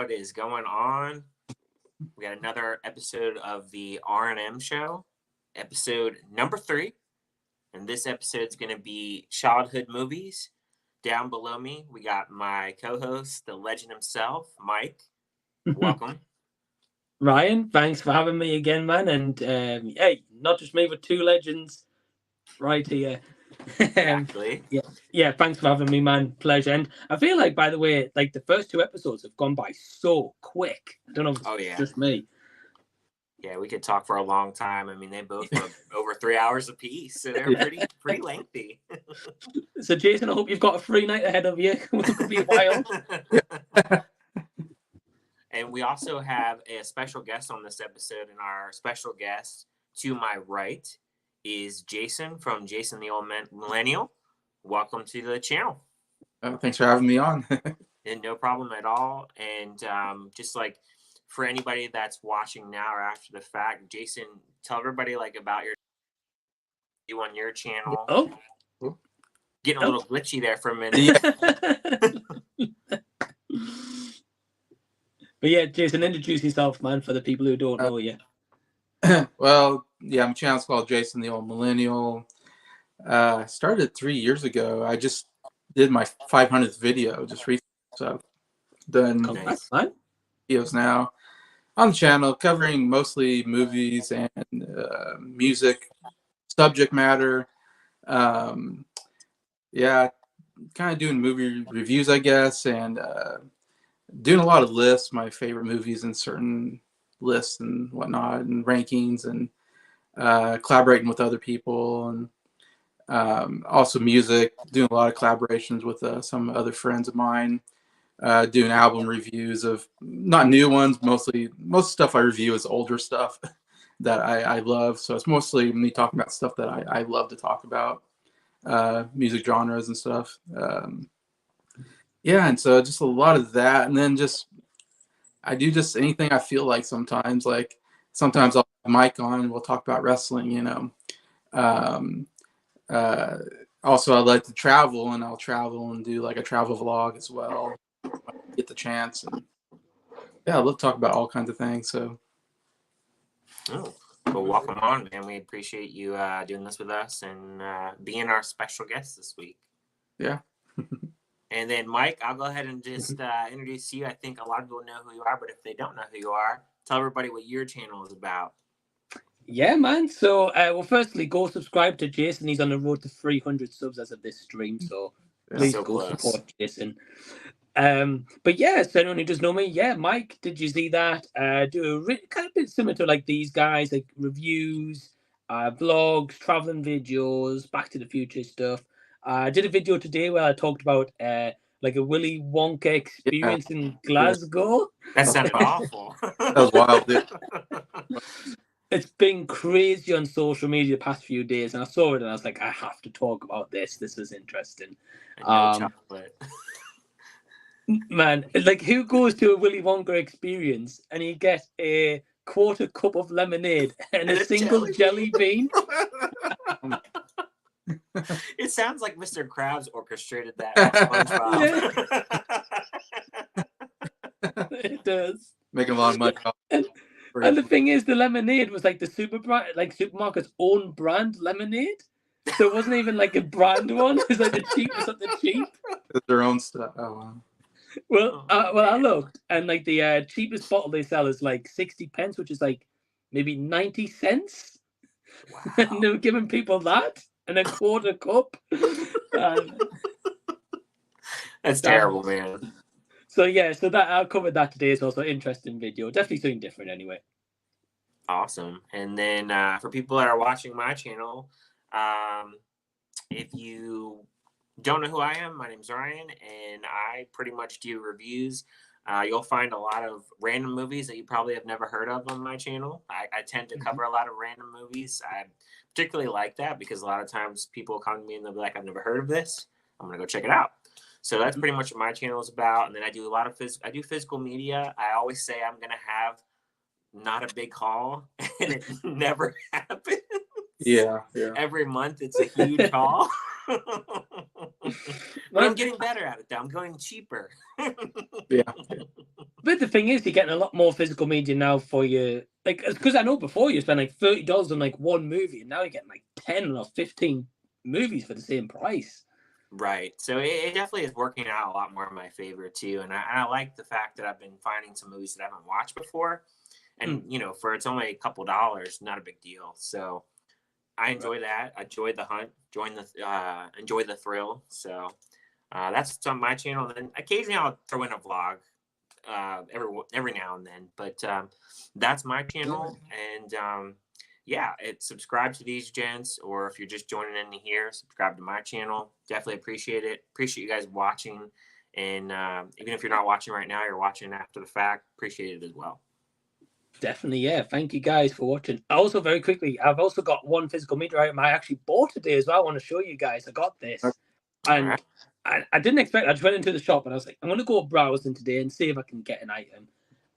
what is going on? We got another episode of the R&M show, episode number 3. And this episode is going to be childhood movies. Down below me, we got my co-host, the legend himself, Mike. Welcome. Ryan, thanks for having me again, man. And hey, not just me, but 2 legends right here. Exactly. Yeah, thanks for having me, man. Pleasure. And I feel like, by the way, like the first 2 episodes have gone by so quick. I don't know if it's just me. Yeah, we could talk for a long time. I mean, they both were over 3 hours apiece, so they're pretty lengthy. So, Jason, I hope you've got a free night ahead of you. It could be wild. And we also have a special guest on this episode, and our special guest to my right is Jason from Jason the Old Millennial. Welcome to the channel. Thanks for having me on. And no problem at all. And just like for anybody that's watching now or after the fact, Jason, tell everybody like about you on your channel. Oh, getting a little glitchy there for a minute. But yeah, Jason, introduce yourself, man, for the people who don't know you. Well, yeah, my channel's called Jason the Old Millennial. I started 3 years ago. I just did my 500th video just recently. So I've done videos now on the channel covering mostly movies and music, subject matter. Yeah, kind of doing movie reviews, I guess, and doing a lot of lists, my favorite movies in certain lists and whatnot, and rankings, and collaborating with other people, and also music, doing a lot of collaborations with some other friends of mine, doing album reviews of not new ones, most stuff I review is older stuff that I love. So it's mostly me talking about stuff that I love to talk about, music genres and stuff. Yeah, and so just a lot of that, and then I do just anything I feel like sometimes. Like sometimes I'll have Mike on and we'll talk about wrestling, you know. Also, I like to travel, and I'll travel and do like a travel vlog as well. When I get the chance, and yeah, I love to talk about all kinds of things. So, well, welcome on, man. We appreciate you doing this with us and being our special guest this week. Yeah. And then, Mike, I'll go ahead and just introduce you. I think a lot of people know who you are, but if they don't know who you are, tell everybody what your channel is about. Yeah, man. So, well, firstly, go subscribe to Jason. He's on the road to 300 subs as of this stream, so please go support Jason. But yeah, so anyone who doesn't know me, yeah, Mike, did you see that? Do a kind of bit similar to like these guys, like reviews, vlogs, traveling videos, Back to the Future stuff. I did a video today where I talked about like a Willy Wonka experience in Glasgow. That sounded awful. That was wild, dude. It's been crazy on social media the past few days, and I saw it and I was like, I have to talk about this. This is interesting. Chocolate. Man, like who goes to a Willy Wonka experience and you get a quarter cup of lemonade and a single jelly bean? It sounds like Mr. Krabs orchestrated that SpongeBob. It does. Making a lot of money. And the thing is, the lemonade was like the supermarket's own brand lemonade. So it wasn't even like a brand one. It was like the cheapest of the cheap. It's their own stuff. Oh, wow. Well, I looked, and like the cheapest bottle they sell is like 60 pence, which is like maybe 90 cents. Wow. And they were giving people that and a quarter cup. That's terrible, man. So yeah, so that I covered that today. It's also an interesting video. Definitely something different anyway. Awesome. And then for people that are watching my channel, if you don't know who I am, my name's Ryan, and I pretty much do reviews. You'll find a lot of random movies that you probably have never heard of on my channel. I tend to cover a lot of random movies. I particularly like that because a lot of times people come to me and they'll be like, I've never heard of this. I'm going to go check it out. So that's pretty much what my channel is about. And then I do a lot of physical media. I always say I'm going to have not a big haul, and it never happens. Yeah. Every month it's a huge haul. But I'm getting better at it though. I'm going cheaper. Yeah. But the thing is, you're getting a lot more physical media now for your, like, because I know before you spent like $30 on like one movie, and now you're getting like 10 or 15 movies for the same price. Right. So it definitely is working out a lot more in my favor too. And I like the fact that I've been finding some movies that I haven't watched before. And, you know, for it's only a couple dollars, not a big deal. So I enjoy that. I enjoy the hunt, enjoy the thrill. So that's on my channel. And then occasionally I'll throw in a vlog every now and then. But that's my channel. And yeah, subscribe to these gents, or if you're just joining in here, subscribe to my channel. Definitely appreciate it. Appreciate you guys watching. And even if you're not watching right now, you're watching after the fact, appreciate it as well. Definitely, yeah. Thank you guys for watching. Also, very quickly, I've also got one physical media item I actually bought today as well. I want to show you guys. I got this. And right. I didn't expect, I just went into the shop and I was like, I'm going to go browsing today and see if I can get an item.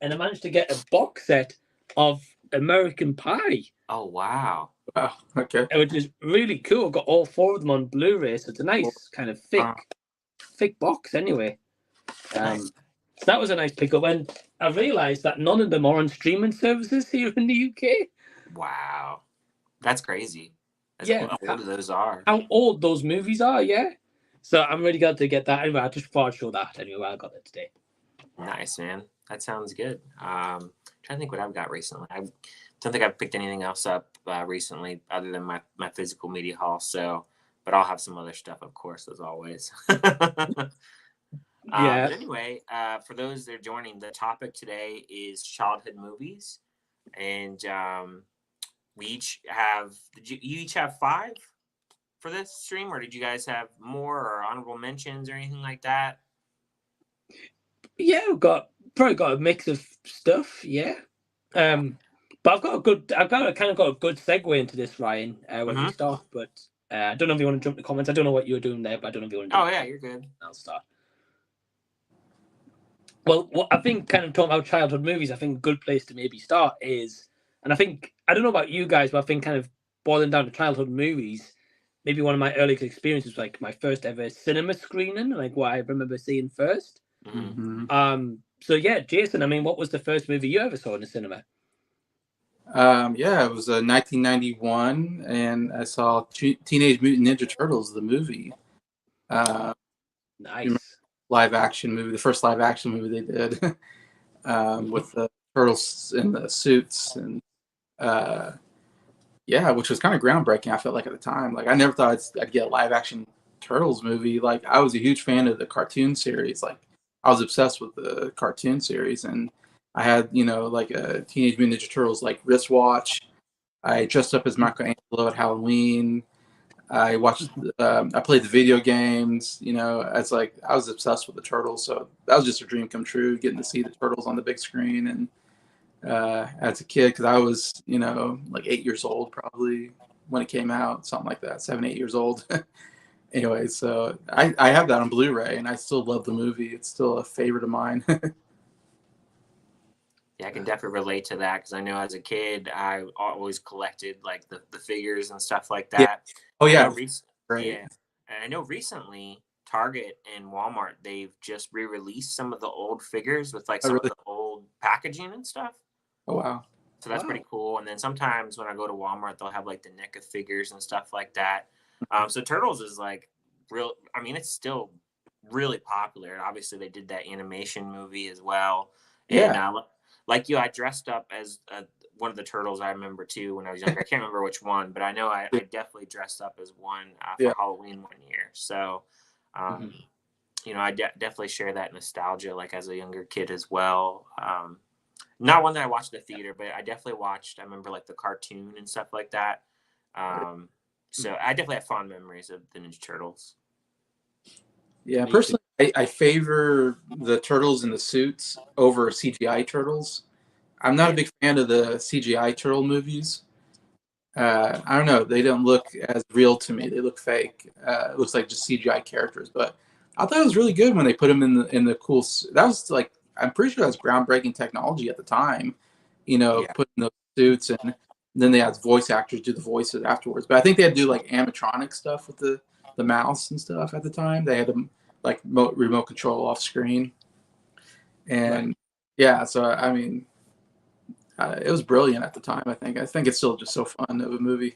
And I managed to get a box set of American Pie. Oh, wow. Wow. Okay. Which is really cool. I've got all 4 of them on Blu-ray, so it's a nice kind of thick box anyway. Nice. So that was a nice pickup. And I realised that none of them are on streaming services here in the UK. Wow. That's crazy. Yeah. How old those are. How old those movies are, yeah. So I'm really glad to get that. Anyway, I just thought I'd show that anyway. I got it today. Nice, man. That sounds good. Trying to think what I've got recently. I don't think I've picked anything else up recently other than my physical media haul. So, but I'll have some other stuff, of course, as always. Yeah. But anyway, for those that are joining, the topic today is childhood movies, and we each have. You each have 5 for this stream, or did you guys have more or honorable mentions or anything like that? Yeah, probably got a mix of stuff. Yeah. But I've got a good segue into this, Ryan, when we start. But I don't know if you want to jump to comments. I don't know what you're doing there, but I don't know if you want to. Oh yeah, you're good. I'll start. Well, what I think, kind of talking about childhood movies, I think a good place to maybe start is, and I don't know about you guys, but I think kind of boiling down to childhood movies, maybe one of my earliest experiences, like my first ever cinema screening, like what I remember seeing first. Mm-hmm. So yeah, Jason, I mean, what was the first movie you ever saw in the cinema? Yeah, it was 1991, and I saw Teenage Mutant Ninja Turtles, the movie. Nice. Live action movie, the first live action movie they did, with the turtles in the suits, and yeah, which was kind of groundbreaking. I felt like at the time, like I never thought I'd get a live action Turtles movie. Like I was a huge fan of the cartoon series. Like I was obsessed with the cartoon series, and I had like a Teenage Mutant Ninja Turtles like wristwatch. I dressed up as Michelangelo at Halloween. I watched. I played the video games. It's like I was obsessed with the Turtles. So that was just a dream come true, getting to see the Turtles on the big screen. And as a kid, because I was like 8 years old probably when it came out, something like that, 7, 8 years old. Anyway, so I have that on Blu-ray, and I still love the movie. It's still a favorite of mine. Yeah, I can definitely relate to that because I know as a kid, I always collected like the figures and stuff like that. Yeah. Oh yeah, right. Yeah, and I know recently Target and Walmart, they've just re-released some of the old figures with like some of the old packaging and stuff. Oh wow! So that's pretty cool. And then sometimes when I go to Walmart, they'll have like the NECA figures and stuff like that. So Turtles is like real. I mean, it's still really popular. Obviously, they did that animation movie as well. Yeah. And like you, I dressed up as one of the turtles. I remember too when I was younger. I can't remember which one, but I know I definitely dressed up as one for Halloween one year. So, I definitely share that nostalgia, like as a younger kid as well. Not one that I watched at the theater, but I definitely watched. I remember like the cartoon and stuff like that. So I definitely have fond memories of the Ninja Turtles. Yeah, personally, I favor the turtles in the suits over CGI turtles. I'm not a big fan of the CGI turtle movies. I don't know. They don't look as real to me. They look fake. It looks like just CGI characters. But I thought it was really good when they put them in the cool. That was like, I'm pretty sure that's groundbreaking technology at the time. Putting those suits, and then they had voice actors do the voices afterwards. But I think they had to do like animatronic stuff with the the mouse and stuff at the time. They had them like remote control off screen, and yeah. So I mean, it was brilliant at the time. I think it's still just so fun of a movie.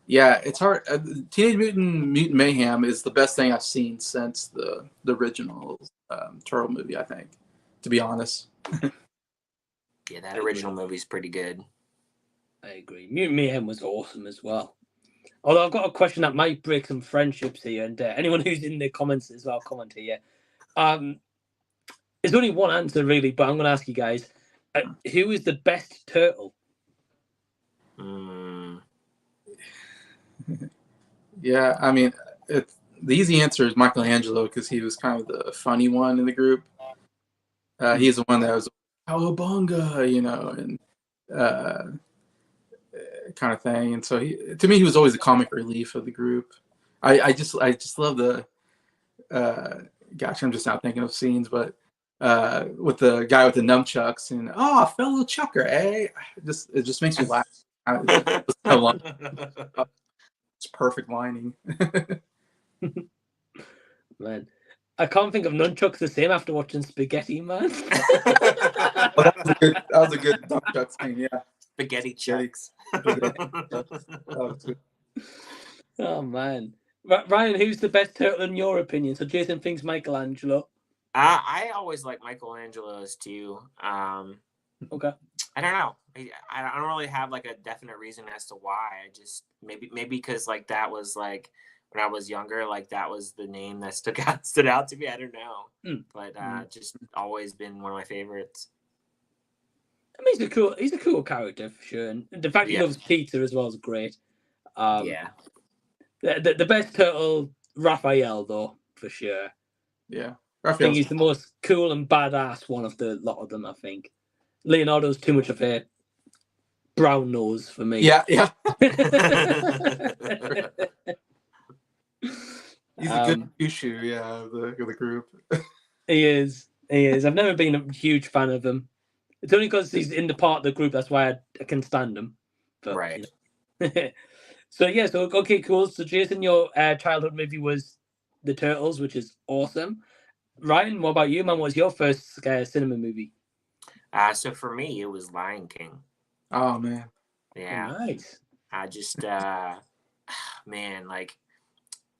Yeah, it's hard. Teenage Mutant Mayhem is the best thing I've seen since the original Turtle movie. I think, to be honest. Yeah, that original movie's pretty good. I agree. Mutant Mayhem was awesome as well. Although I've got a question that might break some friendships here, and anyone who's in the comments as well, comment here. There's only one answer really, but I'm going to ask you guys: who is the best turtle? Yeah, I mean, the easy answer is Michelangelo because he was kind of the funny one in the group. He's the one that was "Cowabunga," and kind of thing. And so to me, he was always the comic relief of the group. I just love the. Gosh, I'm just not thinking of scenes, but with the guy with the nunchucks and fellow chucker, eh? It just makes me laugh. It's perfect lining. Man, I can't think of nunchucks the same after watching Spaghetti Man. That was a good nunchuck scene, yeah. Spaghetti chucks. Oh man, Ryan, who's the best turtle in your opinion? So Jason thinks Michelangelo. I always like Michelangelo's too. Okay. I don't know. I don't really have like a definite reason as to why. I just maybe because like that was like when I was younger, like that was the name that stood out to me. I don't know, but just always been one of my favorites. I mean, he's a cool character for sure, and the fact he loves pizza as well is great. Yeah. The best turtle, Raphael, though, for sure. Yeah. I think he's the most cool and badass one of the lot of them, I think. Leonardo's too much of a brown nose for me. Yeah. He's a good issue, of the group. He is. I've never been a huge fan of him. It's only because he's in the part of the group, that's why I can stand him. But, right. So okay, cool. So Jason, your childhood movie was The Turtles, which is awesome. Ryan, what about you, man? What was your first cinema movie? So for me, it was Lion King. Oh man. Yeah. Nice. I just man, like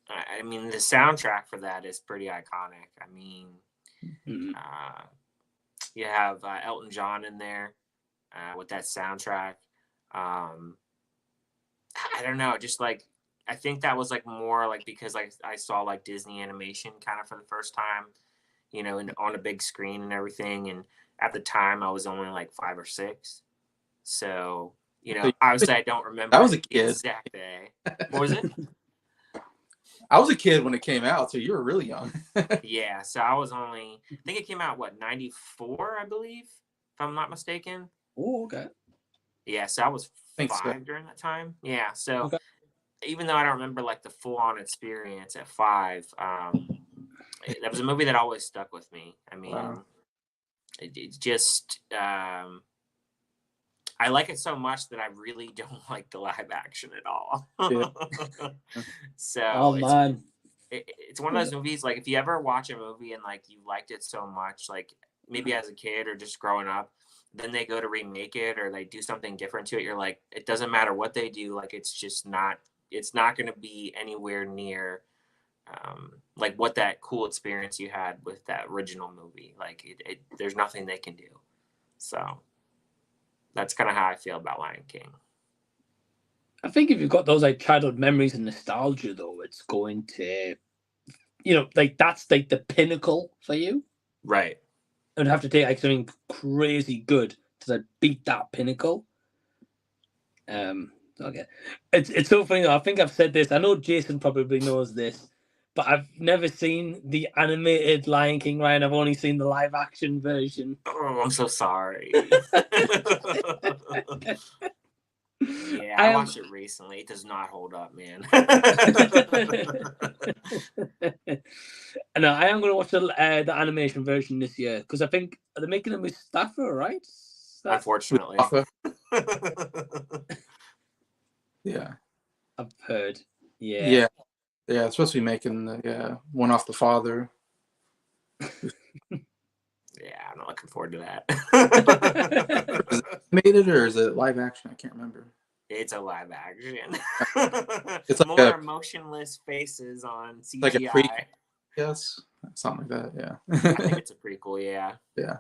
I mean the soundtrack for that is pretty iconic. I mean you have Elton John in there with that soundtrack. I don't know, just like I think that was like more like because like I saw like Disney animation kind of for the first time, on a big screen and everything. And at the time I was only like 5 or 6. So, obviously I don't remember I was a kid. the exact day. What was it? I was a kid when it came out, so you were really young. Yeah, so I think it came out, 94, I believe, if I'm not mistaken. Oh, okay. Yeah, so I was 5 during that time. Yeah, so even though I don't remember like the full-on experience at 5, that was a movie that always stuck with me. I mean, it just I like it so much that I really don't like the live action at all. So it's one of those movies, like if you ever watch a movie and like you liked it so much, like maybe as a kid or just growing up, then they go to remake it or they do something different to it, you're like, it doesn't matter what they do, like it's not going to be anywhere near like what that cool experience you had with that original movie. Like there's nothing they can do. So that's kind of how I feel about Lion King. I think if you've got those like childhood memories and nostalgia, though, it's going to, like that's like the pinnacle for you. Right. And have to take like something crazy good to like, beat that pinnacle. Okay. It's so funny though. I think I've said this. I know Jason probably knows this, but I've never seen the animated Lion King, Ryan. I've only seen the live action version. Oh, I'm so sorry. Yeah, I watched it recently. It does not hold up, man. No, I am going to watch the animation version this year because I think they're making a Mustafa, right? Unfortunately. Yeah. I've heard. Yeah. Yeah. Yeah, it's supposed to be making the one off the father. Yeah, I'm not looking forward to that. Is it animated or is it live action? I can't remember. It's a live action. It's like more emotionless faces on CGI. Like a prequel, yes, something like that. Yeah. I think it's a prequel. Yeah. Yeah.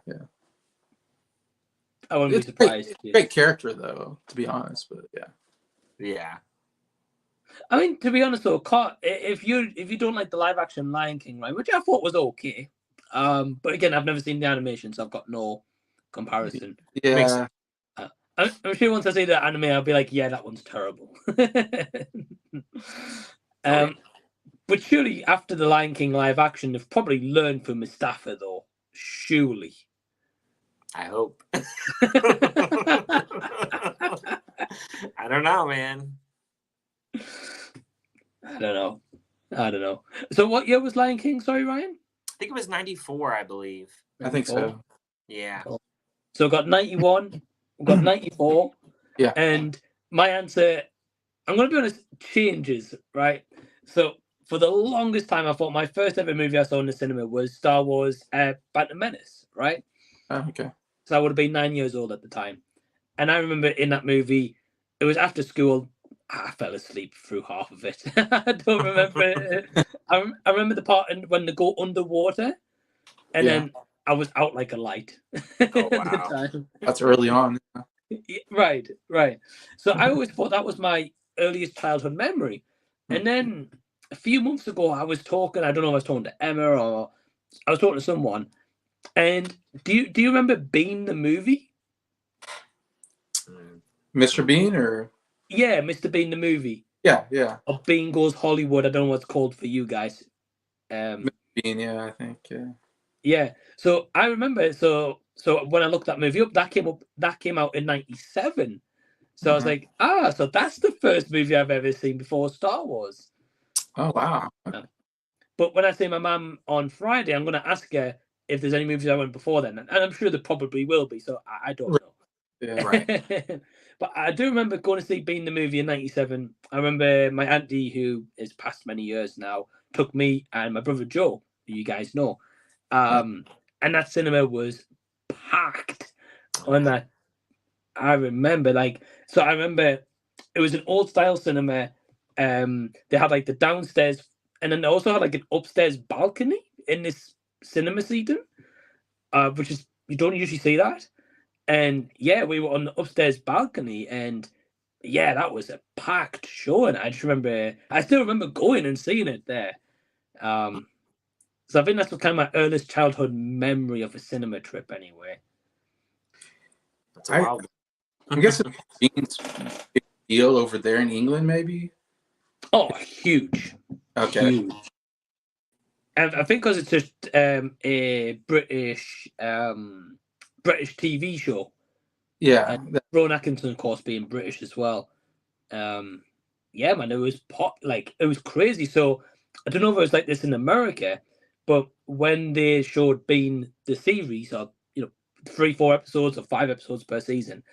I wouldn't It's be surprised. Great character though, to be honest. But yeah. Yeah. I mean, to be honest though, if you don't like the live action Lion King, right, which I thought was okay, but again, I've never seen the animation, so I've got no comparison. Yeah. I'm sure once I see the anime, I'll be like, yeah, that one's terrible. But surely after the Lion King live action, they've probably learned from Mustafa though. Surely. I hope. I don't know, man. I don't know. So what year was Lion King? Sorry, Ryan? I think it was 94, I believe. 94? I think so. Yeah. So got 91, got 94. Yeah. And my answer, I'm going to be honest, changes, right? So for the longest time, I thought my first ever movie I saw in the cinema was Star Wars Phantom Menace, right? Oh, okay. So I would have been 9 years old at the time. And I remember in that movie, it was after school. I fell asleep through half of it. I don't remember it. I remember the part when they go underwater, and then I was out like a light. Oh, wow. That's early on. Right. So I always thought that was my earliest childhood memory. And then a few months ago, I was talking. I don't know if I was talking to Emma or I was talking to someone. And do you remember Bean the movie? Mr. Bean or? Yeah, Mr. Bean the movie. Yeah. Or Bean Goes Hollywood. I don't know what it's called for you guys. Mr. Bean, yeah, I think, yeah. Yeah. So I remember. So when I looked that movie up, that came out in '97. So I was like, so that's the first movie I've ever seen before Star Wars. Oh wow. But when I see my mum on Friday, I'm going to ask her if there's any movies I went before then, and I'm sure there probably will be. So I don't know. Yeah, right. But I do remember going to see Bean the movie in '97. I remember my auntie, who is past many years now, took me and my brother Joe, who you guys know, and that cinema was packed. On that, I remember it was an old style cinema. They had like the downstairs, and then they also had like an upstairs balcony in this cinema seating, which is you don't usually see that. And yeah, we were on the upstairs balcony, and yeah, that was a packed show. And I still remember going and seeing it there. So I think that's kind of my earliest childhood memory of a cinema trip, anyway. That's wild. I'm guessing Bean's big deal over there in England, maybe. Oh, huge. Okay. Huge. And I think because it's just a British TV show. Yeah. Rowan Atkinson, of course, being British as well. Yeah, man, it was it was crazy. So I don't know if it was like this in America, but when they showed Bean the series, or 3-4 episodes or 5 episodes per season,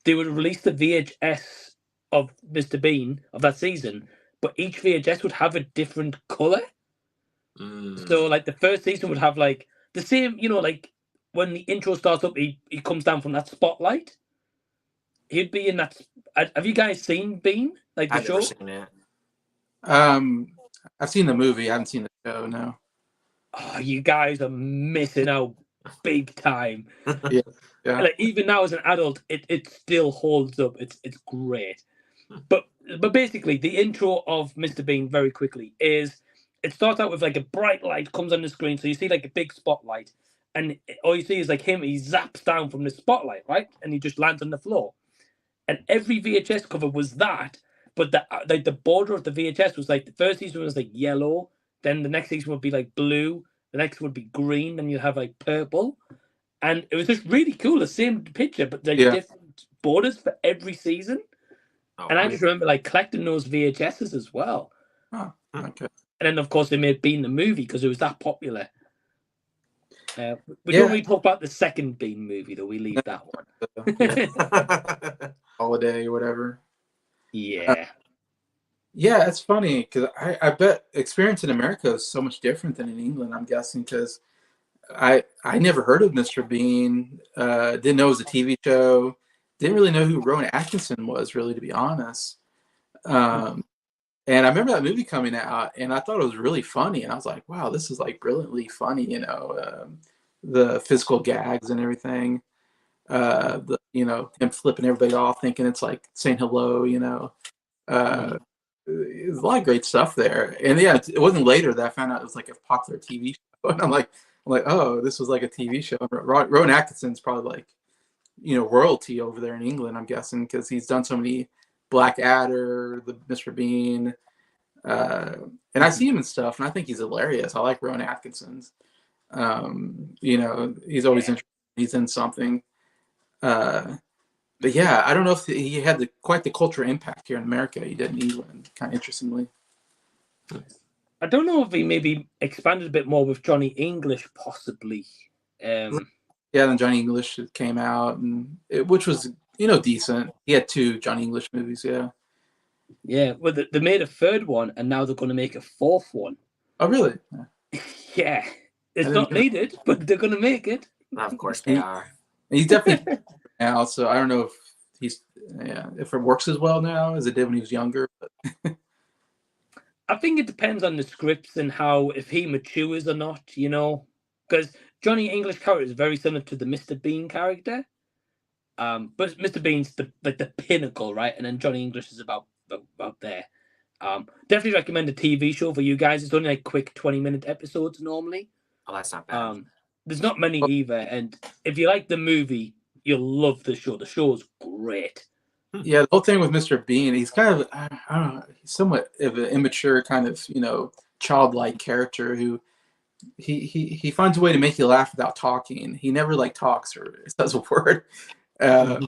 they would release the VHS of Mr. Bean of that season, but each VHS would have a different color. So like the first season would have like the same, like when the intro starts up, he comes down from that spotlight. He'd be in that. Have you guys seen Bean? Like the show? I've never seen it. I've seen the movie. I haven't seen the show. No. Oh, you guys are missing out big time. Yeah. Like even now as an adult, it still holds up. It's great. But basically, the intro of Mr. Bean very quickly is it starts out with like a bright light comes on the screen, so you see like a big spotlight, and all you see is like him. He zaps down from the spotlight, right, and he just lands on the floor. And every VHS cover was that, but the border of the VHS was like the first season was like yellow, then the next season would be like blue, the next would be green, then you'd have like purple, and it was just really cool. The same picture, but like different borders for every season. And I just remember like collecting those VHSs as well. Oh, okay. And then of course they made Bean the movie because it was that popular. We don't really talk about the second Bean movie, though. We leave that one. Holiday or whatever. Yeah. Yeah, it's funny because I bet experience in America is so much different than in England. I'm guessing because I never heard of Mr. Bean. Didn't know it was a TV show. Didn't really know who Rowan Atkinson was, really, to be honest. Um, and I remember that movie coming out, and I thought it was really funny. And I was like, "Wow, this is like brilliantly funny." The physical gags and everything. Him flipping everybody off, thinking it's like saying hello. Uh, there's a lot of great stuff there. And yeah, it wasn't later that I found out it was like a popular TV show, and I'm like, oh, this was like a TV show. Rowan Atkinson's probably like, royalty over there in England, I'm guessing, because he's done so many Blackadder, the Mr. Bean, and I see him and stuff, and I think he's hilarious. I like Rowan Atkinson's. He's always interesting. He's in something. But yeah, I don't know if he had quite the cultural impact here in America he did in England, kind of interestingly. I don't know if he maybe expanded a bit more with Johnny English, possibly. Yeah, then Johnny English came out, which was, decent. He had 2 Johnny English movies, yeah. Yeah, well, they made a 3rd one, and now they're going to make a 4th one. Oh, really? Yeah. It's not needed, but they're going to make it. Of course they are. He's definitely now, so I don't know if if it works as well now as it did when he was younger. But I think it depends on the scripts and if he matures or not, because Johnny English character is very similar to the Mr. Bean character. But Mr. Bean's the pinnacle, right? And then Johnny English is about there. Definitely recommend a TV show for you guys. It's only like quick 20-minute episodes normally. Oh, that's not bad. There's not many either, and if you like the movie, you'll love the show. The show's great. Yeah, the whole thing with Mr. Bean, he's kind of, I don't know, he's somewhat of an immature kind of, childlike character who he finds a way to make you laugh without talking. He never talks or says a word. Yeah,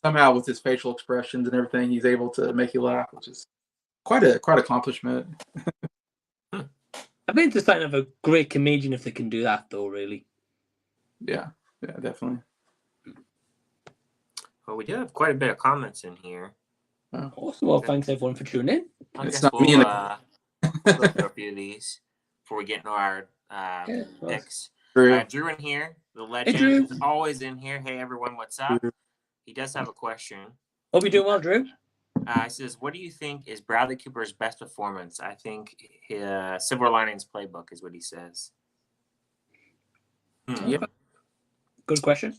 somehow with his facial expressions and everything, he's able to make you laugh, which is quite accomplishment. I think it's a sign of a great comedian if they can do that, though. Really. Yeah, definitely. Well, we do have quite a bit of comments in here. Oh. Awesome. Well, thanks everyone for tuning in. It's not me. Look through a few of these before we get into our picks. Drew in here, the legend, is always in here. Hey everyone, what's up? Drew. He does have a question. Hope you're doing well, Drew. He says, "What do you think is Bradley Cooper's best performance?" I think Silver Linings Playbook is what he says. Yeah. Good question.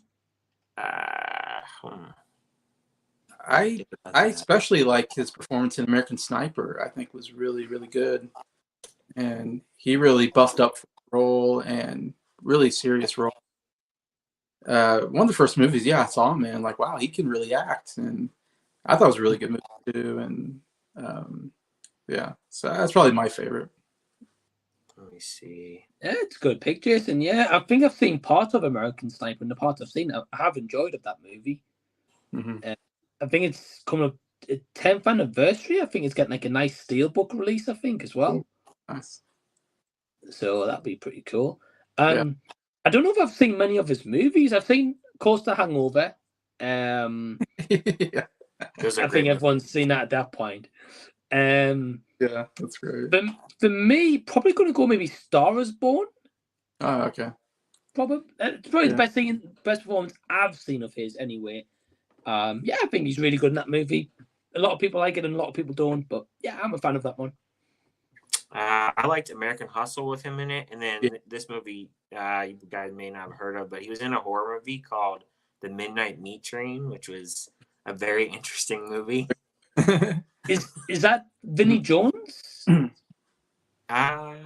I especially like his performance in American Sniper. I think was really, really good, and he really buffed up for the role and really serious role. One of the first movies, I saw him, man. Like, wow, he can really act, and I thought it was a really good movie too. And so that's probably my favorite. Let me see. Yeah, it's a good pick, Jason. Yeah, I think I've seen parts of American Sniper, and the parts I've seen, I have enjoyed of that movie. Mm-hmm. I think it's coming up 10th anniversary. I think it's getting like a nice steelbook release, I think, as well. Nice. So that'd be pretty cool. I don't know if I've seen many of his movies. I've seen Costa Hangover. Yeah. I think everyone's seen that at that point. Yeah, that's great. But for me, probably going to go maybe Star is Born. Oh, okay. Probably the best performance I've seen of his anyway. I think he's really good in that movie. A lot of people like it and a lot of people don't, but yeah, I'm a fan of that one. I liked American Hustle with him in it, and then this movie you guys may not have heard of, but he was in a horror movie called The Midnight Meat Train, which was a very interesting movie. Is that Vinnie Jones? If I'm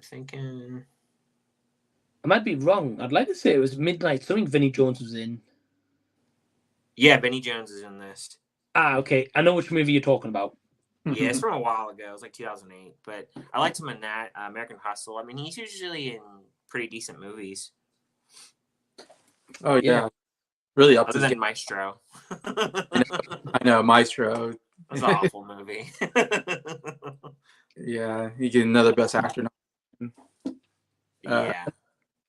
thinking, I might be wrong. I'd like to say it was Midnight. Something Vinnie Jones was in. Yeah, Vinnie Jones is in this. Okay. I know which movie you're talking about. Yeah, it's from a while ago. It was like 2008, but I liked him in that American Hustle. I mean, he's usually in pretty decent movies. Oh yeah, really up other than Maestro. I know Maestro. That's an awful movie. Yeah, you get another Best Actor. Yeah,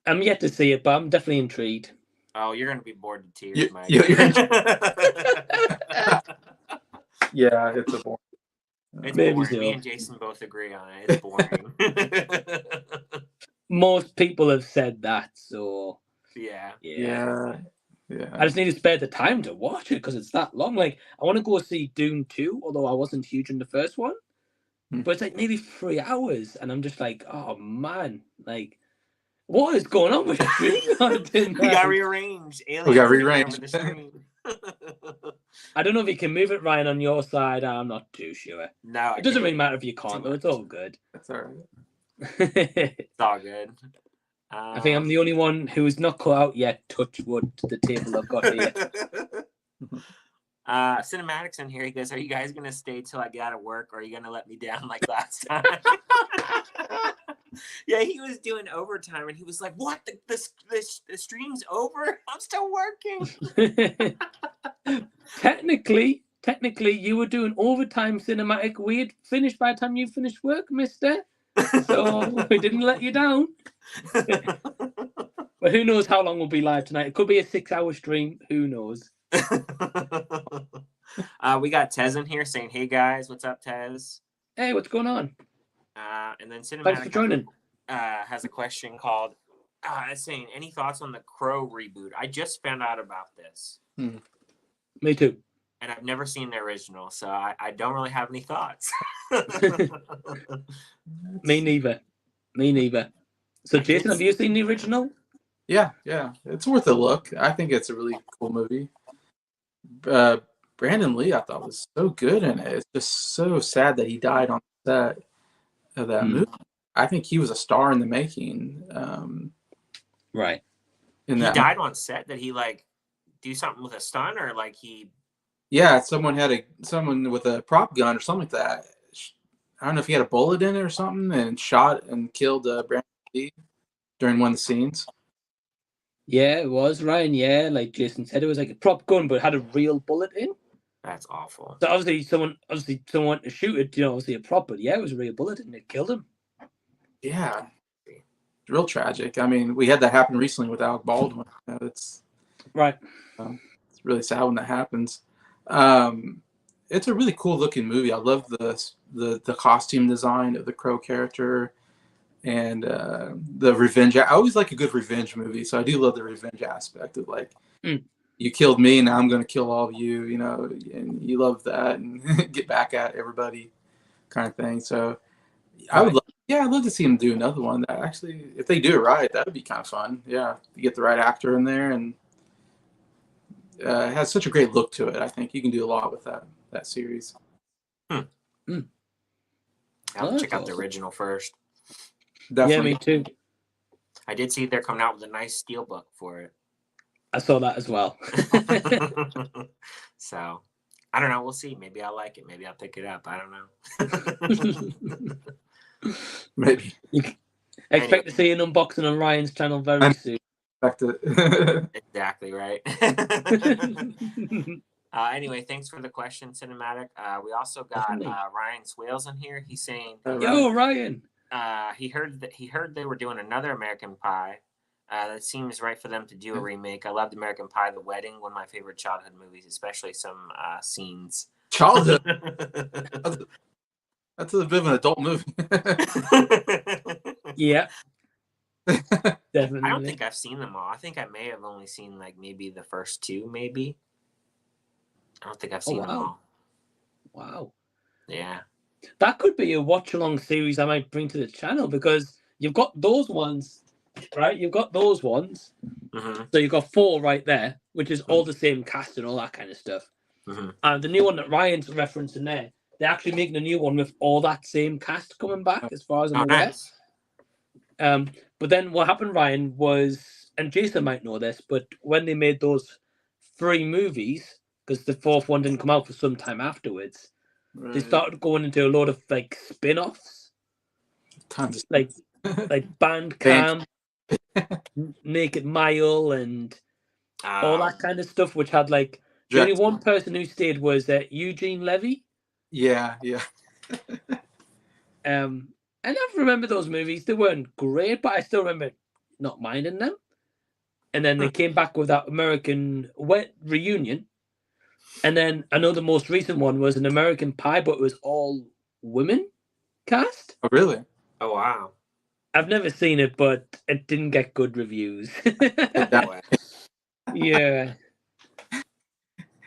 I'm yet to see it, but I'm definitely intrigued. Oh, you're gonna be bored to tears, Mike. Yeah, it's a boring. It's Maybe boring. so. Me and Jason both agree on it. It's boring. Most people have said that, so yeah. I just need to spare the time to watch it because it's that long. Like, I want to go see Dune 2, although I wasn't huge in the first one. But it's like nearly 3 hours, and I'm just like, oh man, like, what is going on with streaming content? We got rearranged. We got rearranged. I don't know if you can move it, Ryan, on your side. I'm not too sure. No, it doesn't really matter if you can't, though. It's all good. That's all right. It's all good. I think I'm the only one who is not cut out yet. Touch wood to the table I've got here. Cinematics in here. He goes, "Are you guys gonna stay till I get out of work, or are you gonna let me down like last time?" Yeah, he was doing overtime, and he was like, "What? The stream's over? I'm still working." Technically, you were doing overtime, Cinematic. We'd finished by the time you finished work, Mister. So we didn't let you down. But who knows how long we'll be live tonight? It could be a 6-hour stream. Who knows? We got Tez in here saying, "Hey guys, what's up, Tez?" Hey, what's going on? And then Cinematic Thanks for joining. Has a question called saying, "Any thoughts on the Crow reboot?" I just found out about this. Me too. And I've never seen the original, so I don't really have any thoughts. Me neither. So, Jason, have you seen the original? Yeah. It's worth a look. I think it's a really cool movie. Brandon Lee, I thought, was so good in it. It's just so sad that he died on the set of that movie. I think he was a star in the making. Right. He died on set. Did he like do something with a stunt, or like he? Yeah, someone with a prop gun or something like that. I don't know if he had a bullet in it or something, and shot and killed Brandon Lee during one of the scenes. Yeah, it was, Ryan. Yeah, like Jason said, it was like a prop gun, but it had a real bullet in. That's awful. So obviously someone wanted to shoot it, obviously a prop, but yeah, it was a real bullet and it killed him. Yeah. It's real tragic. I mean, we had that happen recently with Alec Baldwin. It's right. It's really sad when that happens. It's a really cool looking movie. I love the costume design of the Crow character and the revenge. I always like a good revenge movie, so I do love the revenge aspect of like, you killed me, now I'm going to kill all of you, and you love that and get back at everybody kind of thing. So I'd love to see him do another one. That actually, if they do it right, that would be kind of fun. Yeah, to get the right actor in there, and it has such a great look to it. I think you can do a lot with that series. I'll check out the original first. Definitely. Yeah, me too. I did see they're coming out with a nice steelbook for it. I saw that as well. So, I don't know. We'll see. Maybe I'll like it. Maybe I'll pick it up. I don't know. Maybe. Expect to see an unboxing on Ryan's channel very soon. Exactly right. Anyway, thanks for the question, Cinematic. We also got Ryan Swales in here. He's saying, "Yo, Ryan." He heard they were doing another American Pie. That seems right for them to do a remake. I loved American Pie: The Wedding, one of my favorite childhood movies, especially some scenes. Childhood. That's a bit of an adult movie. Yeah. Definitely. I don't think I've seen them all. I think I may have only seen like maybe the first two, maybe. I don't think I've seen them all. Wow. Yeah. That could be a watch-along series I might bring to the channel because you've got those ones, right? You've got those ones. Mm-hmm. So you've got 4 right there, which is all the same cast and all that kind of stuff. Mm-hmm. And the new one that Ryan's referencing there, they're actually making a new one with all that same cast coming back, as far as I'm aware. Nice. But then what happened, Ryan, was, and Jason might know this, but when they made those 3 movies, because the 4th one didn't come out for some time afterwards, they started going into a lot of like spin-offs. Tons. Like Bandcamp, Naked Mile, and all that kind of stuff, which had like the only one person who stayed was Eugene Levy. Yeah. And I remember those movies. They weren't great, but I still remember not minding them. And then they came back with that American Reunion, And then I know the most recent one was an American Pie, but it was all women cast. Oh, really? Oh, wow. I've never seen it, but it didn't get good reviews. Yeah.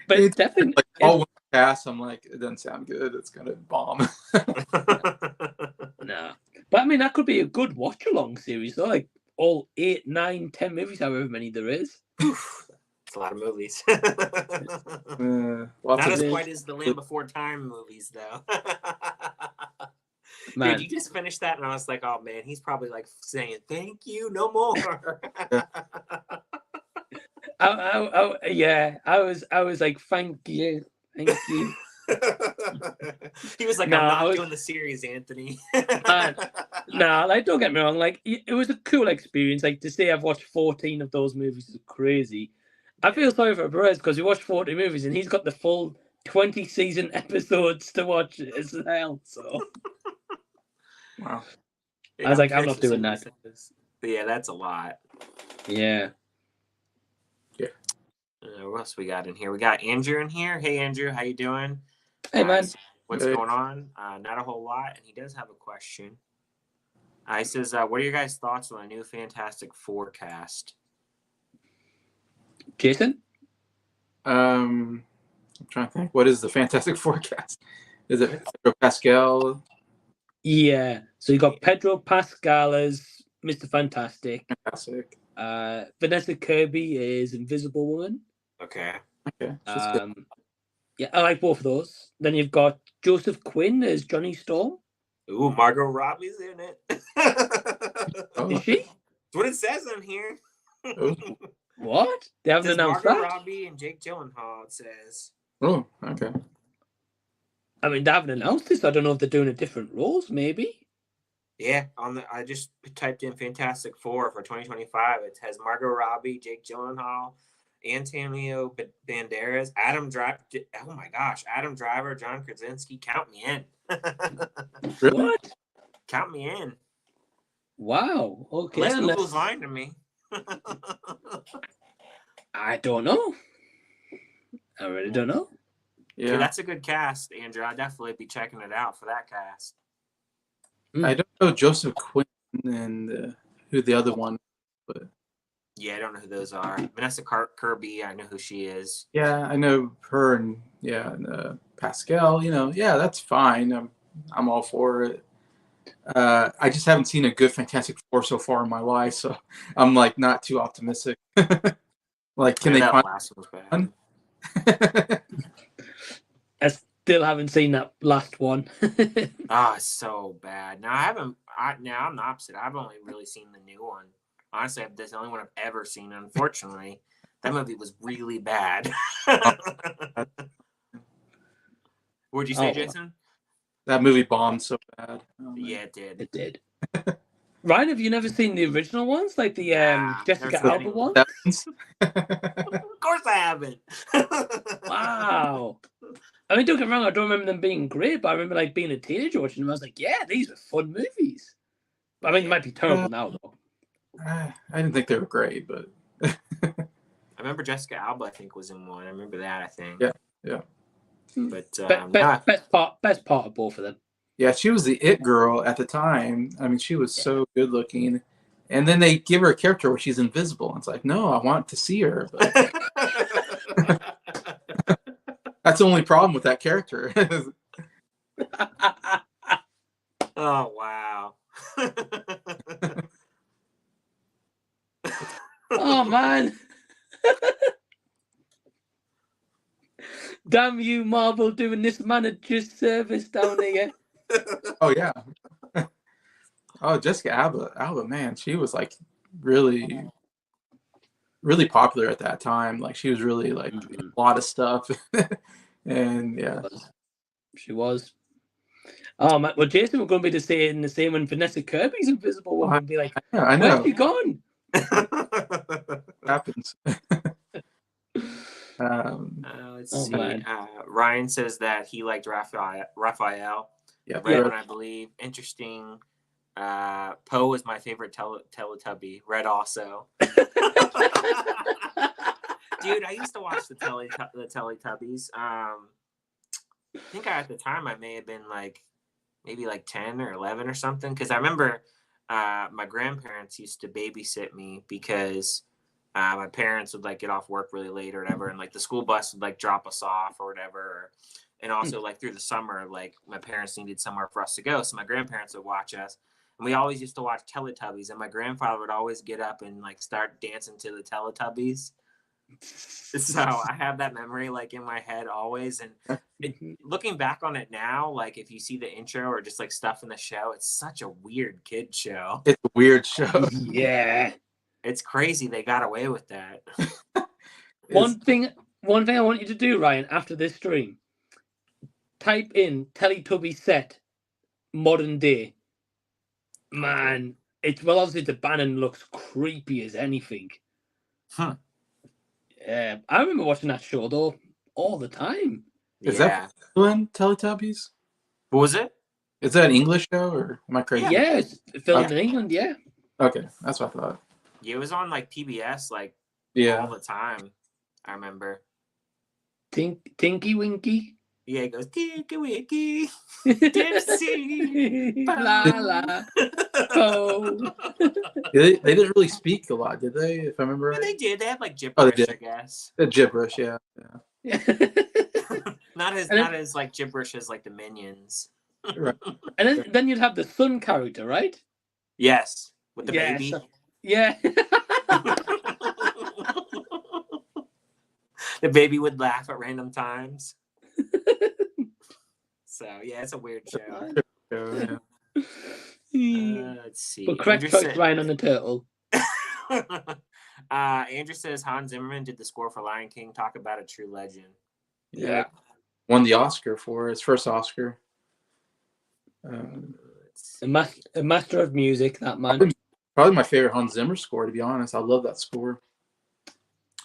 But it's definitely. like all one cast. I'm like, it doesn't sound good. It's gonna bomb. No. But I mean, that could be a good watch along series, though. Like all 8, 9, 10 movies, however many there is. It's a lot of movies. Not as quite as the Land Before Time movies, though. Man. Dude, you just finished that, and I was like, "Oh man, he's probably like saying thank you, no more." I was like, thank you. He was like, "I'm not doing the series, Anthony." Like, don't get me wrong. Like, it was a cool experience. Like, to say I've watched 14 of those movies is crazy. I feel sorry for Perez because he watched 40 movies and he's got the full 20 season episodes to watch as well. So, wow. I was like, I'm not doing that. But yeah, that's a lot. Yeah. What else we got in here? We got Andrew in here. Hey, Andrew, how you doing? Hey, man. What's going on? Not a whole lot. And he does have a question. He says, what are your guys' thoughts on the new Fantastic Four cast? Jason? I'm trying to think. What is the Fantastic Four cast? Is it Pedro Pascal? Yeah. So you got Pedro Pascal as Mr. Fantastic. Fantastic. Vanessa Kirby is Invisible Woman. Okay. Yeah, I like both of those. Then you've got Joseph Quinn as Johnny Storm. Ooh, Margot Robbie's in it. Is she? That's what it says on here. What? They haven't announced Margot that? Robbie and Jake Gyllenhaal, it says. Oh, okay. I mean, they haven't announced this. I don't know if they're doing a different roles, maybe. Yeah, I just typed in Fantastic Four for 2025. It has Margot Robbie, Jake Gyllenhaal, Antonio Banderas, Adam Driver. Oh my gosh, Adam Driver, John Krasinski. Count me in. Really? What? Count me in. Wow. Okay. Unless Google's lying to me. I don't know. I really don't know. Yeah, that's a good cast, Andrew. I'd definitely be checking it out for that cast. I don't know Joseph Quinn and who the other one, but yeah, I don't know who those are. Vanessa Kirby, I know who she is. Yeah, I know her, and Pascal. Yeah, that's fine. I'm all for it. I just haven't seen a good Fantastic Four so far in my life, so I'm like not too optimistic. Like, can they find last one? I still haven't seen that last one. It's so bad. Now I'm the opposite. I've only really seen the new one. Honestly, that's the only one I've ever seen. Unfortunately, that movie was really bad. What'd you say, Jason? That movie bombed so bad. Oh, yeah, it did. It did. Ryan, have you never seen the original ones, like the Jessica Alba ones? Of course I haven't. Wow. I mean, don't get me wrong, I don't remember them being great, but I remember like being a teenager watching them. I was like, yeah, these are fun movies. I mean, it might be terrible now, though. I didn't think they were great, but I remember Jessica Alba, I think, was in one. I remember that, I think. Yeah. But best part of both of them. Yeah, she was the it girl at the time. I mean, she was so good looking. And then they give her a character where she's invisible. And it's like, no, I want to see her. But that's the only problem with that character. Oh, wow. Oh, man. Damn you, Marvel, doing this manager's service down here. Oh, yeah. Oh, Jessica Alba, man, she was like really, really popular at that time. Like, she was really like a lot of stuff. And yeah. She was. Oh, man. Well, Jason, we're going to be saying the same when Vanessa Kirby's Invisible Woman and be like, I know. Where's she gone? Happens. Let's see. Ryan says that he liked Raphael. Yeah, Red one, I believe. Interesting. Poe is my favorite Teletubby. Red also. Dude, I used to watch the Teletubbies. I think at the time I may have been like maybe like 10 or 11 or something, because I remember my grandparents used to babysit me because my parents would like get off work really late or whatever, and like the school bus would like drop us off or whatever. And also like through the summer, like my parents needed somewhere for us to go, so my grandparents would watch us. And we always used to watch Teletubbies, and my grandfather would always get up and like start dancing to the Teletubbies. So I have that memory like in my head always. And looking back on it now, like if you see the intro or just like stuff in the show, it's such a weird kid show. It's a weird show. Yeah. It's crazy they got away with that. One thing I want you to do, Ryan, after this stream, type in Teletubby set modern day. Man, obviously the banner looks creepy as anything. Huh. Yeah, I remember watching that show though all the time. Is that Teletubbies? What was it? Is that an English show, or am I crazy? Yeah, it's filmed in England. Yeah. Okay, that's what I thought. Yeah, it was on like PBS like all the time. I remember. Tinky Winky. Yeah, it goes Tinky Winky, Dipsy, la la. Oh. They didn't really speak a lot, did they? If I remember right. They did. They had like gibberish, I guess. Gibberish, yeah. not as like gibberish as like the Minions. Right. And then you'd have the son character, right? Yes, with the baby. Yeah. The baby would laugh at random times. So yeah, it's a weird show. Let's see. But correct choice, Ryan on the turtle. Andrew says Hans Zimmerman did the score for Lion King. Talk about a true legend. Yeah. Won the Oscar for his first Oscar. A master of music, that man. Probably my favorite Hans Zimmer score, to be honest. I love that score.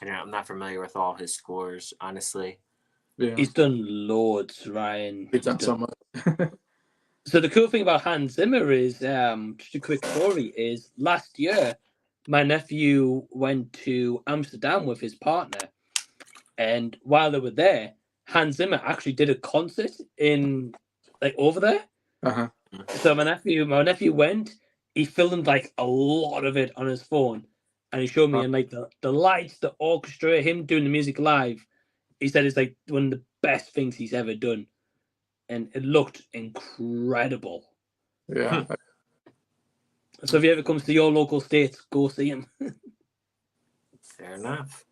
I'm not familiar with all his scores, honestly. Yeah. He's done loads, Ryan. He's done so much. So the cool thing about Hans Zimmer is, just a quick story, is last year my nephew went to Amsterdam with his partner, and while they were there, Hans Zimmer actually did a concert in like over there. Uh-huh. So my nephew went. He filmed like a lot of it on his phone, and he showed me and like the lights, the orchestra, him doing the music live. He said it's like one of the best things he's ever done, and it looked incredible. Yeah. So if he ever comes to your local state, go see him. Fair enough.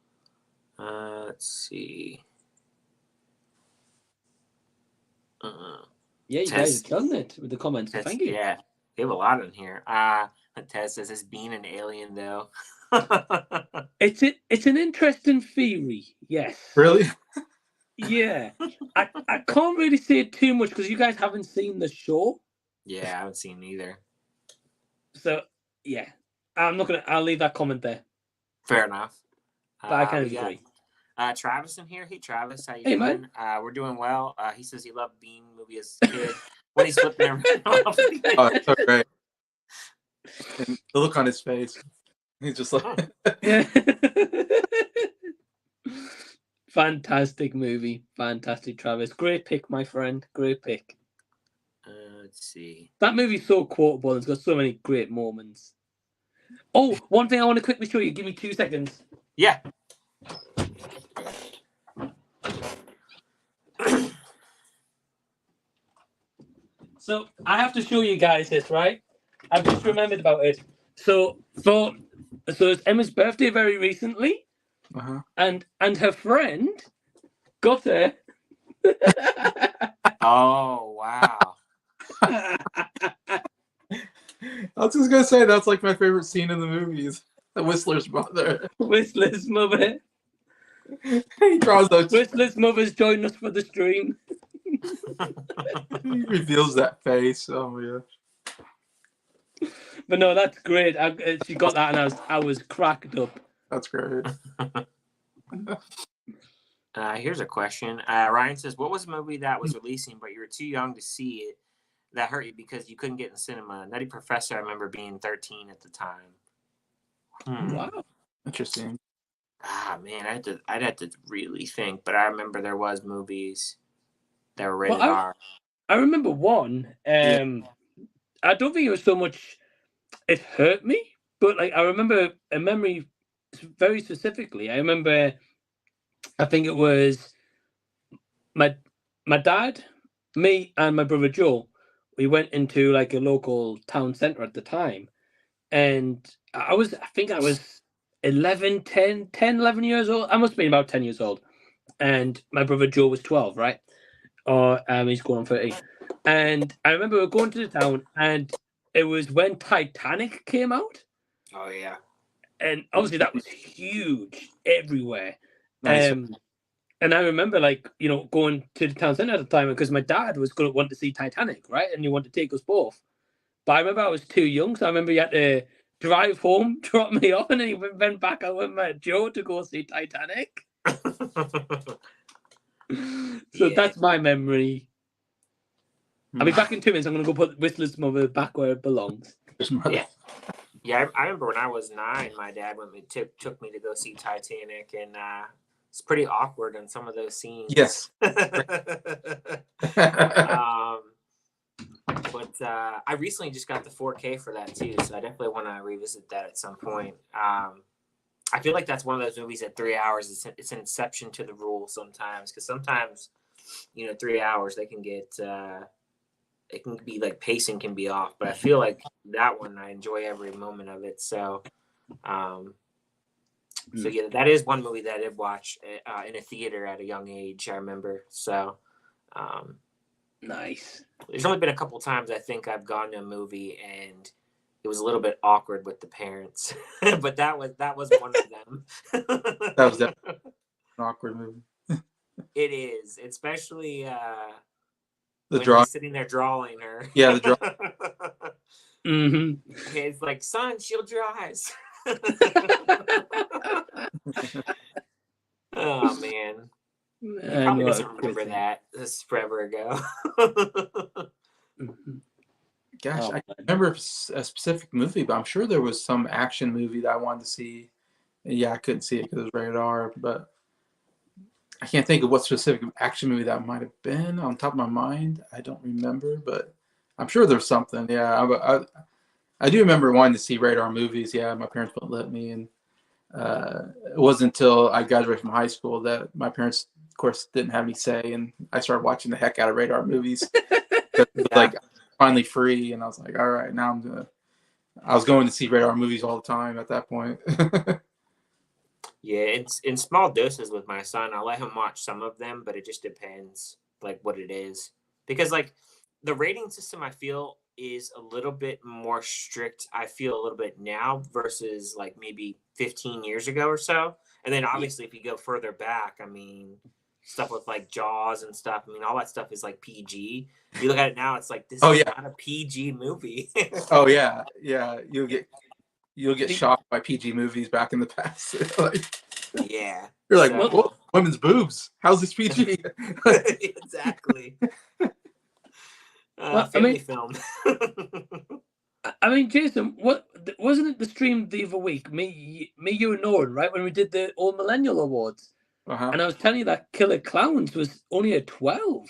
Let's see. Yeah, you guys are killing it with the comments. So thank you. Yeah, we have a lot in here. Tez says it's being an alien though. It's an interesting theory. Yes. Really? Yeah. I can't really say too much because you guys haven't seen the show. Yeah, I haven't seen it either. So yeah, I'll leave that comment there. Fair enough. But I kind of agree. Travis in here. Hey Travis, how you doing? Man. We're doing well. He says he loved Bean movie as a kid. When he's flipping everything off. Oh, it's so great. And the look on his face. He's just like Fantastic movie. Fantastic, Travis. Great pick, my friend. Great pick. Let's see. That movie's so quotable. It's got so many great moments. Oh, one thing I want to quickly show you. Give me 2 seconds. Yeah. So I have to show you guys this, right? I've just remembered about it. So it's Emma's birthday very recently, and her friend got her. Oh wow! I was just gonna say that's like my favorite scene in the movies. The Whistler's mother. Whistler's mother. He draws those. Whistler's mother's joined us for the stream. He reveals that face. Oh yeah. But no, that's great. She got that, and I was cracked up. That's great. Here's a question. Ryan says, "What was a movie that was releasing, but you were too young to see it? That hurt you because you couldn't get in cinema?" Nutty Professor. I remember being 13 at the time. Wow, interesting. Man, I'd have to really think, but I remember there was movies that were rated Well, R. I remember one. Yeah. I don't think it was so much it hurt me, but like I remember a memory very specifically. I remember, I think it was my dad, me, and my brother Joe. We went into like a local town center at the time, and I think I was 11 years old. I must have been about 10 years old, and my brother Joe was 12, right? Or he's going on 13. And I remember we were going to the town, and it was when Titanic came out. Oh yeah. And obviously that was huge everywhere. Nice. And I remember, like, going to the town centre at the time because my dad was going to want to see Titanic, right? And he wanted to take us both. But I remember I was too young, so I remember he had to drive home, drop me off, and then he went back out with my Joe to go see Titanic. So that's my memory. I'll be back in 2 minutes. I'm going to go put Whistler's Mother back where it belongs. Yeah, I remember when I was 9, my dad took me to go see Titanic, and it's pretty awkward in some of those scenes. Yes. But I recently just got the 4K for that too, so I definitely want to revisit that at some point. I feel like that's one of those movies at 3 hours. It's an exception to the rule sometimes, because sometimes, 3 hours they can get it can be like pacing can be off. But I feel like that one I enjoy every moment of it. So, so yeah, that is one movie that I did watch in a theater at a young age. I remember. So, nice. There's only been a couple times I think I've gone to a movie and it was a little bit awkward with the parents, but that was one of them. That was definitely an awkward movie. It is, especially the when draw he's sitting there drawing her. Yeah, the draw. Mm-hmm. It's like, son, shield your eyes. Oh man. He probably doesn't remember that. This is forever ago. Gosh, I can't remember a specific movie, but I'm sure there was some action movie that I wanted to see. Yeah, I couldn't see it because it was rated R, but I can't think of what specific action movie that might have been on top of my mind. I don't remember, but I'm sure there's something. Yeah, I do remember wanting to see rated R movies. Yeah, my parents wouldn't let me, and it wasn't until I graduated from high school that my parents, of course, didn't have any say, and I started watching the heck out of rated R movies. Like finally free, and I was like, all right, now I was going to see rated R movies all the time at that point. Yeah, it's in small doses with my son. I'll let him watch some of them, but it just depends like what it is. Because like the rating system I feel is a little bit more strict, I feel a little bit now versus like maybe 15 years ago or so. And then obviously if you go further back, I mean stuff with like Jaws and stuff, I mean all that stuff is like PG. You look at it now, it's like this is not a PG movie. Oh yeah. You'll get shocked by PG movies back in the past. Yeah. You're like, whoa, women's boobs. How's this PG? Exactly. Family film. I mean, Jason, what wasn't it the stream the other week? Me, you, and Nolan, right? When we did the old Millennial Awards, and I was telling you that Killer Clowns was only a 12.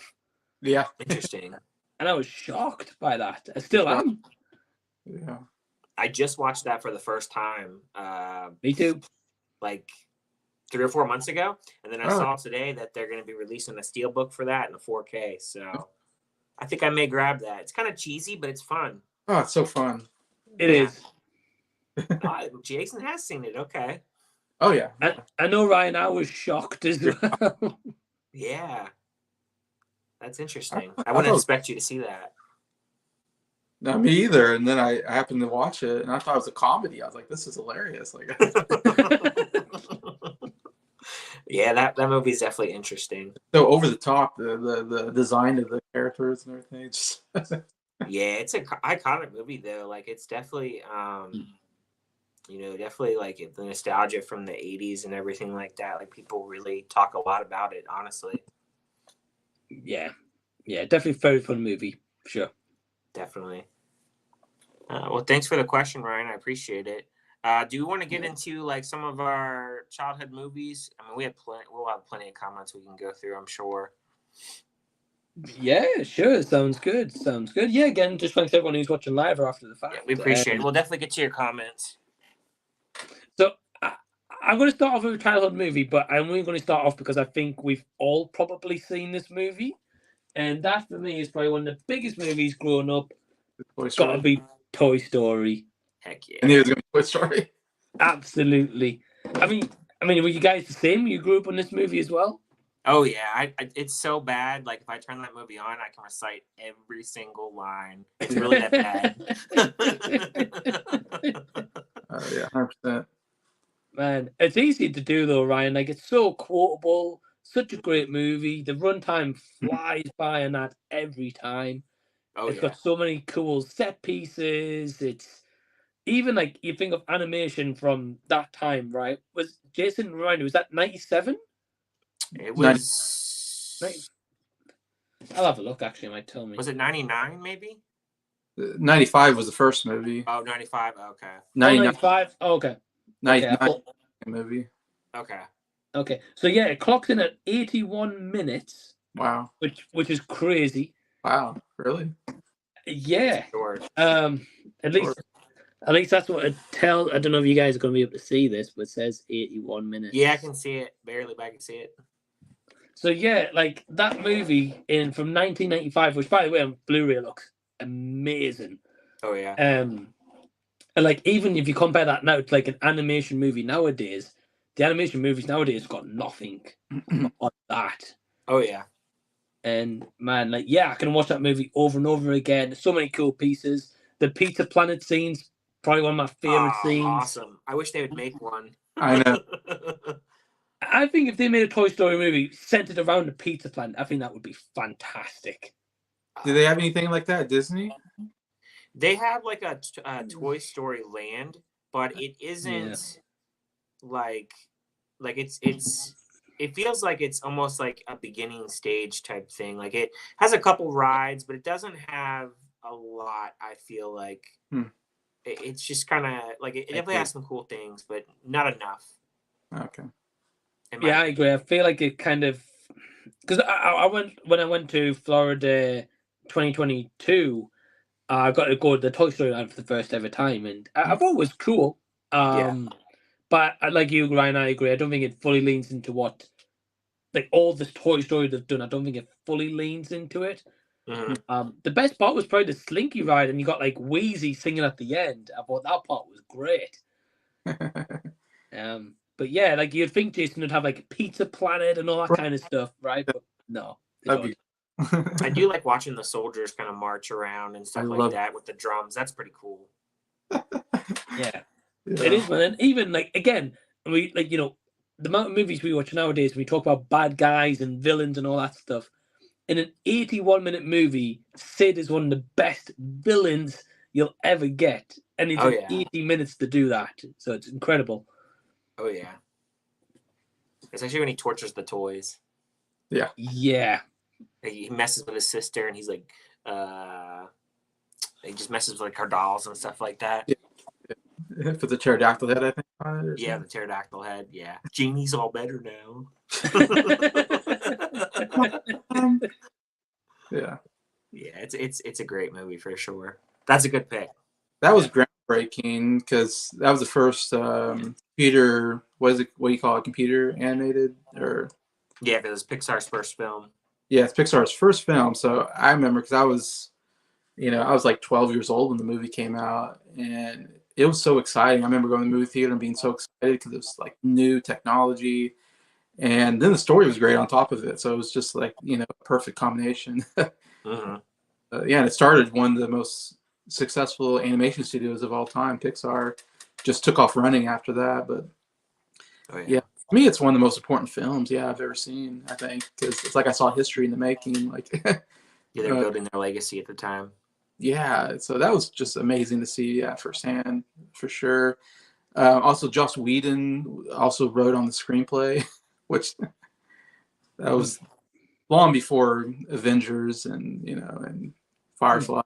Yeah, interesting. And I was shocked by that. I still am. Yeah. I just watched that for the first time. Me too. Like 3 or 4 months ago, and then I saw today that they're going to be releasing a steelbook for that in a 4K. So I think I may grab that. It's kind of cheesy, but it's fun. Oh, it's so fun. It is. Jason has seen it. Okay. Oh yeah. I know, Ryan. I was shocked as well. Yeah. That's interesting. I wouldn't expect you to see that. Not me either. And then I happened to watch it, and I thought it was a comedy. I was like, "This is hilarious!" Like, yeah, that movie is definitely interesting. So over the top, the design of the characters and everything. Yeah, it's an iconic movie though. Like, it's definitely, definitely like the nostalgia from the '80s and everything like that. Like, people really talk a lot about it. Honestly. Yeah, definitely very fun movie. Sure. Definitely. Well, thanks for the question, Ryan. I appreciate it. Do you want to get into like some of our childhood movies? I mean, we'll have plenty of comments we can go through, I'm sure. Yeah, sure. Sounds good. Yeah, again, just thanks to everyone who's watching live or after the fact. Yeah, we appreciate it. We'll definitely get to your comments. So I'm going to start off with a childhood movie, but I'm only going to start off because I think we've all probably seen this movie. And that, for me, is probably one of the biggest movies growing up. Got to be Toy Story. Heck yeah. I knew it was going to be Toy Story. Absolutely. I mean, were you guys the same? You grew up on this movie as well? Oh yeah, it's so bad. Like if I turn that movie on, I can recite every single line. It's really that bad. Yeah, 100%. Man, it's easy to do though, Ryan. Like it's so quotable, such a great movie. The runtime flies by on that every time. It's got so many cool set pieces. It's even like you think of animation from that time, right? Was Jason remind me, was that 97? It was. I'll have a look. Actually, it might tell me. Was it 99 maybe? 95 was the first movie. Oh, 95. Okay. 95. Oh, okay. 99 movie. Okay. Okay. So yeah, it clocked in at 81 minutes. Wow. Which is crazy. Wow. Really? Yeah. Sure. At least that's what it tells. I don't know if you guys are going to be able to see this, but it says 81 minutes. Yeah, I can see it. Barely, but I can see it. So yeah, like that movie from 1995, which by the way on Blu-ray looks amazing. Oh yeah. And like even if you compare that now to like an animation movie nowadays, the animation movies nowadays got nothing on that. Oh yeah. And man, like yeah, I can watch that movie over and over again. There's so many cool pieces. The Pizza Planet scenes, probably one of my favorite scenes. Awesome. I wish they would make one. I know. I think if they made a Toy Story movie centered around the Pizza Planet, I think that would be fantastic. Do they have anything like that at Disney? They have like a Toy Story Land, but it isn't like it feels like it's almost like a beginning stage type thing. Like it has a couple rides, but it doesn't have a lot. I feel like it's just kind of like it definitely has some cool things, but not enough. Okay. Yeah, I agree. I feel like it kind of because I went to Florida 2022. I got to go to the Toy Story Land for the first ever time, and I thought it was cool. But like you, Ryan, I agree. I don't think it fully leans into what like all the Toy Story they've done. I don't think it fully leans into it. Mm-hmm. The best part was probably the Slinky ride, and you got like Wheezy singing at the end. I thought that part was great. But yeah, like you'd think Jason would have like Pizza Planet and all that kind of stuff, right? But no. I do like watching the soldiers kind of march around and stuff like that with the drums. That's pretty cool. Yeah. It is, man. And even like again, we like the amount of movies we watch nowadays. We talk about bad guys and villains and all that stuff. In an 81-minute movie, Sid is one of the best villains you'll ever get, and it's 80 minutes to do that. So it's incredible. Oh yeah, especially when he tortures the toys. Yeah. Yeah. He messes with his sister, and he's like, he just messes with like her dolls and stuff like that. Yeah. For the pterodactyl head, I think. Yeah, the pterodactyl head. Yeah, Genie's all better now. Yeah. Yeah, it's a great movie for sure. That's a good pick. That was groundbreaking because that was the first computer. What do you call it? Computer animated or? Yeah, because it's Pixar's first film. Yeah, it's Pixar's first film. So I remember because I was like 12 years old when the movie came out, and it was so exciting. I remember going to the movie theater and being so excited because it was like new technology, and then the story was great on top of it. So it was just like a perfect combination. Mm-hmm. Yeah, and it started one of the most successful animation studios of all time. Pixar just took off running after that, but yeah, for me, it's one of the most important films I've ever seen. I think because it's like I saw history in the making. Like, they're building their legacy at the time. Yeah, so that was just amazing to see firsthand for sure. Also, Joss Whedon also wrote on the screenplay, which that was long before Avengers and and Firefly.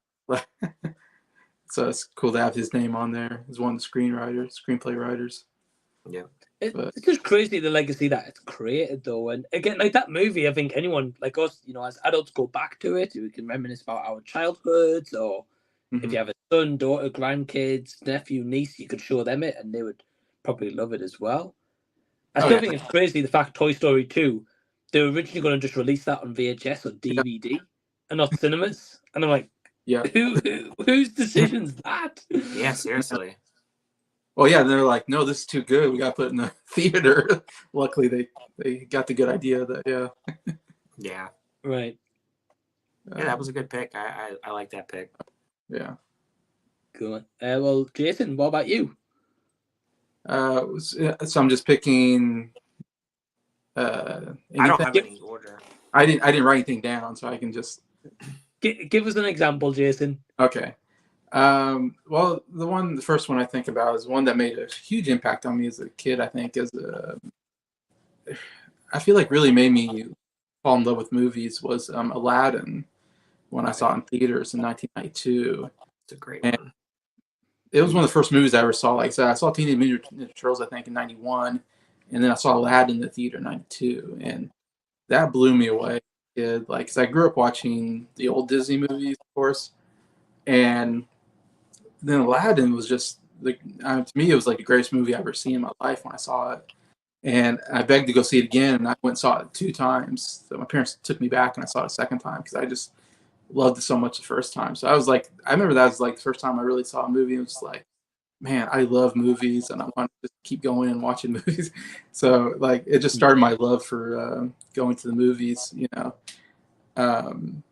So it's cool to have his name on there as one of the screenplay writers. Yeah. It's just crazy the legacy that it's created, though. And again, like that movie, I think anyone like us, as adults, go back to it. We can reminisce about our childhoods, or if you have a son, daughter, grandkids, nephew, niece, you could show them it, and they would probably love it as well. I still think it's crazy the fact Toy Story 2, they were originally going to just release that on VHS or DVD and not cinemas, and I'm like, whose decision's that? Yeah, seriously. Well, yeah, they're like, no, this is too good. We got to put it in the theater. Luckily, they got the good idea that, Yeah. Right. Yeah, that was a good pick. I like that pick. Yeah. Good. Well, Jason, what about you? So I'm just picking. I don't have any order. I didn't write anything down, so I can just give us an example, Jason. Okay. Well, the first one I think about is one that made a huge impact on me as a kid. I think I feel like really made me fall in love with movies was Aladdin when I saw it in theaters in 1992. It's a great one. It was one of the first movies I ever saw. Like I said, I saw Teenage Mutant Ninja Turtles, I think, in 91, and then I saw Aladdin in the theater in 92, and that blew me away. Like, because I grew up watching the old Disney movies, of course, and then Aladdin was just to me, it was like the greatest movie I ever seen in my life when I saw it. And I begged to go see it again, and I went and saw it 2 times. So my parents took me back, and I saw it a second time because I just loved it so much the first time. So I was like, I remember that was like the first time I really saw a movie. It was like, man, I love movies, and I want to just keep going and watching movies. So like, it just started my love for going to the movies, and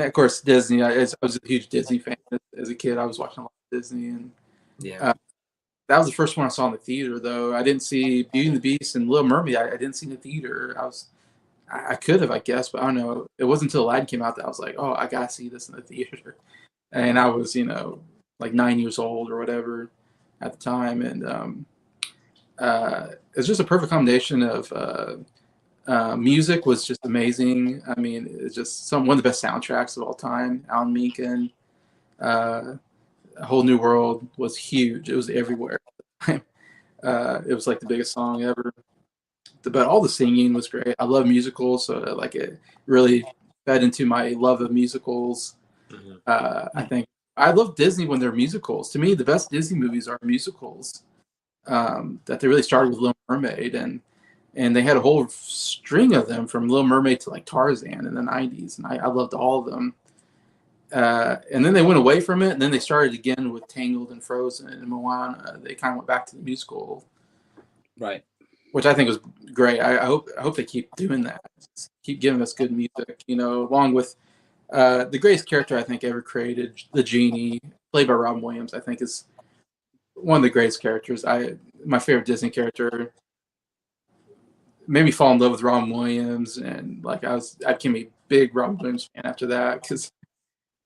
of course Disney. I was a huge Disney fan as a kid. I was watching a lot of Disney, and that was the first one I saw in the theater. Though I didn't see Beauty and the Beast and Little Mermaid. I didn't see in the theater. I could have, I guess, but I don't know. It wasn't until Aladdin came out that I was like, oh, I gotta see this in the theater. And I was, like 9 years old or whatever at the time, and it's just a perfect combination of music was just amazing. I mean, it's just one of the best soundtracks of all time. Alan Menken, A Whole New World was huge. It was everywhere. It was like the biggest song ever. But all the singing was great. I love musicals, so like it really fed into my love of musicals. I think I love Disney when they're musicals. To me, the best Disney movies are musicals. That they really started with Little Mermaid, and they had a whole string of them from Little Mermaid to like Tarzan in the 90s, and I loved all of them. And then they went away from it, and then they started again with Tangled and Frozen and Moana. They kind of went back to the musical, right? Which I think was great. I hope they keep doing that. Just keep giving us good music, along with the greatest character I think ever created, the genie, played by Robin Williams. I think is one of the greatest characters. My favorite Disney character. Made me fall in love with Robin Williams, and like I became a big Robin Williams fan after that because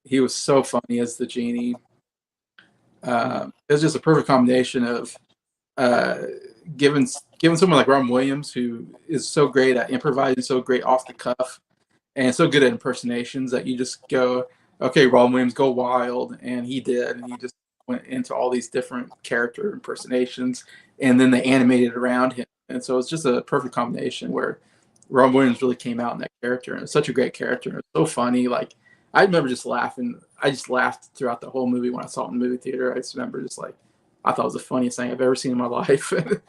he was so funny as the genie. It was just a perfect combination of given someone like Robin Williams, who is so great at improvising, so great off the cuff, and so good at impersonations that you just go, okay, Robin Williams, go wild, and he did, and he just went into all these different character impersonations, and then they animated around him. And so it's just a perfect combination where Robin Williams really came out in that character, and it's such a great character. And it's so funny. Like I remember just laughing. I just laughed throughout the whole movie when I saw it in the movie theater. I just remember just like I thought it was the funniest thing I've ever seen in my life. The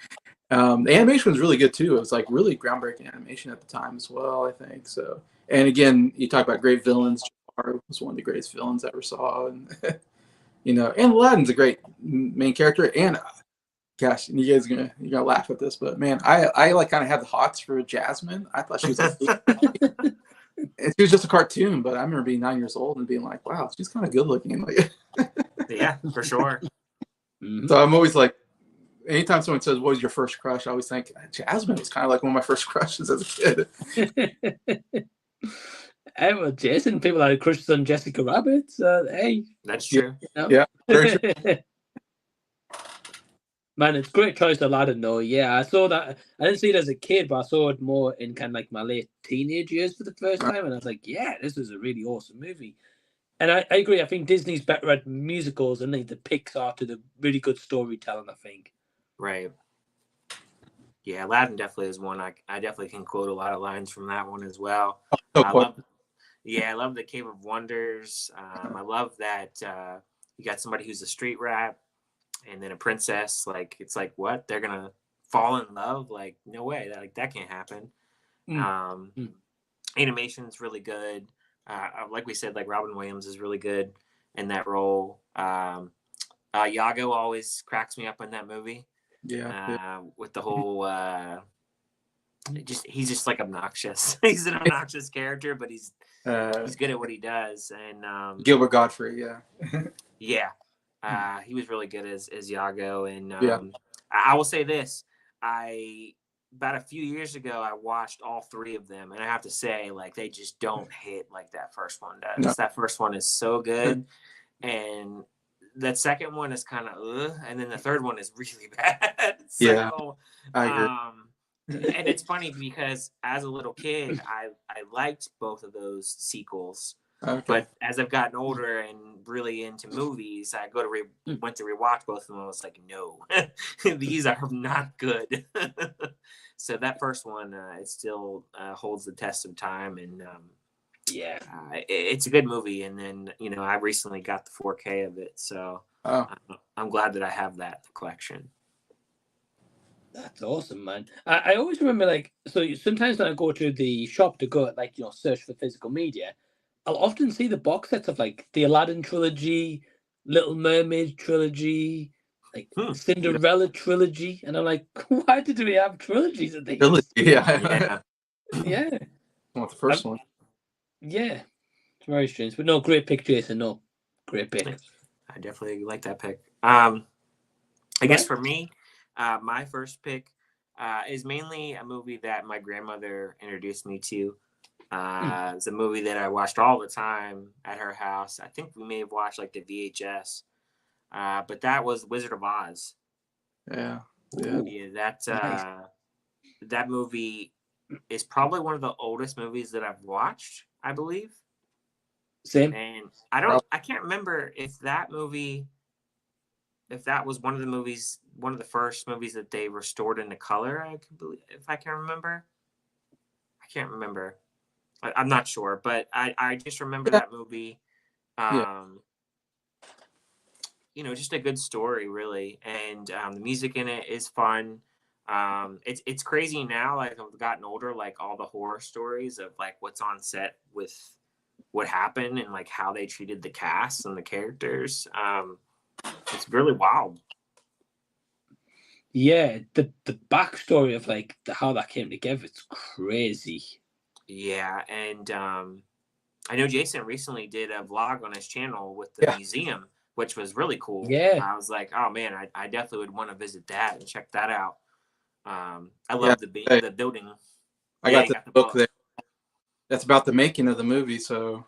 animation was really good too. It was like really groundbreaking animation at the time as well, I think. So, and again, you talk about great villains. Jafar was one of the greatest villains I ever saw, and and Aladdin's a great main character. And gosh, you guys are gonna laugh at this, but man, I like kind of had the hots for Jasmine. I thought she was she was just a cartoon, but I remember being 9 years old and being like, wow, she's kind of good looking. Like, yeah, for sure. So I'm always like, anytime someone says, what was your first crush? I always think Jasmine was kind of like one of my first crushes as a kid. Well, Jason, people had crushes on Jessica Rabbit. Hey, that's true. Yeah, very true. Man, it's a great choice, Aladdin, though. Yeah, I saw that. I didn't see it as a kid, but I saw it more in kind of like my late teenage years for the first time, and I was like, yeah, this is a really awesome movie. And I agree. I think Disney's better at musicals and the Pixar to the really good storytelling, I think. Right. Yeah, Aladdin definitely is one. I definitely can quote a lot of lines from that one as well. I love the Cave of Wonders. I love that you got somebody who's a street rat and then a princess. Like, it's like, what? They're gonna fall in love? Like, no way. That can't happen. Animation's really good. Like we said, like Robin Williams is really good in that role. Iago always cracks me up in that movie. Yeah. With the whole he's just like obnoxious. He's an obnoxious character, but he's good at what he does. And Gilbert Godfrey, yeah, he was really good as Iago. And I will say this: about a few years ago, I watched all three of them, and I have to say, like, they just don't hit like that first one does. No. That first one is so good, and that second one is kind of, and then the third one is really bad. So, I agree. And it's funny because as a little kid, I liked both of those sequels. Okay. But as I've gotten older and really into movies, I went to rewatch both of them. I was like, no, these are not good. So that first one, it still holds the test of time, and it's a good movie. And then I recently got the 4K of it, so I'm glad that I have that collection. That's awesome, man. I always remember, like, so sometimes when I go to the shop to go, like, search for physical media, I'll often see the box sets of like the Aladdin trilogy, Little Mermaid trilogy, like Cinderella trilogy, and I'm like, why did we have trilogies of these? Yeah. Well, the first one. Yeah, it's very strange, but no, great pick, Jason. No, great pick. I definitely like that pick. I guess for me, my first pick is mainly a movie that my grandmother introduced me to. It's a movie that I watched all the time at her house. I think we may have watched like the VHS, but that was Wizard of Oz. Yeah. That movie is probably one of the oldest movies that I've watched, I believe. Same. And I can't remember if that movie, if that was one of the first movies that they restored into color. If I can remember. I can't remember. I'm not sure, but I just remember that movie. Just a good story, really, and the music in it is fun. It's crazy now. Like, I've gotten older, like all the horror stories of like what's on set with what happened and like how they treated the cast and the characters. It's really wild. Yeah, the backstory of like how that came together, it's crazy. Yeah, and I know Jason recently did a vlog on his channel with the museum, which was really cool. Yeah. I was like, oh man, I definitely would want to visit that and check that out. I love the building. I got the book there. That's about the making of the movie, so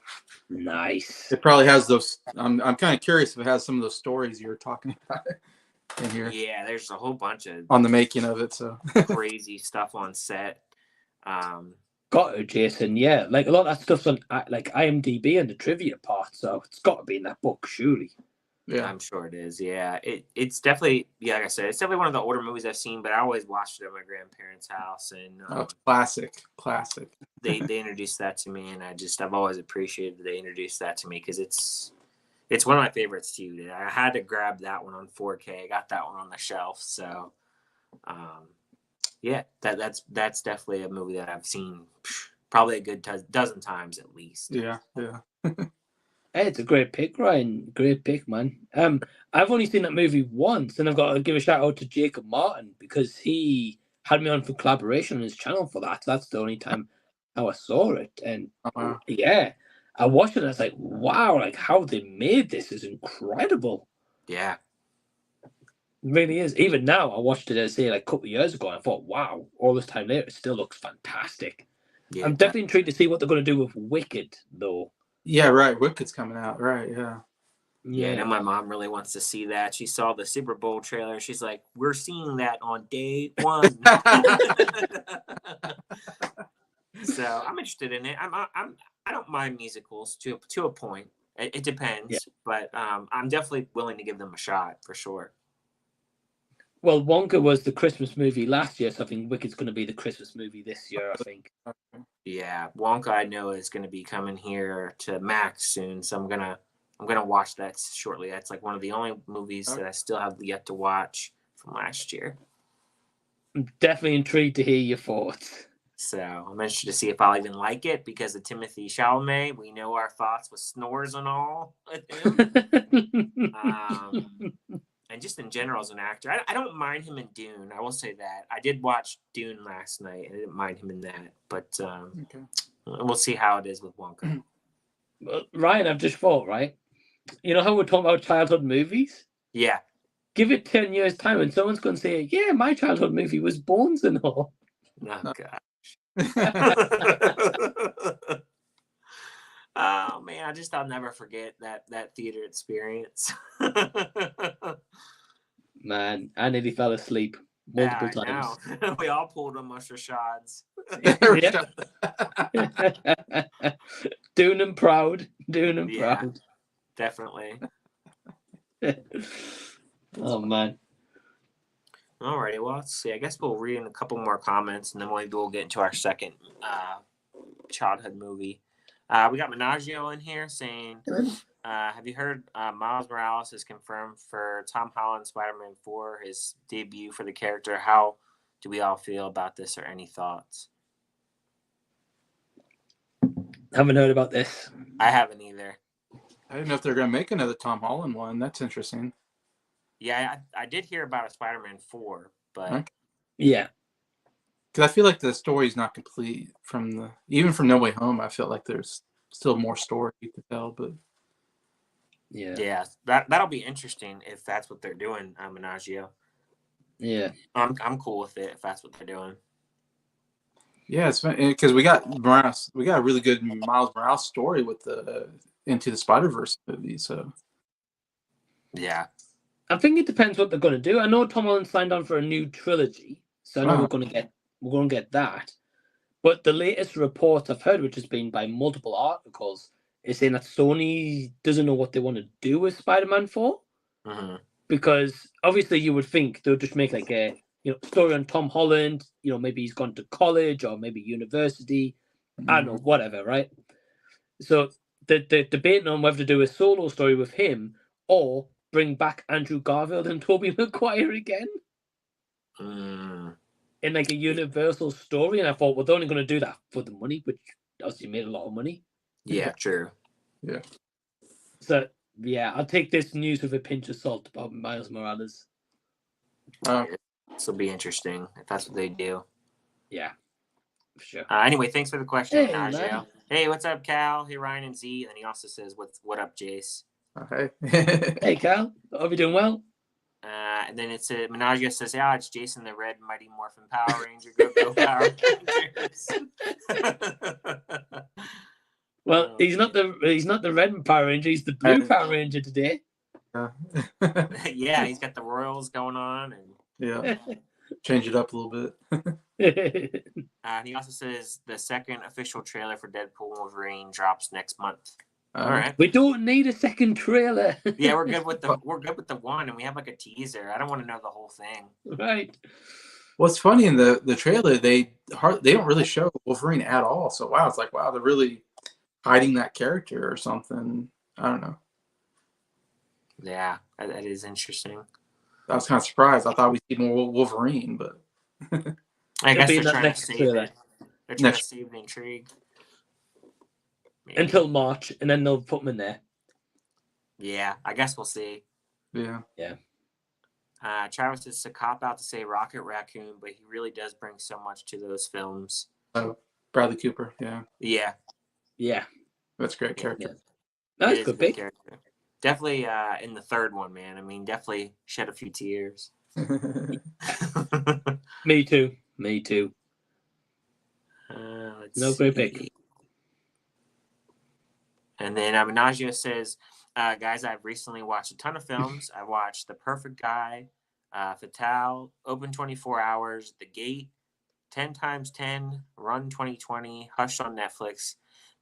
nice. It probably has those. I'm kind of curious if it has some of those stories you were talking about in here. Yeah, there's a whole bunch of on the making of it, so crazy stuff on set. Got it, Jason. Yeah, like a lot of that stuff's on like IMDb and the trivia part, so it's got to be in that book, surely. Yeah, I'm sure it is. Yeah, it's definitely, like I said, it's definitely one of the older movies I've seen, but I always watched it at my grandparents' house, and it's classic. They introduced that to me, and I've always appreciated that they introduced that to me because it's one of my favorites too. I had to grab that one on 4K. I got that one on the shelf, so yeah, that's definitely a movie that I've seen probably a good dozen times at least. Yeah. Hey, it's a great pick, Ryan. Great pick, man. I've only seen that movie once, and I've got to give a shout out to Jacob Martin because he had me on for collaboration on his channel for that. So that's the only time how I saw it, and yeah, I watched it and I was like, wow, like how they made this is incredible. Yeah. It really is. Even now, I watched it, say, like a couple of years ago, and I thought, wow, all this time later, it still looks fantastic. Yeah, I'm definitely intrigued to see what they're going to do with Wicked, though. Yeah, right. Wicked's coming out, right? Yeah. Yeah, and my mom really wants to see that. She saw the Super Bowl trailer. She's like, "We're seeing that on day one." So I'm interested in it. I don't mind musicals to a point. It depends, but I'm definitely willing to give them a shot for sure. Well, Wonka was the Christmas movie last year, so I think Wicked's going to be the Christmas movie this year, I think. Yeah, Wonka I know is going to be coming here to Max soon, so I'm gonna watch that shortly. That's like one of the only movies that I still have yet to watch from last year. I'm definitely intrigued to hear your thoughts. So I'm interested to see if I'll even like it because of Timothy Chalamet. We know our thoughts with snores and all with him. And just in general as an actor, I don't mind him in Dune. I will say that. I did watch Dune last night, and I didn't mind him in that. But we'll see how it is with Wonka. Well, Ryan, I've just thought, right? You know how we're talking about childhood movies? Yeah. Give it 10 years' time, and someone's going to say, yeah, my childhood movie was Bones and all. Oh, gosh. Oh, man, I'll never forget that theater experience. Man, I nearly fell asleep multiple times. We all pulled on Musher shots. Doing them proud. Proud. Definitely. Oh, man. Alrighty, well, let's see. I guess we'll read in a couple more comments, and then maybe we'll get into our second childhood movie. We got Menagio in here saying, have you heard Miles Morales is confirmed for Tom Holland's Spider-Man 4, his debut for the character? How do we all feel about this, or any thoughts? Haven't heard about this. I haven't either. I didn't know if they're going to make another Tom Holland one. That's interesting. Yeah, I did hear about a Spider-Man 4, but... Okay. Yeah. Because I feel like the story's not complete even from No Way Home. I feel like there's still more story to tell, but... Yeah, that'll be interesting if that's what they're doing, Menagio. Yeah. I'm cool with it if that's what they're doing. Yeah, it's because we got Morales. We got a really good Miles Morales story with the Into the Spider-Verse movie. So, yeah, I think it depends what they're going to do. I know Tom Holland signed on for a new trilogy, so I know we're going to get that. But the latest report I've heard, which has been by multiple articles, is saying that Sony doesn't know what they want to do with Spider-Man 4. Mm-hmm. Because obviously you would think they'll just make like a story on Tom Holland. Maybe he's gone to college or maybe university. Mm-hmm. I don't know, whatever, right? So they're debating on whether to do a solo story with him or bring back Andrew Garfield and Tobey Maguire again. In like a universal story. And I thought, well, they're only going to do that for the money, which obviously made a lot of money. Yeah, true. Yeah. So, yeah, I'll take this news with a pinch of salt about Miles Morales. This will be interesting if that's what they do. Yeah, for sure. Anyway, thanks for the question, Hey, Menagio. Hey, what's up, Cal? Hey, Ryan and Z. And then he also says, what up, Jace? Hey. Hey, Cal. Hope you're doing well. And then it's Menagio says, "Yeah, it's Jason the Red Mighty Morphin Power Ranger. Go Power Rangers." Well, he's not the red Power Ranger. He's the blue Power Ranger today. Yeah, he's got the Royals going on, and change it up a little bit. And he also says the second official trailer for Deadpool and Wolverine drops next month. All right. We don't need a second trailer. Yeah, we're good with the one, and we have like a teaser. I don't want to know the whole thing. Right. What's funny in the trailer, they don't really show Wolverine at all. So it's like they're really hiding that character or something. I don't know. Yeah, that is interesting. I was kind of surprised. I thought we'd see more Wolverine, but I guess they're trying to save it. They're trying to save the intrigue. Maybe. Until March, and then they'll put them in there. Yeah, I guess we'll see. Yeah. Travis says it's a cop out to say Rocket Raccoon, but he really does bring so much to those films. Oh, Bradley Cooper. Yeah. That's a great character. Yeah. That's a good pick. Character. Definitely in the third one, man. I mean, definitely shed a few tears. Me too. Great pick. And then Menagio says, guys, I've recently watched a ton of films. I watched The Perfect Guy, Fatale, Open 24 Hours, The Gate, 10 x 10, Run 2020, Hush on Netflix,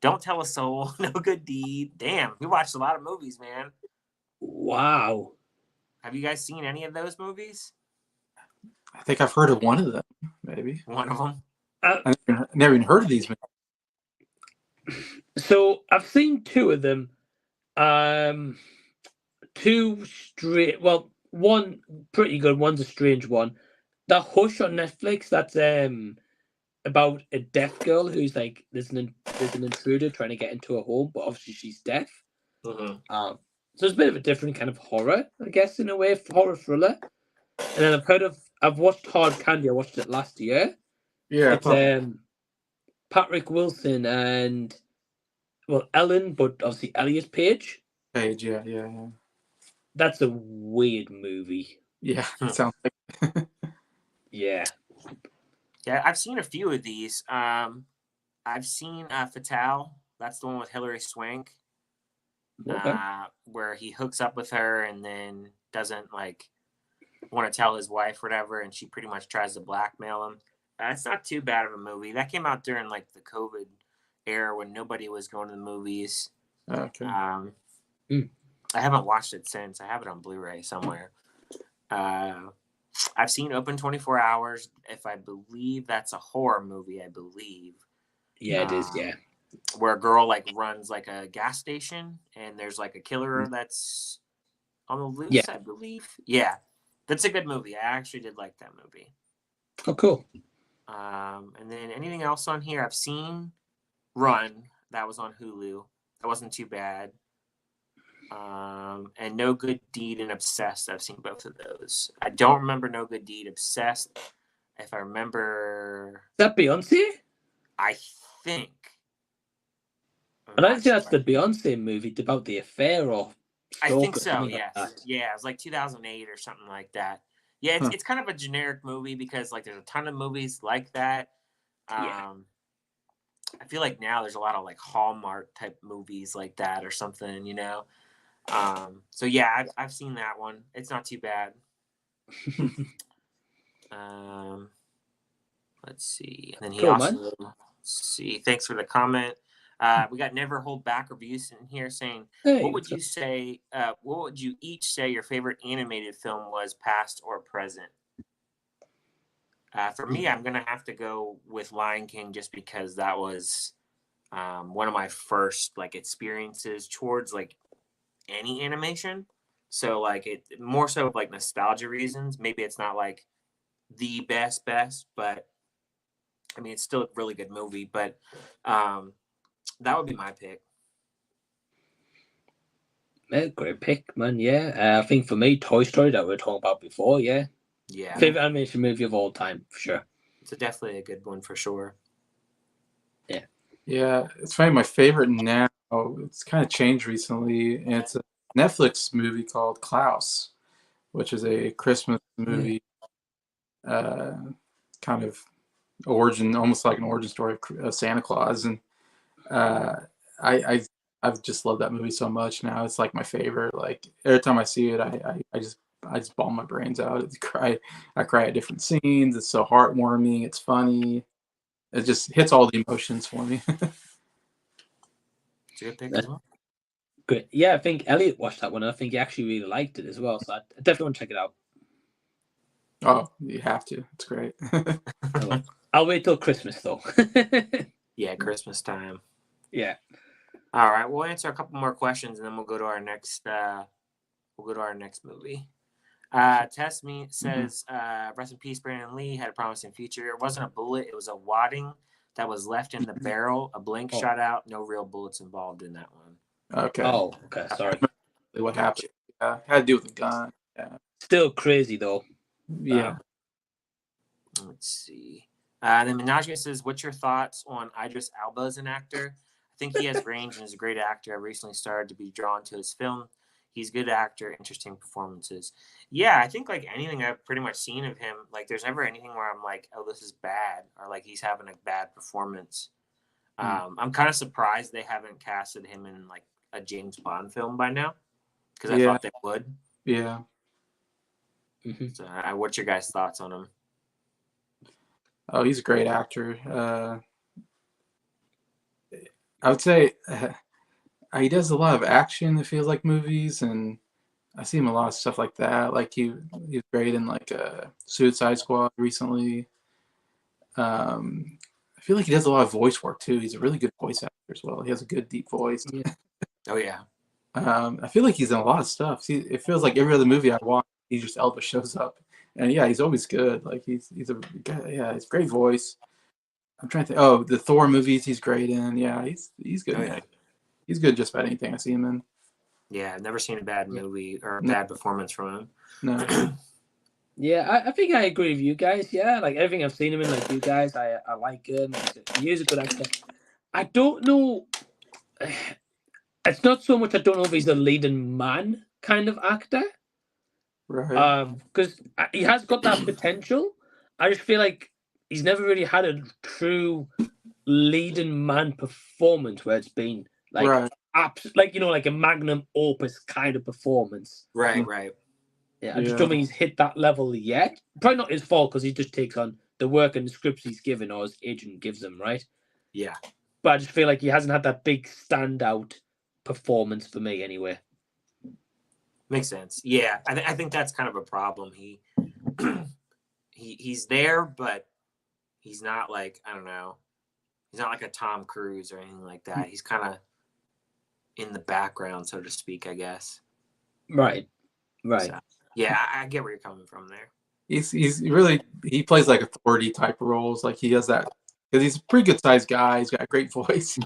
Don't Tell a Soul, No Good Deed. Damn, we watched a lot of movies, man. Wow. Have you guys seen any of those movies? I think I've heard of one of them, maybe. One of them? I've never even heard of these movies. So I've seen two of them. Two straight. Well, one pretty good. One's a strange one. The Hush on Netflix. That's about a deaf girl who's like there's an intruder trying to get into her home, but obviously she's deaf. Mm-hmm. So it's a bit of a different kind of horror, I guess, in a way, horror thriller. And then I've watched Hard Candy. I watched it last year. Yeah, it's Patrick Wilson and Ellen, but obviously Elliot Page. Page, yeah. That's a weird movie. Yeah, sounds like. Yeah. Yeah, I've seen a few of these. I've seen Fatale. That's the one with Hilary Swank. Okay. Where he hooks up with her and then doesn't like want to tell his wife or whatever, and she pretty much tries to blackmail him. It's not too bad of a movie. That came out during like the COVID era when nobody was going to the movies. Okay. I haven't watched it since. I have it on Blu-ray somewhere. I've seen Open 24 Hours. If I believe that's a horror movie, I believe. Yeah, it is. Yeah. Where a girl like runs like a gas station and there's like a killer that's on the loose, Yeah. I believe. Yeah. That's a good movie. I actually did like that movie. Oh, cool. And then anything else on here? I've seen Run. That was on Hulu. That wasn't too bad. And No Good Deed and Obsessed. I've seen both of those. I don't remember No Good Deed. Obsessed, if I remember. Is that Beyonce? I think. And I think that's the Beyonce movie about the affair or I think so, yes. Like yeah, it was like 2008 or something like that. Yeah, it's kind of a generic movie because like there's a ton of movies like that. I feel like now there's a lot of like Hallmark type movies like that or something, you know. So yeah, I've seen that one. It's not too bad. Let's see. And then he also see. Thanks for the comment. We got Never Hold Back reviews in here saying, what would you say? What would you each say your favorite animated film was, past or present? For me, I'm gonna have to go with Lion King just because that was one of my first like experiences towards like any animation. So like it more so like nostalgia reasons. Maybe it's not like the best, but I mean it's still a really good movie. But that would be my pick. Yeah, great pick, man. Yeah, I think for me, Toy Story that we were talking about before. Yeah. Favorite animation movie of all time, for sure. It's definitely a good one for sure. Yeah, it's funny. My favorite now, it's kind of changed recently, and it's a Netflix movie called Klaus, which is a Christmas movie, kind of origin, almost like an origin story of Santa Claus, and I've just loved that movie so much now. It's like my favorite. Like every time I see it, I just bawl my brains out. I cry at different scenes. It's so heartwarming. It's funny. It just hits all the emotions for me. It's a good pick as well. Good. Yeah, I think Elliot watched that one. And I think he actually really liked it as well. So I definitely want to check it out. Oh, you have to. It's great. I'll wait till Christmas though. Yeah, Christmas time. Yeah. All right, we'll answer a couple more questions and then we'll go to our next. Movie. Test Me says, rest in peace, Brandon Lee had a promising future. It wasn't a bullet, it was a wadding that was left in the barrel. A blank shot out, no real bullets involved in that one. Okay. Oh, okay. Sorry. What happened? Yeah, had to do with the gun. Yeah. Still crazy though. Yeah. Let's see. Then Menage says, what's your thoughts on Idris Elba as an actor? I think he has range and is a great actor. I recently started to be drawn to his film. He's a good actor, interesting performances. Yeah, I think like anything I've pretty much seen of him, like there's never anything where I'm like, oh, this is bad, or like he's having a bad performance. I'm kind of surprised they haven't casted him in like a James Bond film by now, because I thought they would. Yeah. So, what's your guys' thoughts on him? Oh, he's a great actor. I would say he does a lot of action. It feels like movies, and I see him a lot of stuff like that. Like he's great in like Suicide Squad recently. I feel like he does a lot of voice work too. He's a really good voice actor as well. He has a good deep voice. Yeah. Oh yeah. I feel like he's in a lot of stuff. See, it feels like every other movie I watch, Elvis shows up, and yeah, he's always good. Like he's a he's a great voice. I'm trying to think. Oh, the Thor movies he's great in. Yeah, he's good. Oh, yeah. He's good just about anything I see him in. Yeah, I've never seen a bad movie or a bad performance from him. No. Yeah, I think I agree with you guys. Yeah, like everything I've seen him in, like you guys, I like him. He is a good actor. I don't know. It's not so much I don't know if he's a leading man kind of actor. Right. Because he has got that potential. I just feel like he's never really had a true leading man performance where it's been like like like a magnum opus kind of performance. Right. Yeah, I just don't think he's hit that level yet. Probably not his fault because he just takes on the work and the scripts he's given or his agent gives him, right? Yeah. But I just feel like he hasn't had that big standout performance for me anyway. Makes sense. Yeah, I think that's kind of a problem. He's there, but he's not like, I don't know. He's not like a Tom Cruise or anything like that. He's kind of in the background, so to speak, I guess. Right. So, yeah, I get where you're coming from there. He's really, he plays like authority type of roles. Like he does that because he's a pretty good sized guy. He's got a great voice.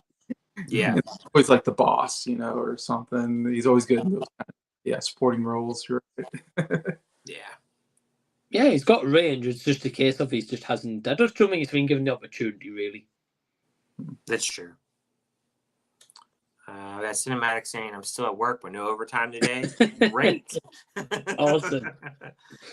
Yeah. It's always like the boss, or something. He's always good in those supporting roles. Yeah. Yeah, he's got range. It's just a case of he just hasn't. I don't think he's been given the opportunity, really. That's true. That cinematic saying, I'm still at work, but no overtime today. Great. Awesome.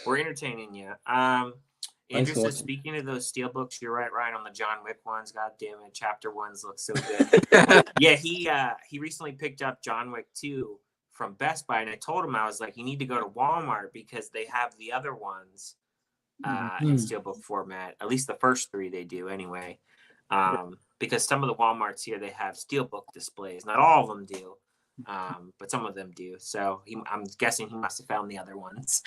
We're entertaining you. Andrew says, speaking of those steelbooks, you're right, Ryan, on the John Wick ones. God damn it, chapter ones look so good. Yeah, he recently picked up John Wick 2 from Best Buy, and I told him, I was like, you need to go to Walmart because they have the other ones in steelbook format. At least the first 3 they do anyway. Because some of the Walmarts here, they have steelbook displays. Not all of them do, but some of them do. So I'm guessing he must have found the other ones.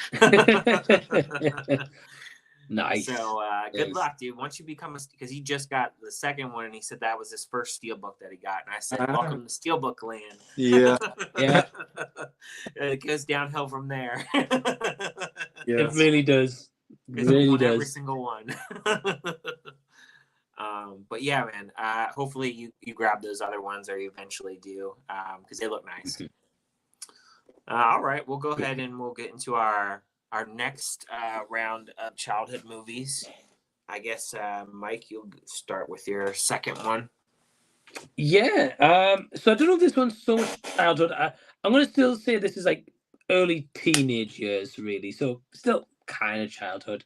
Nice. So good luck, dude. Once you become because he just got the second one, and he said that was his first steelbook that he got. And I said, welcome to steelbook land. Yeah. Yeah. It goes downhill from there. It really does. Really does. Every single one. But yeah, man, hopefully you grab those other ones, or you eventually do, because they look nice. All right, we'll go ahead and we'll get into our next round of childhood movies. I guess, Mike, you'll start with your second one. Yeah. So I don't know if this one's so much childhood. I'm going to still say this is like early teenage years, really. So still kind of childhood.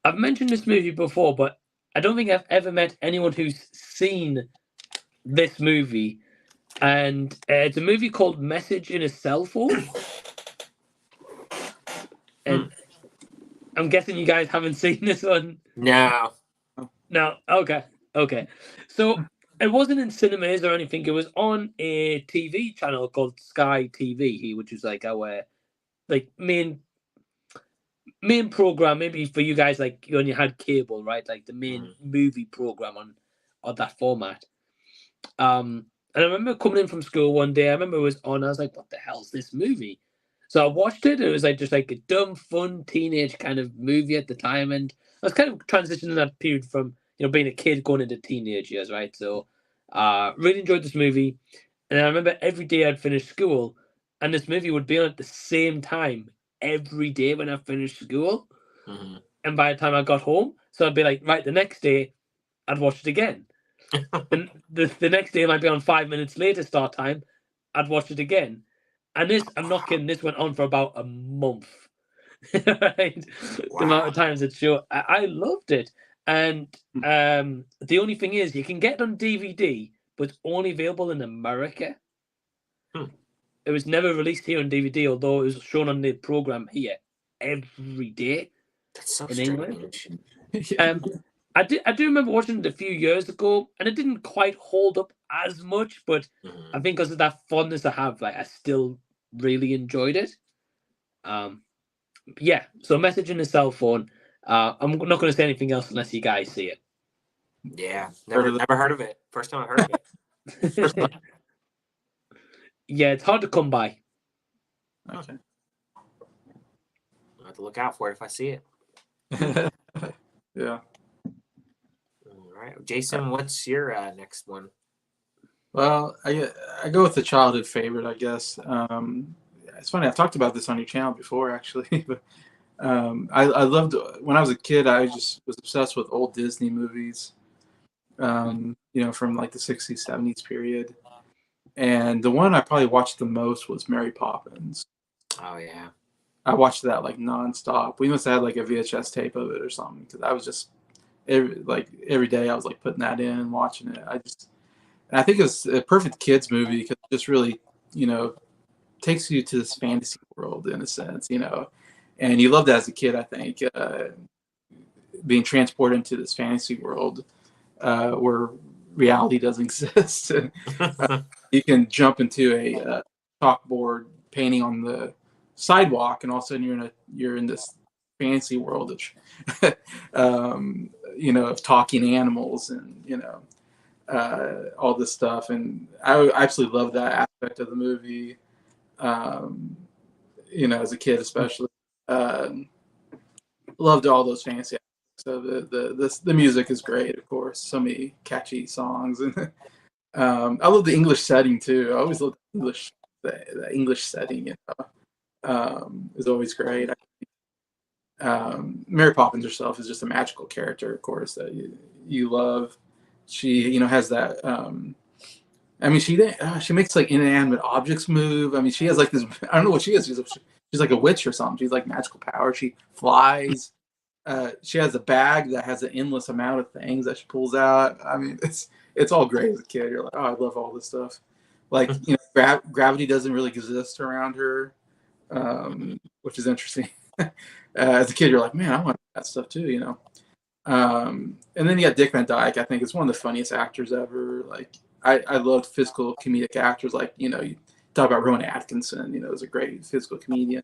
I've mentioned this movie before, but I don't think I've ever met anyone who's seen this movie. And it's a movie called Message in a Cell Phone. And I'm guessing you guys haven't seen this one. No. Okay. So it wasn't in cinemas or anything. It was on a TV channel called Sky TV, which is like our main program. Maybe for you guys, like when you had cable, right? Like the main movie program on that format. And I remember coming in from school one day. I remember it was on. I was like, "What the hell's this movie?" So I watched it. It was like just like a dumb, fun teenage kind of movie at the time, and I was kind of transitioning that period from being a kid going into teenage years, right? So, really enjoyed this movie, and I remember every day I'd finish school, and this movie would be on at the same time every day when I finished school, and by the time I got home, so I'd be like, right, the next day, I'd watch it again, and the next day might be on 5 minutes later start time, I'd watch it again. And this, I'm not kidding, this went on for about a month. Right? Wow. The amount of times it's showed. I loved it. And the only thing is, you can get it on DVD, but it's only available in America. It was never released here on DVD, although it was shown on the program here every day. That's so in strange. England. I do remember watching it a few years ago, and it didn't quite hold up as much, but I think because of that fondness I have, like I still really enjoyed it. Yeah. So messaging a cell phone. I'm not going to say anything else unless you guys see it. Yeah, never heard of it. First time I heard of it. Yeah, it's hard to come by. Okay. I'll have to look out for it if I see it. Yeah. All right, Jason, what's your next one? Well, I go with the childhood favorite, I guess. It's funny, I've talked about this on your channel before, actually. But I loved when I was a kid. I just was obsessed with old Disney movies. From like the '60s, '70s period. And the one I probably watched the most was Mary Poppins. Oh yeah. I watched that like nonstop. We must have had like a VHS tape of it or something because I was just every day I was like putting that in and watching it. I think it's a perfect kids movie because it just really, takes you to this fantasy world in a sense, and you love that as a kid. I think being transported into this fantasy world where reality doesn't exist. You can jump into a chalkboard painting on the sidewalk, and all of a sudden you're in this fantasy world of talking animals and all this stuff. And I absolutely love that aspect of the movie. As a kid especially, loved all those fantasy aspects. So the music is great, of course. So many catchy songs, and I love the English setting too. I always love the English setting. Is always great. Mary Poppins herself is just a magical character, of course, that you love. She, has that. She makes like inanimate objects move. I mean, she has like this. I don't know what she is. She's like a witch or something. She's like magical power. She flies. She has a bag that has an endless amount of things that she pulls out. I mean, it's all great as a kid. You're like, oh, I love all this stuff. Like, gravity doesn't really exist around her, which is interesting. As a kid, you're like, man, I want that stuff too. And then you got Dick Van Dyke. I think it's one of the funniest actors ever. Like, I loved physical comedic actors. Like, you talk about Rowan Atkinson. Is a great physical comedian,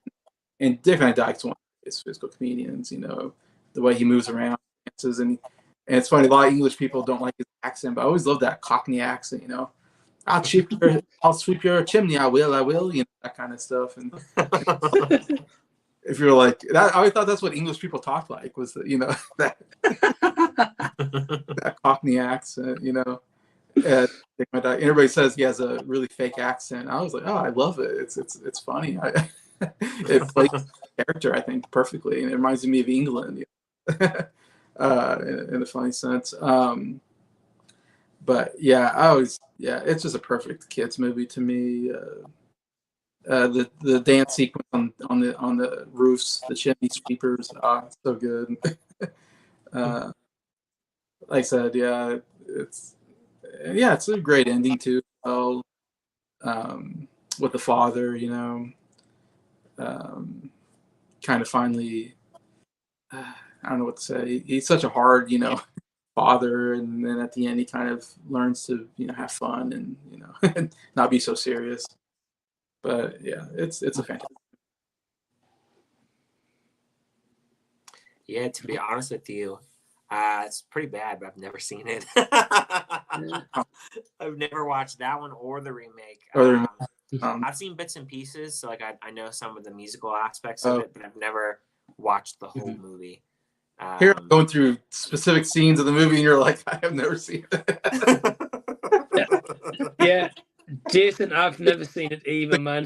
and Dick Van Dyke's one of his physical comedians. The way he moves around, dances, and it's funny. A lot of English people don't like his accent, but I always love that Cockney accent. I'll sweep your chimney. I will. That kind of stuff. And if you're like that, I always thought that's what English people talked like was that that Cockney accent. Everybody says he has a really fake accent. I was like, oh, I love it. It's funny. It plays the character, I think, perfectly, and it reminds me of England, in a funny sense. But yeah, it's just a perfect kids movie to me. The dance sequence on the roofs, the chimney sweepers, so good. Like I said, it's a great ending too. Well, with the father, kind of finally, I don't know what to say. He's such a hard, father, and then at the end he kind of learns to, have fun and and not be so serious. But yeah, it's a fantastic. Yeah, to be honest with you, it's pretty bad, but I've never seen it. I've never watched that one or the remake. I've seen bits and pieces, so like I know some of the musical aspects of it, but I've never watched the whole movie. Here I'm going through specific scenes of the movie, and you're like, I have never seen it. Yeah, Jason, I've never seen it either, man.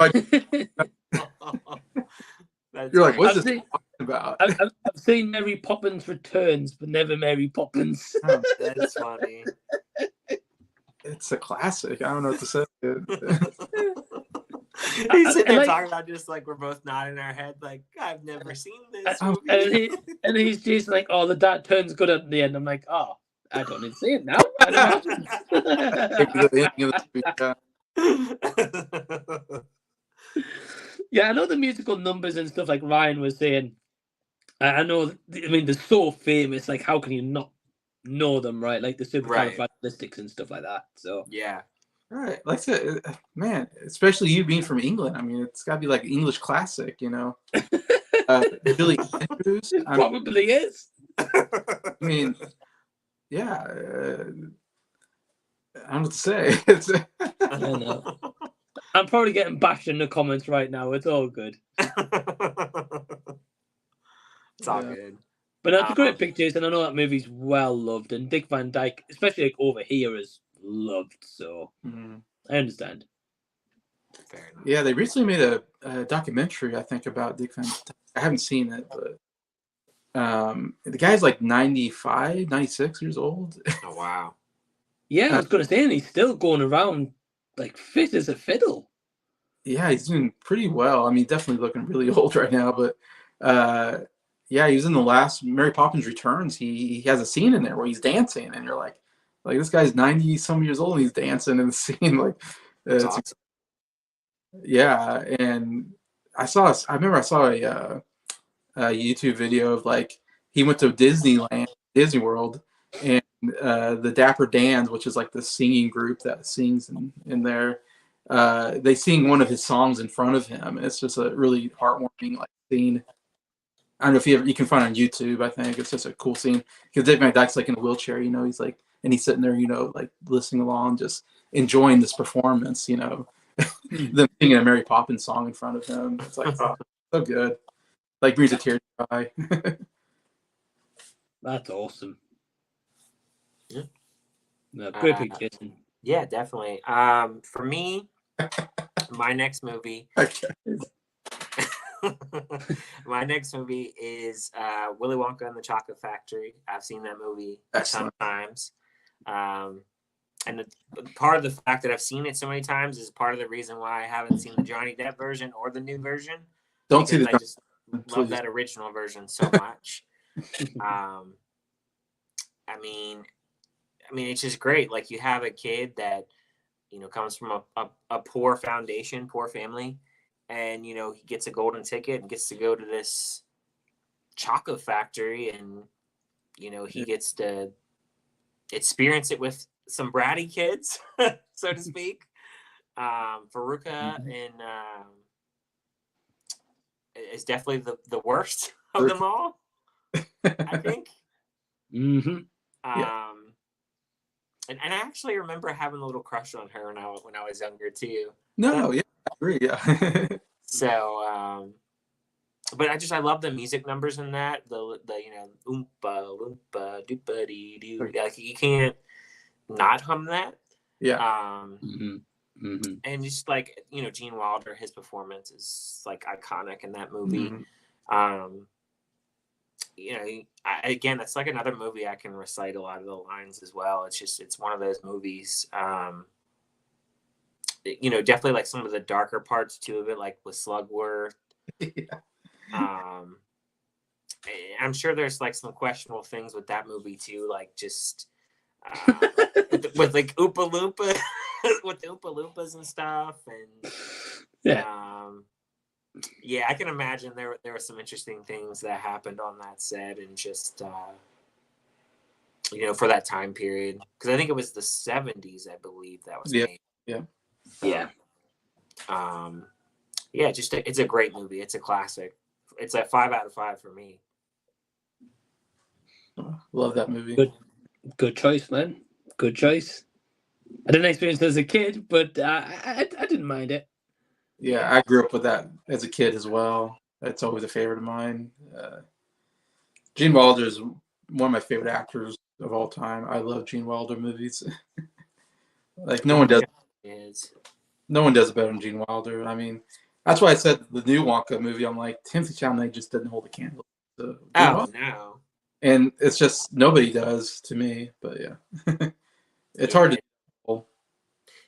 You're like, what's this talking about? I've seen Mary Poppins Returns, but never Mary Poppins. Oh, that's funny. It's a classic. I don't know what to say. He's sitting there talking about just like we're both nodding our head, like I've never seen this movie. And he's just like, oh, the dad turns good at the end. I'm like, oh, I don't need to see it now. Yeah, I know the musical numbers and stuff like Ryan was saying. I know. I mean, they're so famous. Like, how can you not know them, right? Like the Right. supercalifragilistic and stuff like that. So Yeah. All right, like I said, man, especially you being from England. I mean, it's got to be like English classic, you know. Julie Andrews. it probably is. I mean, yeah. I don't know what to say. It's, I know. I'm probably getting bashed in the comments right now. It's all good. It's all good. But that's a great pick, Jason. I know that movie's well loved, and Dick Van Dyke, especially like over here, is loved. So I understand. Fair enough. Yeah, they recently made a documentary, I think, about Dick Van Dyke. I haven't seen it, but the guy's like 95, 96 years old. Oh, wow. Yeah, I was going to say, and he's still going around like fit as a fiddle. Yeah, he's doing pretty well. I mean, definitely looking really old right now, but yeah, he was in the last Mary Poppins Returns. He has a scene in there where he's dancing, and you're like this guy's 90 some years old and he's dancing in the scene. Like, it's awesome. Yeah, and I remember I saw a YouTube video of like he went to Disney World, and the Dapper Dans, which is like the singing group that sings in there, they sing one of his songs in front of him. It's just a really heartwarming like scene. I don't know if you can find it on YouTube. I think it's just a cool scene because Dave Van Dyke's like in a wheelchair, you know. He's like, and he's sitting there, you know, like listening along, just enjoying this performance, you know. Them singing a Mary Poppins song in front of him. It's like, oh, so good. Like brings a tear to your eye. That's awesome. Yeah. No, great pick, Jason. Yeah, definitely. For me, my next movie. Okay. My next movie is Willy Wonka and the Chocolate Factory. I've seen that movie sometimes. And part of the fact that I've seen it so many times is part of the reason why I haven't seen the Johnny Depp version or the new version. Don't see the. I just love that original version so much. I mean, it's just great. Like, you have a kid that, you know, comes from a poor foundation, poor family, and, you know, he gets a golden ticket and gets to go to this chocolate factory, and, you know, he gets to experience it with some bratty kids, so to speak. Faruka and is definitely the worst of them all, I think. And I actually remember having a little crush on her when I was younger too. No, yeah, I agree, yeah. So, but I love the music numbers in that. The you know, oompa loompa doopa dee doo. Like, you can't not hum that. Yeah. And just like, you know, Gene Wilder, his performance is like iconic in that movie. You know, again, that's like another movie I can recite a lot of the lines as well. It's one of those movies. You know, definitely like some of the darker parts too of it, like with Slugworth. Yeah. I'm sure there's like some questionable things with that movie too, like just with like Oompa Loompa, with the Oompa Loompas and stuff, and yeah, I can imagine there were some interesting things that happened on that set, and just you know, for that time period, because I think it was the 70s, I believe that was made. Yeah, just it's a great movie. It's a classic. It's a 5 out of 5 for me. Love that movie. Good choice, man. Good choice. I didn't experience it as a kid, but I didn't mind it. Yeah, I grew up with that as a kid as well. That's always a favorite of mine. Gene Wilder is one of my favorite actors of all time. I love Gene Wilder movies. Like, no one does it better than Gene Wilder. I mean, that's why I said the new Wonka movie. I'm like, Timothy Chalamet just didn't hold a candle to Gene Wilder. No. And it's just nobody does to me. But yeah, it's hard to.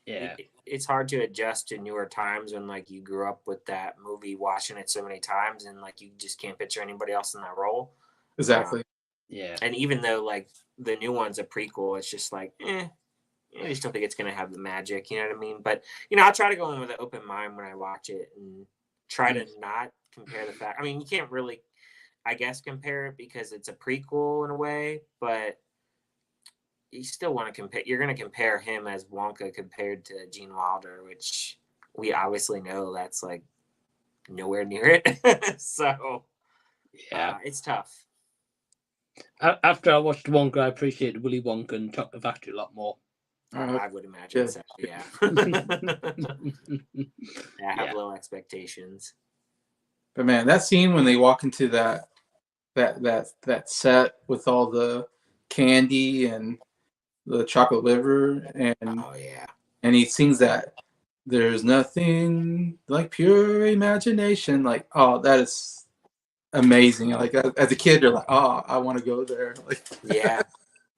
Yeah. It's hard to adjust to newer times when, like, you grew up with that movie, watching it so many times, and like you just can't picture anybody else in that role. Exactly. Yeah. And even though like the new one's a prequel, it's just like, I just don't think it's gonna have the magic. You know what I mean? But, you know, I'll try to go in with an open mind when I watch it and try to not compare the fact. I mean, you can't really, I guess, compare it because it's a prequel in a way, but you still want to compare. You're going to compare him as Wonka compared to Gene Wilder, which we obviously know that's like nowhere near it. So yeah, it's tough. After I watched Wonka, I appreciated Willy Wonka and Chocolate Factory a lot more. I would imagine so. Yeah. I have low expectations. But man, that scene when they walk into that set with all the candy and the chocolate liver, and and he sings that "There's nothing like pure imagination." Like, oh, that is amazing. Like as a kid, you're like, oh, I want to go there. Like, yeah,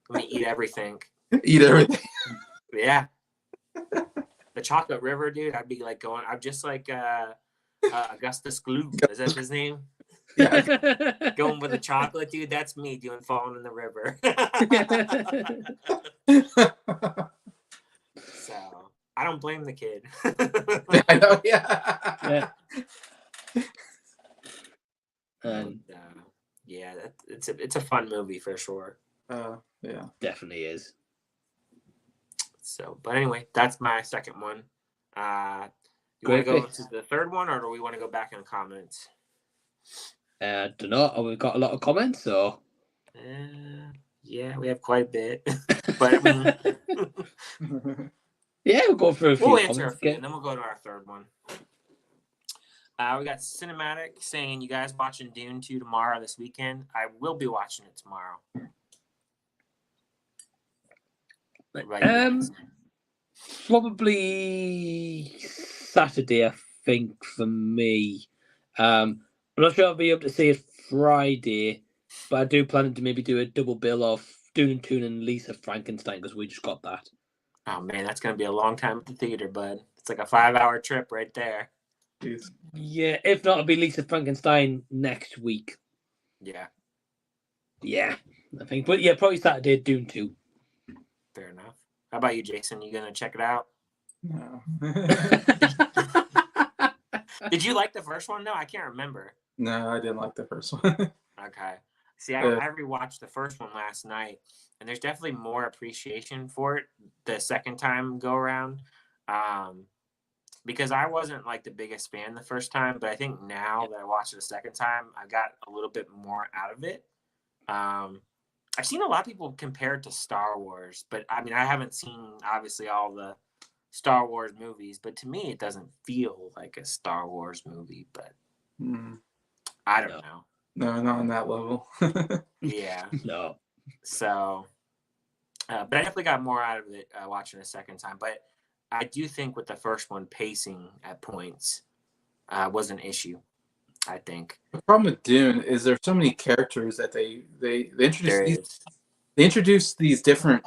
let me eat everything. Eat everything. Yeah. The chocolate river, dude. I'd be like going. I'm just like Augustus Gloop. Is that his name? Yeah. Going with the chocolate, dude. That's me doing falling in the river. So I don't blame the kid. I know. Yeah. Yeah, it's a fun movie for sure. Yeah, definitely is. So, but anyway, that's my second one. You want to go to the third one, or do we want to go back in the comments? I don't know. We've got a lot of comments, so. Yeah, we have quite a bit. But I mean, yeah, we'll go through a few. We'll answer a few, and then we'll go to our third one. We got Cinematic saying, "You guys watching Dune 2 tomorrow this weekend?" I will be watching it tomorrow. Probably Saturday, I think, for me. I'm not sure I'll be able to see it Friday, but I do plan to maybe do a double bill of Dune and Lisa Frankenstein, because we just got that. Oh man, that's gonna be a long time at the theater, bud. It's like a 5-hour trip right there. Jeez. Yeah, if not, it'll be Lisa Frankenstein next week. Yeah, I think. But yeah, probably Saturday, Dune 2. Fair enough. How about you, Jason? You gonna check it out? No. Did you like the first one? No, I can't remember. No, I didn't like the first one. Okay. See, I rewatched the first one last night, and there's definitely more appreciation for it the second time go around. Because I wasn't like the biggest fan the first time, but I think now that I watched it the second time, I got a little bit more out of it. I've seen a lot of people compare it to Star Wars, but I mean, I haven't seen obviously all the Star Wars movies, but to me, it doesn't feel like a Star Wars movie, but I don't know. No, not on that level. Yeah. No. So, but I definitely got more out of it watching a second time, but I do think with the first one, pacing at points was an issue. I think the problem with Dune is there's so many characters that they introduce these different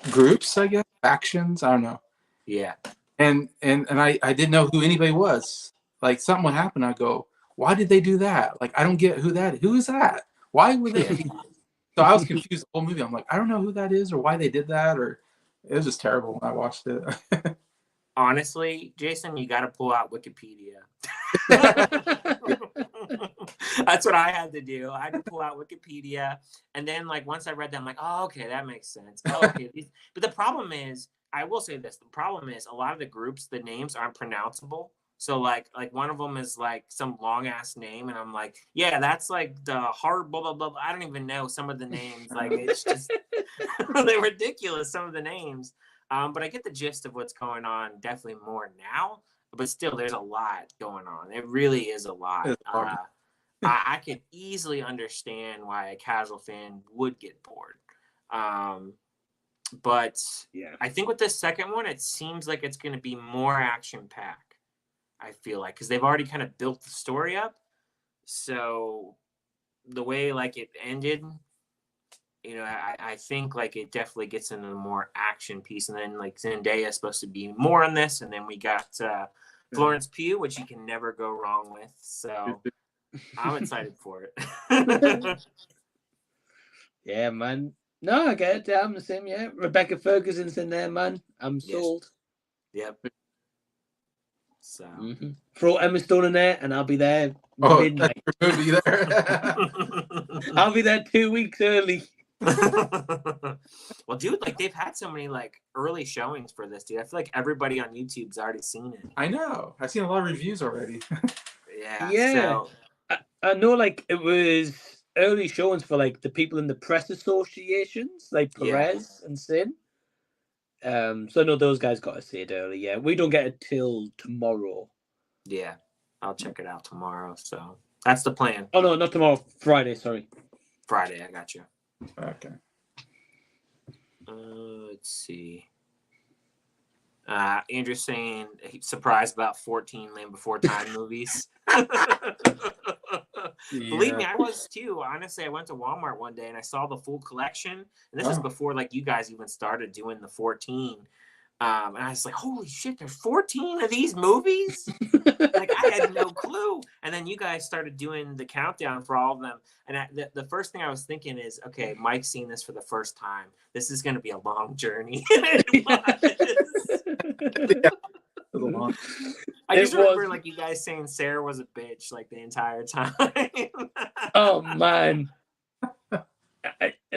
groups, I guess, factions. I don't know. Yeah. And I didn't know who anybody was. Like something would happen, I go, why did they do that? Like I don't get who is that? Why would they? So I was confused the whole movie. I'm like, I don't know who that is or why they did that, or it was just terrible when I watched it. Honestly, Jason, you got to pull out Wikipedia. That's what I had to do. I had to pull out Wikipedia, and then like once I read that, I'm like, oh, okay, that makes sense. Oh, okay, but the problem is, I will say this: the problem is a lot of the groups, the names aren't pronounceable. So like one of them is like some long ass name, and I'm like, yeah, that's like the hard blah blah blah. I don't even know some of the names. Like it's just they're ridiculous. Some of the names. But I get the gist of what's going on definitely more now. But still, there's a lot going on. It really is a lot. I can easily understand why a casual fan would get bored. But yeah, I think with this second one, it seems like it's going to be more action-packed. I feel like because they've already kind of built the story up. So the way like it ended, you know, I think like it definitely gets into the more action piece, and then like Zendaya is supposed to be more on this, and then we got Florence Pugh, which you can never go wrong with. So I'm excited for it. Yeah, man. No, I get it. I'm the same. Yeah, Rebecca Ferguson's in there, man. I'm sold. Yep. So throw Emma Stone in there, and I'll be there. Oh, midnight. That's your movie there. I'll be there 2 weeks early. Well, dude, like they've had so many like early showings for this, dude. I feel like everybody on YouTube's already seen it. I know. I've seen a lot of reviews already. Yeah. So I know, like it was early showings for like the people in the press associations, like Perez and Sin. So I know those guys got to see it early. Yeah, we don't get it till tomorrow. Yeah, I'll check it out tomorrow. So that's the plan. Oh no, not tomorrow. Friday. Sorry. Friday. I got you. Okay. Let's see. Andrew's saying he's surprised about 14 Land Before Time movies. Believe me, I was too. Honestly, I went to Walmart one day and I saw the full collection. And this is before like you guys even started doing the 14. And I was like, holy shit, there's 14 of these movies? Like, I had no clue. And then you guys started doing the countdown for all of them. And the first thing I was thinking is, okay, Mike's seen this for the first time. This is going to be a long journey. I just remember like you guys saying Sarah was a bitch like the entire time. Oh, man.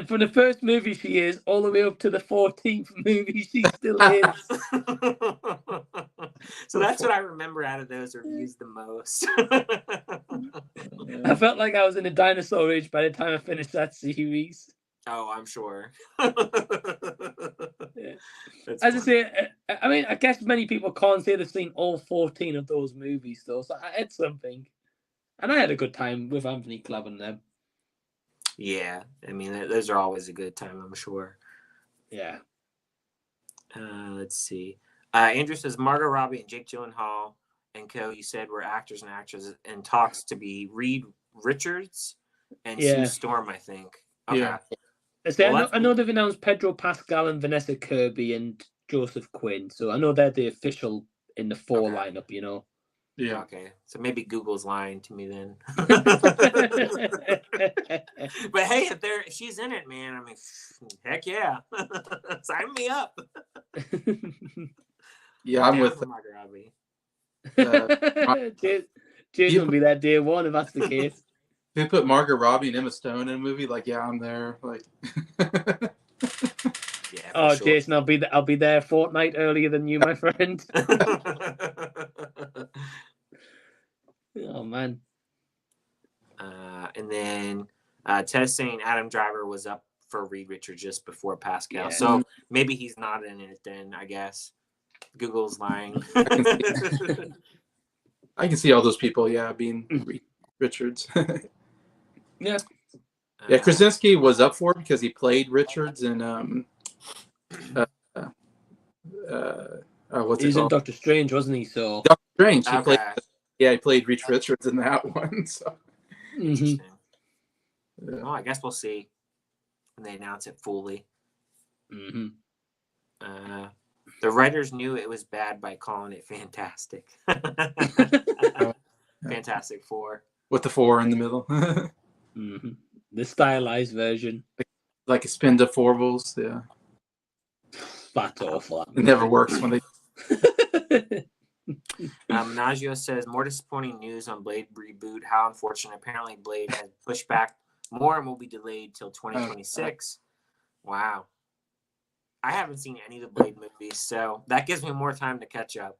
From the first movie she is, all the way up to the 14th movie she still is. So that's what I remember out of those reviews the most. I felt like I was in a dinosaur age by the time I finished that series. Oh, I'm sure. As I say, I mean, I guess many people can't say they've seen all 14 of those movies, though, so I had something. And I had a good time with Anthony Club and them. Yeah, I mean, those are always a good time, I'm sure. Yeah. Let's see. Andrew says Margot Robbie and Jake Gyllenhaal and co. You said were actors and actresses in talks to be Reed Richards and Sue Storm, I think. Okay. Yeah. I know they've announced Pedro Pascal and Vanessa Kirby and Joseph Quinn, so I know they're the official in the 4 lineup, you know. Yeah. Okay. So maybe Google's lying to me then. But hey, if she's in it, man, I mean, heck yeah. Sign me up. Yeah, I'm with Margot Robbie. Jason will be there day one if that's the case. If you put Margot Robbie and Emma Stone in a movie, like, yeah, I'm there. Like, yeah. Oh, sure. Jason, I'll be there a fortnight earlier than you, my friend. Oh man. And then Ted's saying Adam Driver was up for Reed Richards just before Pascal, so maybe he's not in it then. I guess Google's lying. I can see all those people, being Reed Richards. Yeah. Yeah, Krasinski was up for it because he played Richards in what's it called? In Doctor Strange, wasn't he? So Doctor Strange. He played Reed Richards in that one. So interesting. Yeah. Well, I guess we'll see when they announce it fully. Mm-hmm. The writers knew it was bad by calling it fantastic. Fantastic Four. With the 4 in the middle. Mm-hmm. The stylized version. Like a spin to 4 balls, yeah. That's awful. It never works when they... Nagio says, more disappointing news on Blade reboot. How unfortunate. Apparently Blade has pushed back more and will be delayed till 2026. Wow. I haven't seen any of the Blade movies, so that gives me more time to catch up.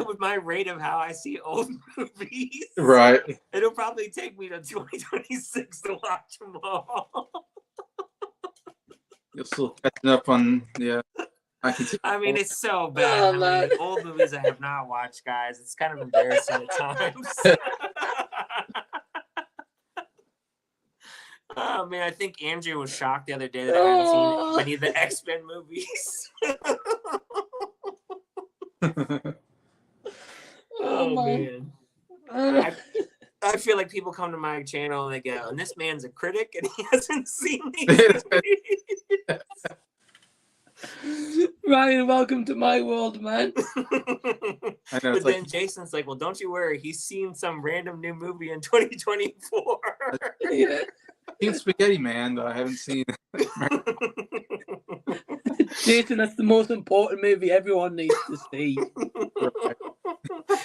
with my rate of how I see old movies. Right. It'll probably take me to 2026 to watch them all. You're still catching up on, I mean, it's so bad. Old movies I have not watched, guys. It's kind of embarrassing at times. Oh, man, I think Andrew was shocked the other day that I hadn't seen many of the X-Men movies. Oh, man. I feel like people come to my channel and they go, and this man's a critic and he hasn't seen these movies. Ryan, welcome to my world, man. But then Jason's like, well, don't you worry. He's seen some random new movie in 2024. Yeah. I've seen Spaghetti Man, but I haven't seen... Jason, that's the most important movie everyone needs to see.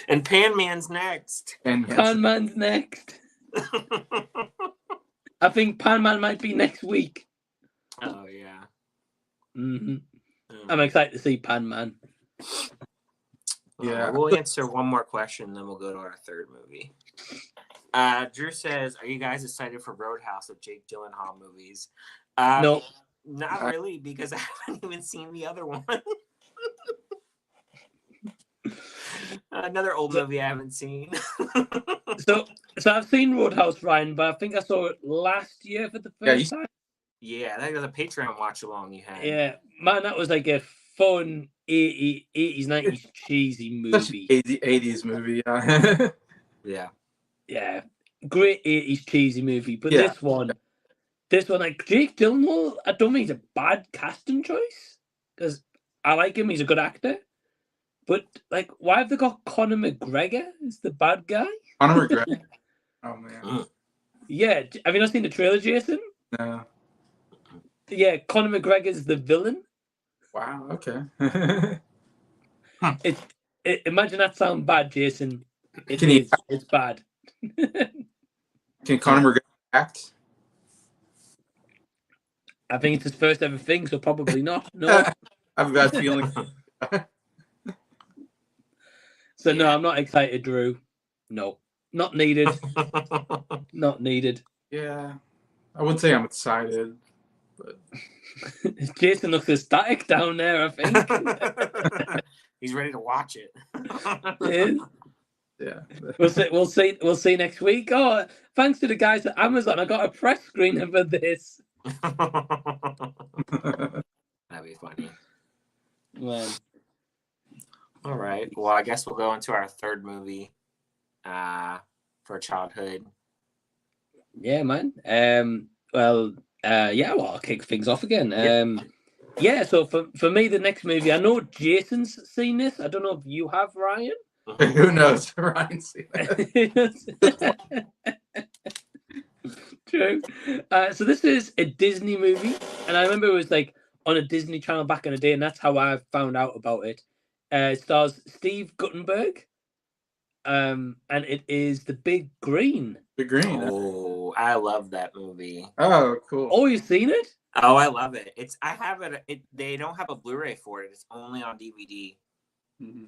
And Pan Man's next. Pan Man's next. I think Pan Man might be next week. Oh yeah. Mm-hmm. I'm excited to see Pan Man. Yeah, we'll answer one more question, then we'll go to our third movie. Drew says, "Are you guys excited for Roadhouse of Jake Gyllenhaal movies?" No, not really, because I haven't even seen the other one. Another old movie I haven't seen. so I've seen Roadhouse, Ryan, but I think I saw it last year for the first time. Yeah, that was a Patreon watch along you had. Yeah, man, that was like a fun 80s, 90s cheesy movie. 80s movie, yeah. Yeah. Yeah, great 80s cheesy movie. But this one, like Jake Gyllenhaal, I don't think he's a bad casting choice because I like him. He's a good actor. But like, why have they got Conor McGregor as the bad guy? Conor McGregor. Oh man. Yeah, have you not seen the trailer, Jason? No. Yeah, Conor McGregor's the villain. Wow. Okay. Imagine that sound bad, Jason. It's bad. Can Conor McGregor act? I think it's his first ever thing, so probably not. No. I have a bad feeling. So no, I'm not excited, Drew. No, not needed. Not needed. Yeah, I wouldn't say I'm excited, but Jason looks ecstatic down there, I think. He's ready to watch it. Yeah. We'll see next week. Oh, thanks to the guys at Amazon, I got a press screener for this. That'd be funny. Man. All right. Well, I guess we'll go into our third movie for childhood. Yeah, man. Well, I'll kick things off again. Yeah, so for me, the next movie, I know Jason's seen this. I don't know if you have, Ryan. Who knows? Ryan's seen it. True. So this is a Disney movie, and I remember it was like on a Disney Channel back in the day, and that's how I found out about it. It stars Steve Guttenberg, and it is The Big Green. Big Green. Oh, I love that movie. Oh, cool. Oh, you've seen it? Oh, I love it. I have it. They don't have a Blu-ray for it. It's only on DVD. Mm-hmm.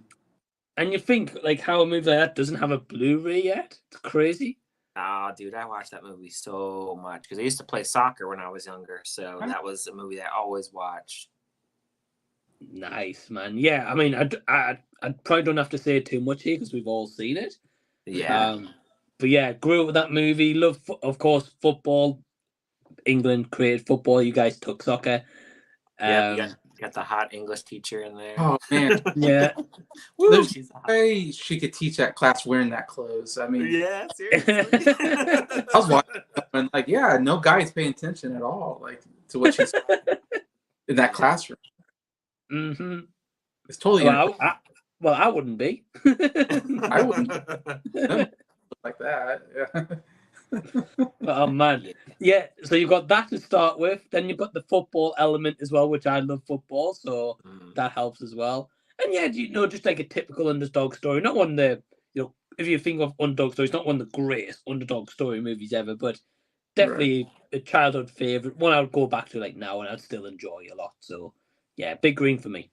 And you think like how a movie like that doesn't have a Blu-ray yet? It's crazy. Oh, dude, I watched that movie so much because I used to play soccer when I was younger. So that was a movie that I always watched. Nice, man. Yeah, I mean, I probably don't have to say too much here because we've all seen it. Yeah. But yeah, grew up with that movie. Love, of course, football. England created football. You guys took soccer. Yeah, you got the hot English teacher in there. Oh man. Yeah. There's no way she could teach that class wearing that clothes. I mean, yeah, seriously. I was watching and like, yeah, no guy's paying attention at all, like to what she's in that classroom. Mm-hmm. It's totally I wouldn't be. I wouldn't like that. Yeah. Oh man. Yeah, so you've got that to start with. Then you've got the football element as well, which I love football, so that helps as well. And yeah, just like a typical underdog story. Not one of the, if you think of underdog stories, not one of the greatest underdog story movies ever, but definitely a childhood favorite. One I would go back to like now and I'd still enjoy a lot. So yeah, Big Green for me.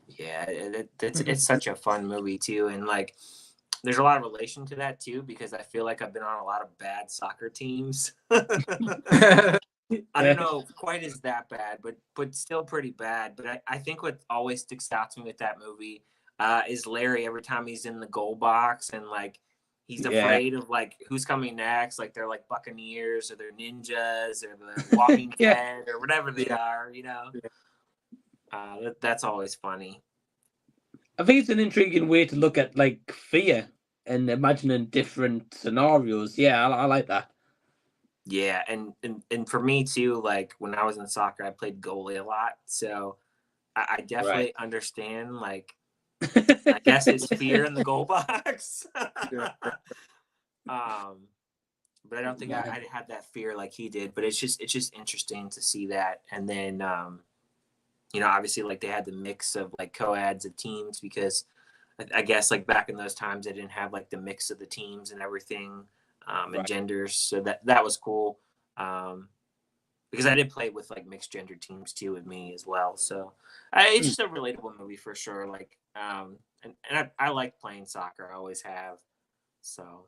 Yeah, it's such a fun movie too, and like there's a lot of relation to that too because I feel like I've been on a lot of bad soccer teams. I don't know quite as that bad, but still pretty bad. But I think what always sticks out to me with that movie is Larry every time he's in the goal box and like he's afraid of like who's coming next. Like they're like Buccaneers or they're ninjas or the Walking Dead or whatever they are, That's always funny. I think it's an intriguing way to look at like fear and imagining different scenarios. Yeah, I like that. Yeah, and for me too, like when I was in soccer, I played goalie a lot, so I definitely understand. Like, I guess it's fear in the goal box. But I don't think I had that fear like he did. But it's just interesting to see that, and then obviously like they had the mix of like co-eds of teams because I guess like back in those times they didn't have like the mix of the teams and everything. and genders. So that was cool. Because I did play with like mixed gender teams too with me as well. So it's just a relatable movie for sure. Like, and I like playing soccer. I always have. So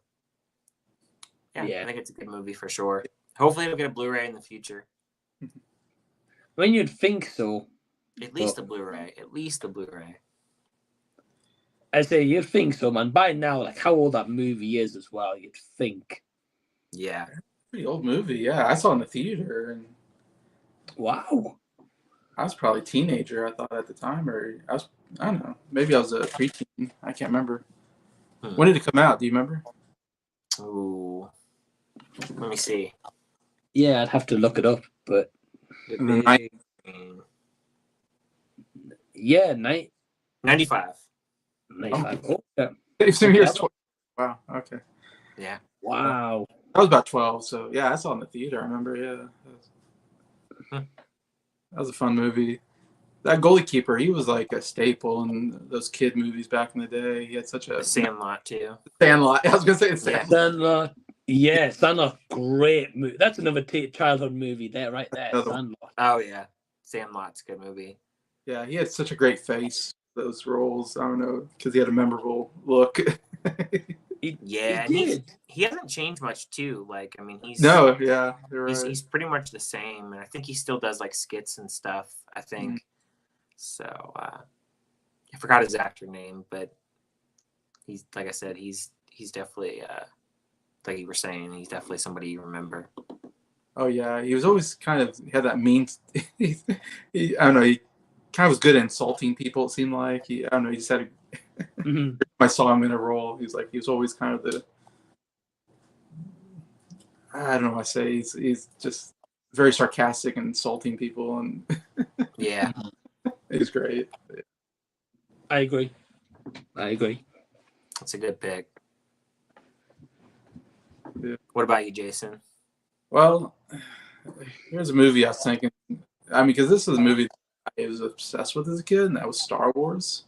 yeah, I think it's a good movie for sure. Hopefully it'll get a Blu-ray in the future. When you'd think so. At least the Blu-ray. At least the Blu-ray. I say you'd think so, man. By now, like how old that movie is as well, you'd think. Yeah. Pretty old movie. Yeah, I saw it in the theater, and wow. I was probably a teenager, I thought at the time, or I don't know. Maybe I was a preteen. I can't remember. When did it come out? Do you remember? Ooh. Let me see. Yeah, I'd have to look it up, but yeah, 95. 95. Oh, yeah. Wow. Okay. Yeah. Wow. I was about 12, so yeah, I saw it in the theater. I remember. Yeah. That was a fun movie. That goalie keeper, he was like a staple in those kid movies back in the day. He had such a Sandlot too. Sandlot. I was gonna say Sandlot. Sandlot. Yeah, Sandlot, great movie. That's another childhood movie there, right there. Sandlot. Oh yeah, Sandlot's a good movie. Yeah, he had such a great face. Those roles, I don't know, because he had a memorable look. He hasn't changed much too. Like, I mean, he's pretty much the same, and I think he still does like skits and stuff. I think so. I forgot his actor name, but he's like I said, he's definitely like you were saying, he's definitely somebody you remember. Oh yeah, he was always he had that mean. I don't know. He kind of was good at insulting people. It seemed like I don't know. He just had I saw him in a role. He was always kind of I don't know what I say. He's just very sarcastic and insulting people, and yeah, he's great. I agree. That's a good pick. Yeah. What about you, Jason? Well, here's a movie I was thinking. I mean, because this is a movie I was obsessed with as a kid, and that was Star Wars.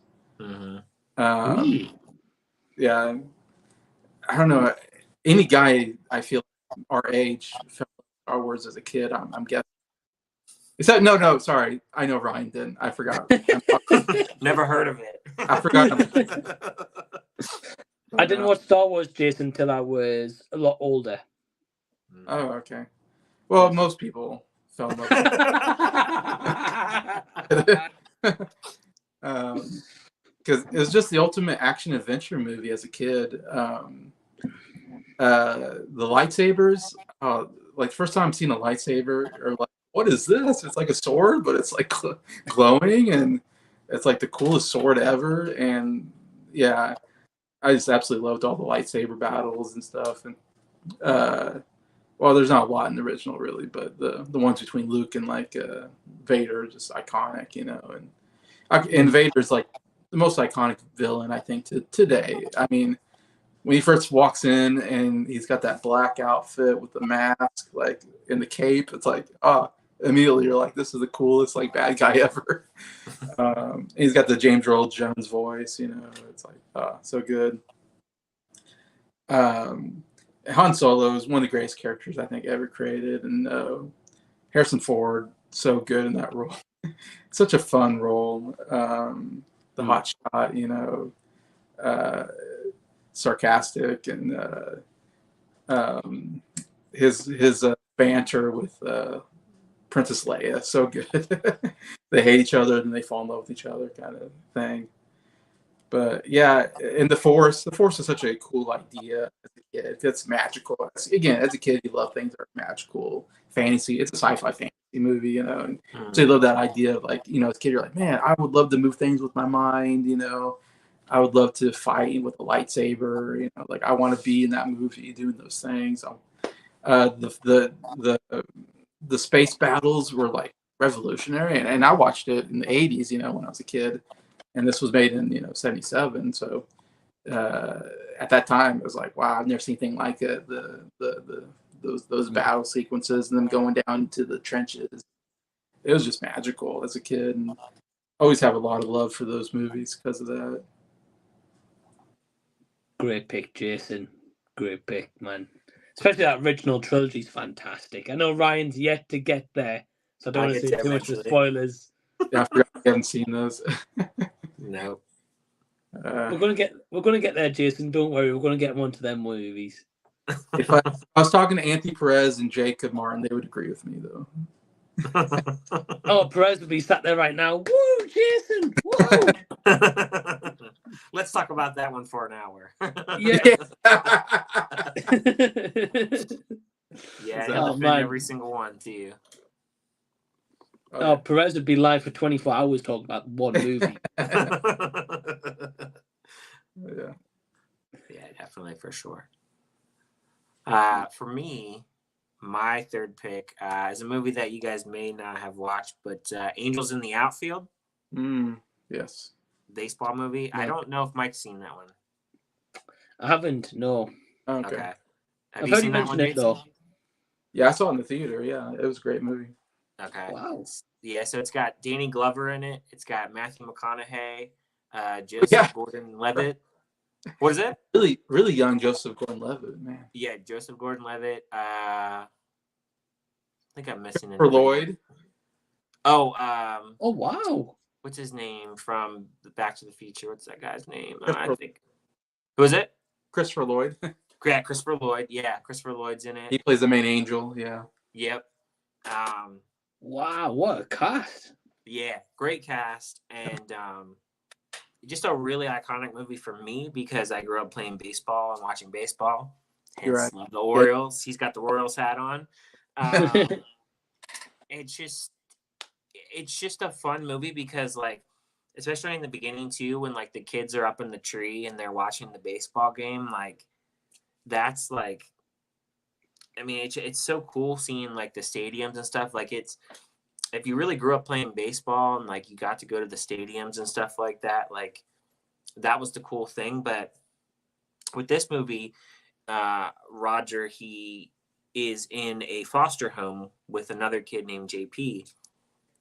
Yeah, I don't know. Any guy I feel our age felt Star Wars as a kid. I'm guessing. Except no, sorry. I know Ryan didn't. I forgot. Never heard of it. I forgot. I didn't watch Star Wars, Jason, until I was a lot older. Oh, okay. Well, most people fell in love with it. Because it was just the ultimate action adventure movie as a kid. The lightsabers, like first time seeing a lightsaber, or like, what is this? It's like a sword, but it's like glowing, and it's like the coolest sword ever. And yeah, I just absolutely loved all the lightsaber battles and stuff. And well, there's not a lot in the original really, but the ones between Luke and like Vader are just iconic, you know. And Vader's like the most iconic villain I think today. I mean, when he first walks in and he's got that black outfit with the mask, like in the cape, it's like, immediately you're like, this is the coolest like bad guy ever. He's got the James Earl Jones voice, you know. It's like, so good. Han Solo is one of the greatest characters I think ever created, and Harrison Ford, so good in that role. Such a fun role. The hot shot, you know, sarcastic, and his banter with Princess Leia, so good. They hate each other and they fall in love with each other, kind of thing. But yeah, and the Force is such a cool idea as a kid. It's magical. Again, as a kid, you love things that are magical, fantasy. It's a sci-fi fantasy movie, you know. And so you love that idea of like, you know, as a kid, you're like, man, I would love to move things with my mind, you know. I would love to fight with a lightsaber, you know. Like I want to be in that movie doing those things. The space battles were like revolutionary, and I watched it in the 80s, you know, when I was a kid. And this was made in, you know, 77. So at that time, it was like, wow, I've never seen anything like it. Those battle sequences and them going down into the trenches. It was just magical as a kid, and always have a lot of love for those movies because of that. Great pick, Jason. Great pick, man. Especially that original trilogy is fantastic. I know Ryan's yet to get there, so I don't want to say too much of spoilers. Yeah, I forgot I haven't seen those. No. We're gonna get there, Jason. Don't worry, we're gonna get one to them movies. If I was talking to Anthony Perez and Jacob Martin, they would agree with me, though. Oh, Perez would be sat there right now. Woo, Jason! Woo! Let's talk about that one for an hour. Yeah. Yeah, he'll defend every single one to you. Oh, Perez would be live for 24 hours talking about one movie. Yeah. Yeah, definitely, for sure. For me, my third pick is a movie that you guys may not have watched, but Angels in the Outfield. Yes. Baseball movie. No. I don't know if Mike's seen that one. I haven't, no. Okay. Have you seen that one, Jason? Yeah, I saw it in the theater. Yeah, it was a great movie. Okay. Wow. Yeah, so it's got Danny Glover in it. It's got Matthew McConaughey, Joseph Gordon-Levitt. What is it? Really, really young Joseph Gordon-Levitt, man. Yeah, Joseph Gordon-Levitt. I think I'm missing it. For Lloyd. Oh, oh wow. What's his name from Back to the Future? What's that guy's name? I think. Who is it? Christopher Lloyd. Yeah, Christopher Lloyd. Yeah, Christopher Lloyd's in it. He plays the main angel. Yeah. Yep. Wow, what a cast. Yeah, great cast, and just a really iconic movie for me because I grew up playing baseball and watching baseball. Hence, love the Orioles. He's got the Orioles hat on. It's just a fun movie because, like, especially in the beginning too, when like the kids are up in the tree and they're watching the baseball game, like that's like, I mean, it's so cool seeing like the stadiums and stuff. Like, it's, if you really grew up playing baseball and like you got to go to the stadiums and stuff like that, like that was the cool thing. But with this movie, Roger, he is in a foster home with another kid named JP,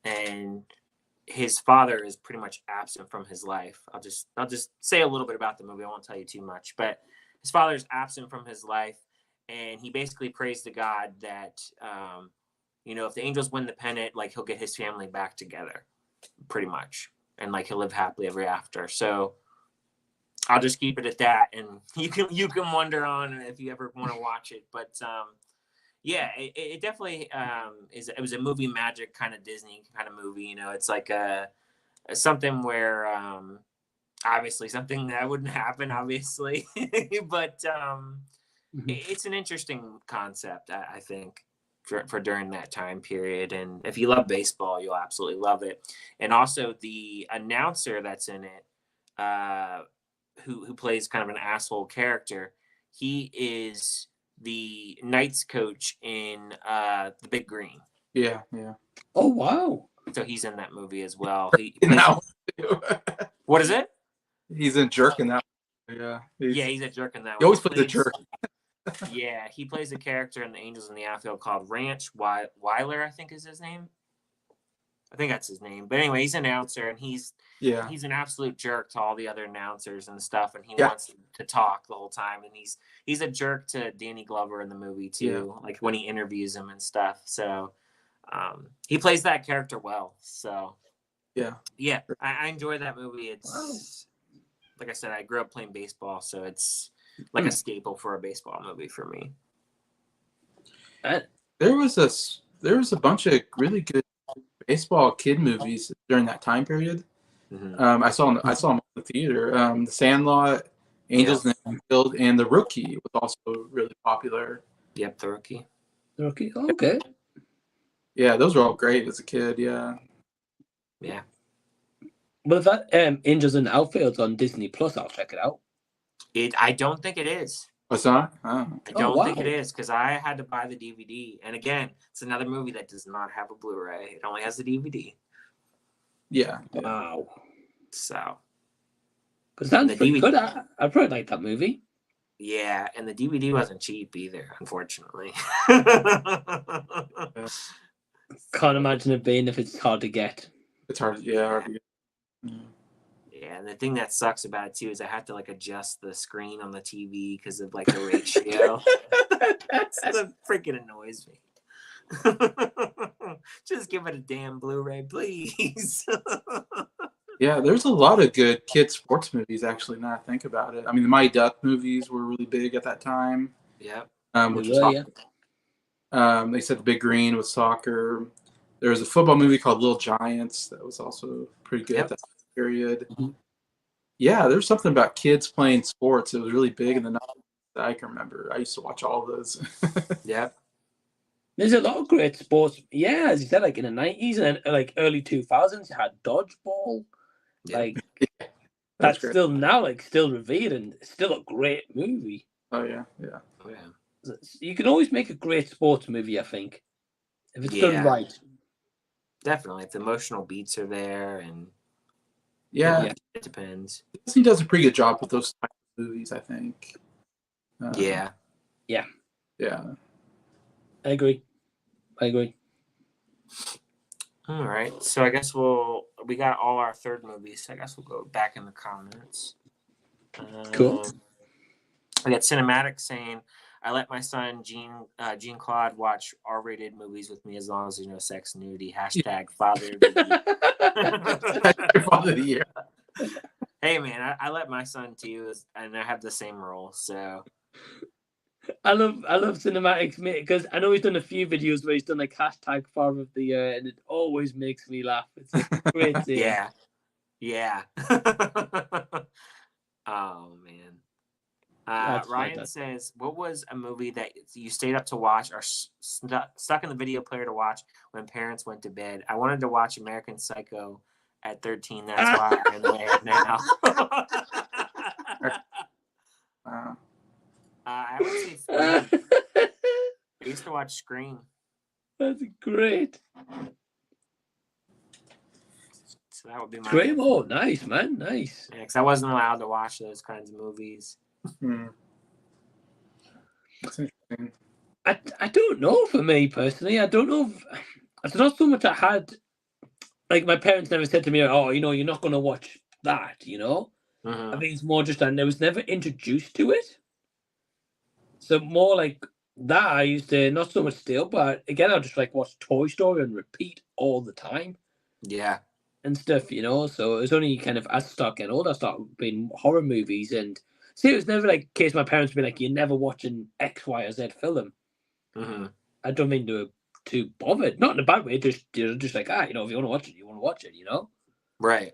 and his father is pretty much absent from his life. I'll just say a little bit about the movie. I won't tell you too much, but his father is absent from his life, and he basically prays to God that, if the Angels win the pennant, like he'll get his family back together, pretty much, and like he'll live happily ever after. So I'll just keep it at that, and you can wonder on if you ever want to watch it, but yeah, it definitely it was a movie magic kind of Disney kind of movie. It's like something where obviously something that wouldn't happen, obviously, but it's an interesting concept, I think, for during that time period. And if you love baseball, you'll absolutely love it. And also the announcer that's in it, who plays kind of an asshole character, he is the Knights coach in The Big Green. Yeah. Oh wow! So he's in that movie as well. What is it? He's a jerk in that. Yeah. He's a jerk in that. He always plays a jerk. Yeah, he plays a character in the Angels in the Outfield called Ranch Weiler, I think is his name. I think that's his name. But anyway, he's an announcer, and he's an absolute jerk to all the other announcers and stuff, and he wants to talk the whole time. And he's a jerk to Danny Glover in the movie too, like when he interviews him and stuff. So he plays that character well. So yeah, I enjoy that movie. It's like I said, I grew up playing baseball, so it's like a staple for a baseball movie for me. There was a bunch of really good baseball kid movies during that time period. Mm-hmm. I saw them in the theater. The Sandlot, Angels in the Outfield, and The Rookie was also really popular. Yep, The Rookie. The Rookie. Oh, okay. Yeah, those were all great as a kid. Yeah. Well, if that Angels in the Outfield's on Disney Plus, I'll check it out. I don't think it is. What's that? I don't think it is, because I had to buy the DVD. And again, it's another movie that does not have a Blu-ray. It only has the DVD. Yeah. Wow. So. Because that's pretty good. I probably like that movie. Yeah, and the DVD wasn't cheap either, unfortunately. Can't imagine it being if it's hard to get. It's hard. Yeah, hard to get. Yeah, and the thing that sucks about it too is I have to like adjust the screen on the TV because of like the ratio. That freaking annoys me. Just give it a damn Blu-ray, please. Yeah, there's a lot of good kid sports movies actually. Now I think about it. I mean, the Mighty Duck movies were really big at that time. Yep. Which was awesome. They said The Big Green with soccer. There was a football movie called Little Giants that was also pretty good at that period. Mm-hmm. Yeah, there's something about kids playing sports. It was really big in the 90s that I can remember. I used to watch all of those. Yep. There's a lot of great sports. Yeah, as you said, like in the 90s and like early 2000s, you had dodgeball. Yep. Like that's still now like still revered and still a great movie. Oh yeah. Oh, yeah. You can always make a great sports movie, I think, if it's done right. Definitely, if the emotional beats are there, and it depends. He does a pretty good job with those types of movies, I think. Yeah. I agree. All right, so I guess we got all our third movies. So I guess we'll go back in the comments. Cool. I got Cinematic saying, I let my son Jean Claude watch R-rated movies with me as long as there's no sex nudity. # Father of the Year. Father of the Year. Hey man, I let my son too, and I have the same role. So I love Cinematics, mate, because I know he's done a few videos where he's done like # Father of the Year, and it always makes me laugh. It's a great thing. Yeah. Oh man. Ryan says, what was a movie that you stayed up to watch or stuck in the video player to watch when parents went to bed? I wanted to watch American Psycho at 13. That's why I'm there now. I would say Scream. I used to watch Scream. That's great. So that would be my Scream. Oh, nice, man. Nice. Yeah, because I wasn't allowed to watch those kinds of movies. That's interesting. I don't know, for me personally. I don't know. It's not so much I had. Like, my parents never said to me, oh, you're not going to watch that, Mm-hmm. I think it's more just that I was never introduced to it. So more like that, I used to, not so much still, but again, I just like watch Toy Story and repeat all the time. Yeah. And stuff, so it was only kind of, as I start getting older, I started being horror movies. And see, it was never like a case my parents would be like, you're never watching X, Y, or Z film. Mm-hmm. I don't mean to bothered, not in a bad way, just like, if you want to watch it, you want to watch it, Right.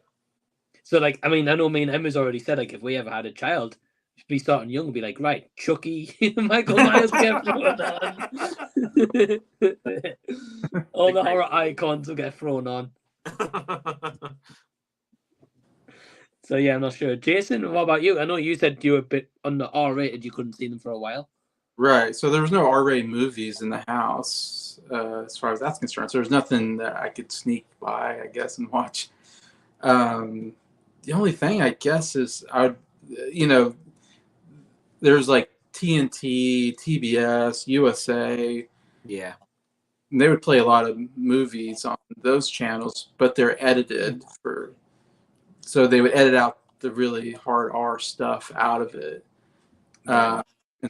So, like, I mean, I know me and Emma's already said, like, if we ever had a child, she'd be starting young and be like, right, Chucky, Michael Myers get thrown on. All the horror icons will get thrown on. So, yeah, I'm not sure. Jason, what about you? I know you said you were a bit on the R-rated, you couldn't see them for a while. Right. So there was no R-rated movies in the house, as far as that's concerned. So there's nothing that I could sneak by, I guess, and watch. The only thing, I guess, is there's like TNT, TBS, USA. Yeah. And they would play a lot of movies on those channels, but they're edited so they would edit out the really hard R stuff out of it. And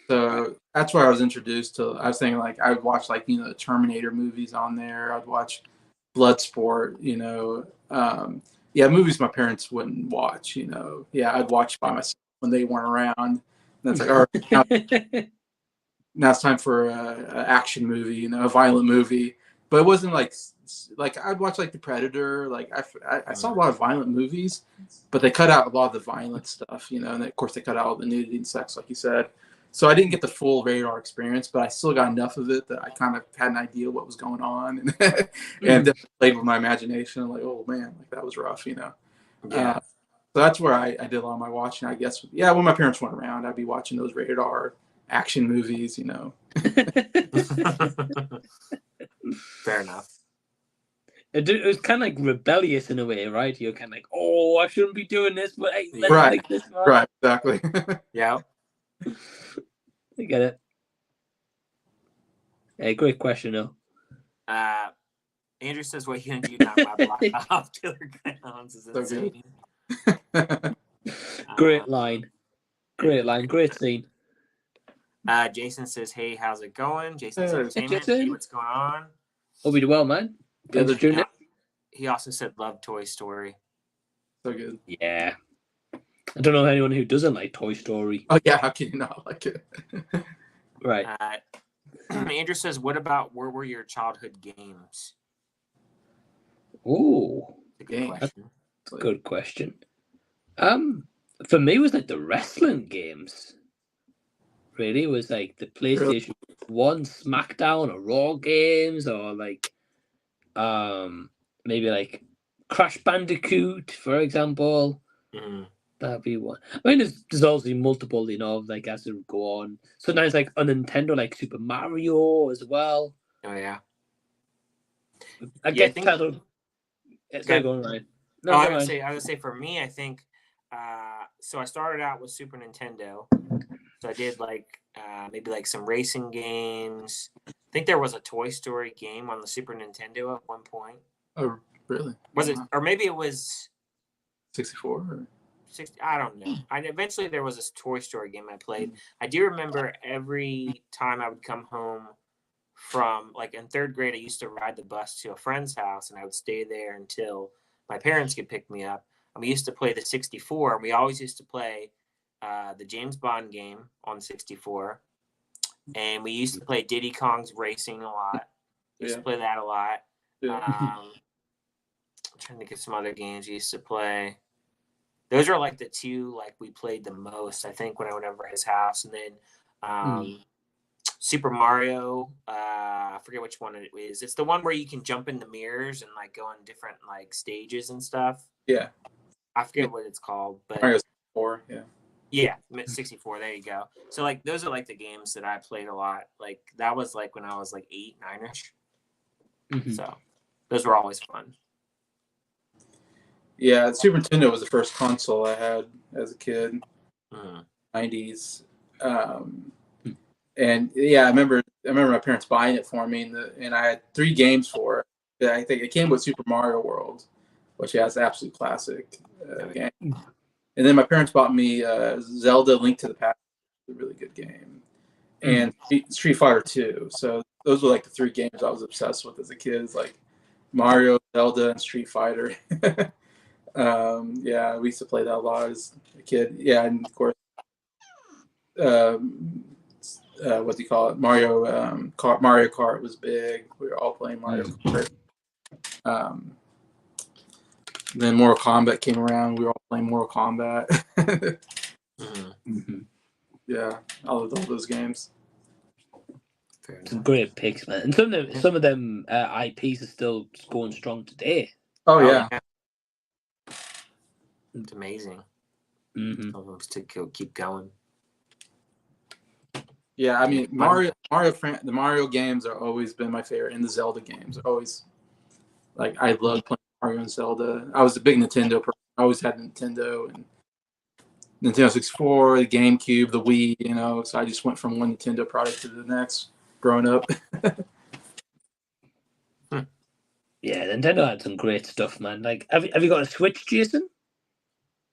so that's where I was introduced to. I was thinking like I would watch like the Terminator movies on there. I'd watch Bloodsport. Movies my parents wouldn't watch. I'd watch by myself when they weren't around. And that's like, all right, now it's time for an action movie, a violent movie. But it wasn't like I'd watch like The Predator. Like I saw a lot of violent movies, but they cut out a lot of the violent stuff, and of course they cut out all the nudity and sex, like you said. So I didn't get the full radar experience, but I still got enough of it that I kind of had an idea what was going on, and definitely played with my imagination. Like, oh man, like that was rough, Yeah. So that's where I did a lot of my watching, I guess. Yeah, when my parents weren't around, I'd be watching those rated R action movies, Fair enough. It was kind of like rebellious in a way, right? You're kind of like, oh, I shouldn't be doing this, but hey, let's like this one. Right, exactly. Yeah. I get it. Hey, great question, though. Andrew says, what you and you talk about Black Ops Killer Clowns is insane. Great line. Great line. Great scene. Jason says, "Hey, how's it going?" Jason's Hey, Entertainment. Jason. Hey, what's going on? Hope you do well, man. Thanks for tuning in. He also said, "Love Toy Story." So good. Yeah. I don't know anyone who doesn't like Toy Story. Oh yeah, how can you not like it? Right. Andrew says, "What about where were your childhood games?" Oh, good question. That's a good question. For me, it was like the wrestling games. Really, it was like the PlayStation 1 SmackDown or Raw games, or like, maybe like Crash Bandicoot, for example. Mm-hmm. That'd be one. I mean, there's obviously multiple, like as it go on. Sometimes like on Nintendo, like Super Mario as well. Oh yeah. I guess titled. Sorry, go on, Ryan. No, I would say for me, I think. So I started out with Super Nintendo. So I did like maybe like some racing games. I think there was a Toy Story game on the Super Nintendo at one point. Oh, really? Was it? Or maybe it was 64 or 60. I don't know. Eventually there was a Toy Story game I played. I do remember every time I would come home from, like, in third grade, I used to ride the bus to a friend's house, and I would stay there until my parents could pick me up. And we used to play the 64, and we always used to play the James Bond game on 64. And we used to play Diddy Kong's Racing a lot. We used to play that a lot. Yeah. I'm trying to think of some other games we used to play. Those are like the two like we played the most, I think, when I went over his house. And then Super Mario, I forget which one it is. It's the one where you can jump in the mirrors and like go on different like stages and stuff. Yeah. I forget what it's called, but Mario 64, yeah. Yeah, 64. There you go. So like those are like the games that I played a lot. Like that was like when I was like 8, 9ish. Mm-hmm. So those were always fun. Yeah, Super Nintendo was the first console I had as a kid, 90s. And yeah, I remember my parents buying it for me, and I had 3 games for it. I think it came with Super Mario World, which is an absolute classic game. And then my parents bought me Zelda: Link to the Past, a really good game, and Street Fighter 2. So those were like the 3 games I was obsessed with as a kid. It's like Mario, Zelda, and Street Fighter. Yeah, we used to play that a lot as a kid. Yeah, and of course, what do you call it? Mario Kart was big. We were all playing Mario Kart. Then Mortal Kombat came around. We were all playing Mortal Kombat. Yeah, I loved all those games. Some great picks, man. And some of them IPs are still going strong today. Oh yeah. It's amazing. To keep going. Yeah, I mean the Mario games are always been my favorite, and the Zelda games are always like I love playing Mario and Zelda. I was a big Nintendo person. I always had Nintendo and Nintendo 64, the GameCube, the Wii. So I just went from one Nintendo product to the next growing up. Yeah, Nintendo had some great stuff, man. Like, have you got a Switch, Jason?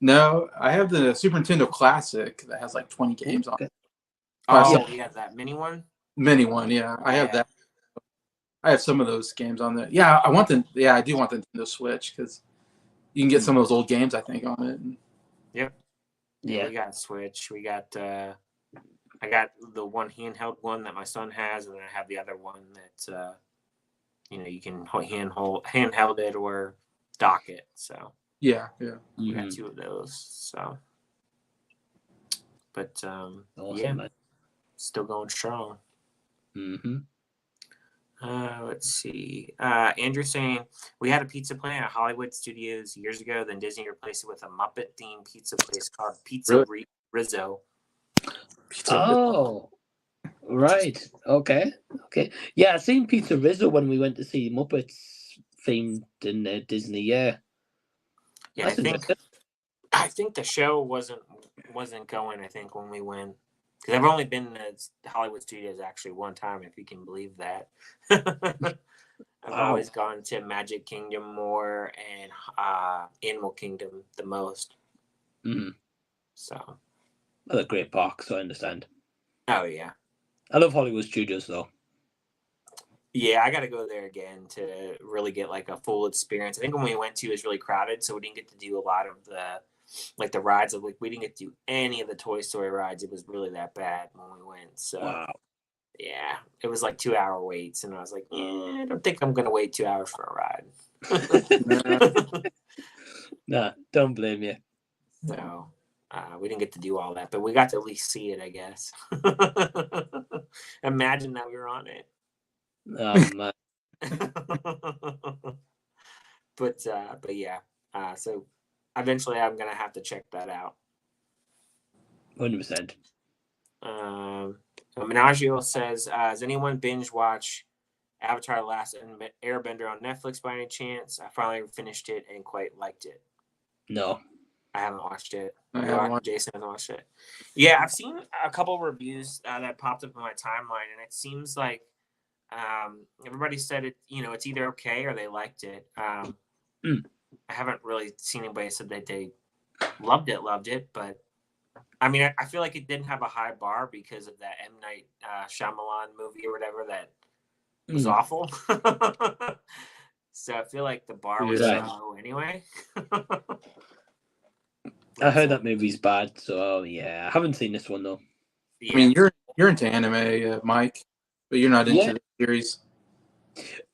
No, I have the Super Nintendo Classic that has like 20 games on it. Oh, yeah, that mini one? Mini one, yeah. I have that. I have some of those games on there. Yeah, I do want the Nintendo Switch because you can get some of those old games, I think, on it. Yep. Yeah, we got Switch. We got I got the one handheld one that my son has, and then I have the other one that you can handheld it or dock it. So yeah. We got 2 of those. So, but awesome, yeah, man. Still going strong. Let's see. Andrew saying we had a pizza plant at Hollywood Studios years ago. Then Disney replaced it with a Muppet themed pizza place called Pizza Rizzo. Oh, right. Okay. Yeah, I seen Pizza Rizzo when we went to see Muppets themed in Disney. Yeah. Yeah, I think the show wasn't going. I think when we went. Because I've only been to Hollywood Studios actually one time, if you can believe that. I've always gone to Magic Kingdom more and Animal Kingdom the most. Mm-hmm. So, they're great parks, so I understand. Oh yeah, I love Hollywood Studios though. Yeah, I got to go there again to really get like a full experience. I think when we went to, it was really crowded, so we didn't get to do a lot of the rides. Like we didn't get to do any of the Toy Story rides. It was really that bad when we went. So wow. Yeah, it was like 2-hour waits, and I was like, I don't think I'm gonna wait 2 hours for a ride. Nah, don't blame you. So we didn't get to do all that, but we got to at least see it, I guess. Imagine that we were on it. But yeah, so eventually I'm gonna have to check that out. 100%. Menagio says, does anyone binge watch Avatar: The Last Airbender on Netflix by any chance? I finally finished it and quite liked it. No, I haven't watched it. Jason hasn't watched it. Yeah, I've seen a couple of reviews that popped up in my timeline, and it seems like everybody said it. It's either okay or they liked it. I haven't really seen anybody said that they loved it, but I mean, I feel like it didn't have a high bar because of that M. Night Shyamalan movie or whatever that was awful. So I feel like the bar was set low anyway. I heard that movie's bad, so yeah, I haven't seen this one though. Yeah. I mean, you're into anime, Mike, but you're not into the series.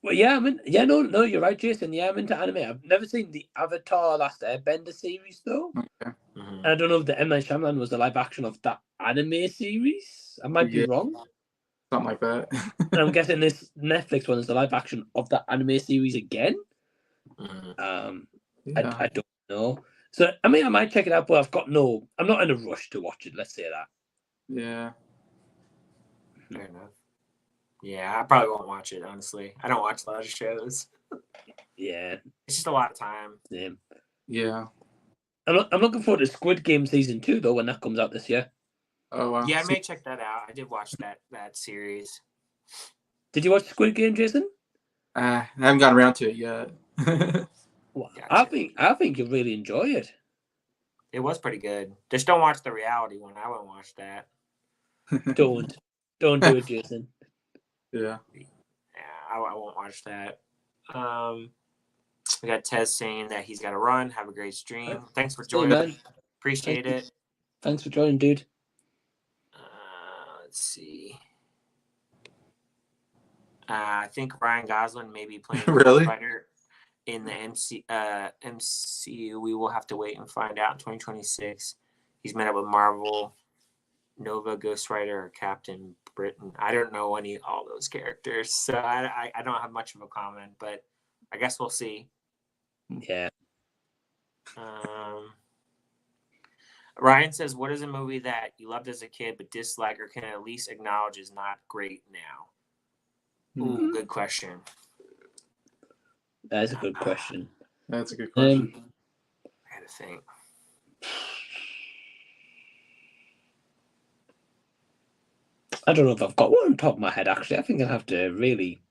Well, yeah, no, you're right, Jason. Yeah, I'm into anime. I've never seen the Avatar: Last Airbender series though. Okay. And I don't know if the M. Night Shyamalan was the live action of that anime series. I might be wrong. Something like that. And I'm guessing this Netflix one is the live action of that anime series again. I don't know. So I mean, I might check it out, but I'm not in a rush to watch it. Let's say that. Yeah. Fair enough. Yeah, I probably won't watch it, honestly. I don't watch a lot of shows. Yeah. It's just a lot of time. Same. Yeah. I'm looking forward to Squid Game season 2 though when that comes out this year. Oh wow. Yeah, I may check that out. I did watch that series. Did you watch Squid Game, Jason? I haven't gotten around to it yet. Well, gotcha. I think you'll really enjoy it. It was pretty good. Just don't watch the reality one. I won't watch that. Don't do it, Jason. Yeah. I won't watch that. We got Tez saying that he's got to run. Have a great stream. Thanks for joining. Appreciate it. Thanks for joining, dude. Let's see. I think Ryan Gosling may be playing really? Fighter in the MCU. We will have to wait and find out in 2026. He's met up with Marvel, Nova, Ghost Rider, or Captain Britain. I don't know all those characters, so I don't have much of a comment, but I guess we'll see. Yeah. Ryan says, what is a movie that you loved as a kid but dislike or can at least acknowledge is not great now? Ooh, good question. That's a good question. That's a good question. I had to think. I don't know if I've got one on top of my head, actually. I think I'd have to really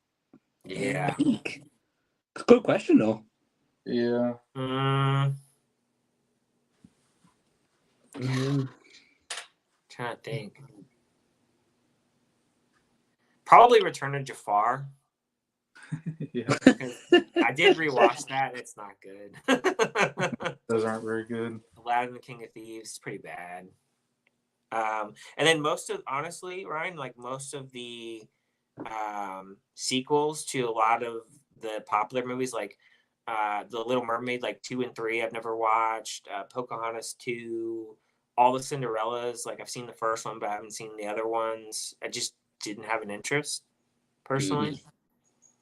think. It's a good question, though. Yeah. Trying to think. Probably Return of Jafar. Yeah. I did rewatch that. It's not good. Those aren't very good. Aladdin and the King of Thieves is pretty bad. And then honestly, Ryan, like most of the sequels to a lot of the popular movies, like The Little Mermaid, like 2 and 3, I've never watched. Pocahontas 2, all the Cinderellas, like I've seen the first one, but I haven't seen the other ones. I just didn't have an interest personally.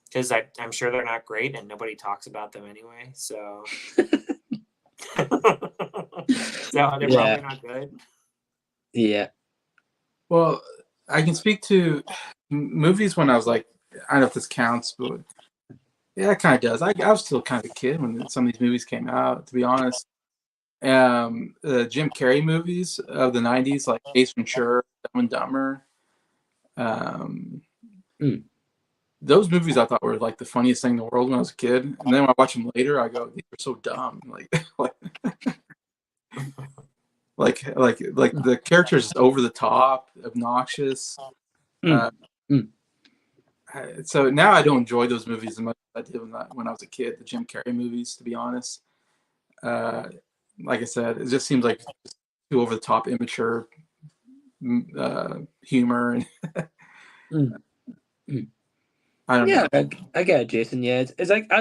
Because I'm sure they're not great and nobody talks about them anyway. So, they're probably not good. Yeah. Well, I can speak to movies when I was like, I don't know if this counts, but yeah, it kind of does. I was still kind of a kid when some of these movies came out, to be honest. The Jim Carrey movies of the 90s, like Ace Ventura, Dumb and Dumber. those movies I thought were like the funniest thing in the world when I was a kid, and then when I watch them later, I go, these are so dumb. Like the characters just over the top, obnoxious. So now I don't enjoy those movies as much as I did when I was a kid. The Jim Carrey movies, to be honest. Like I said, it just seems like too over the top, immature humor. I don't know. I get it, Jason. Yeah, it's like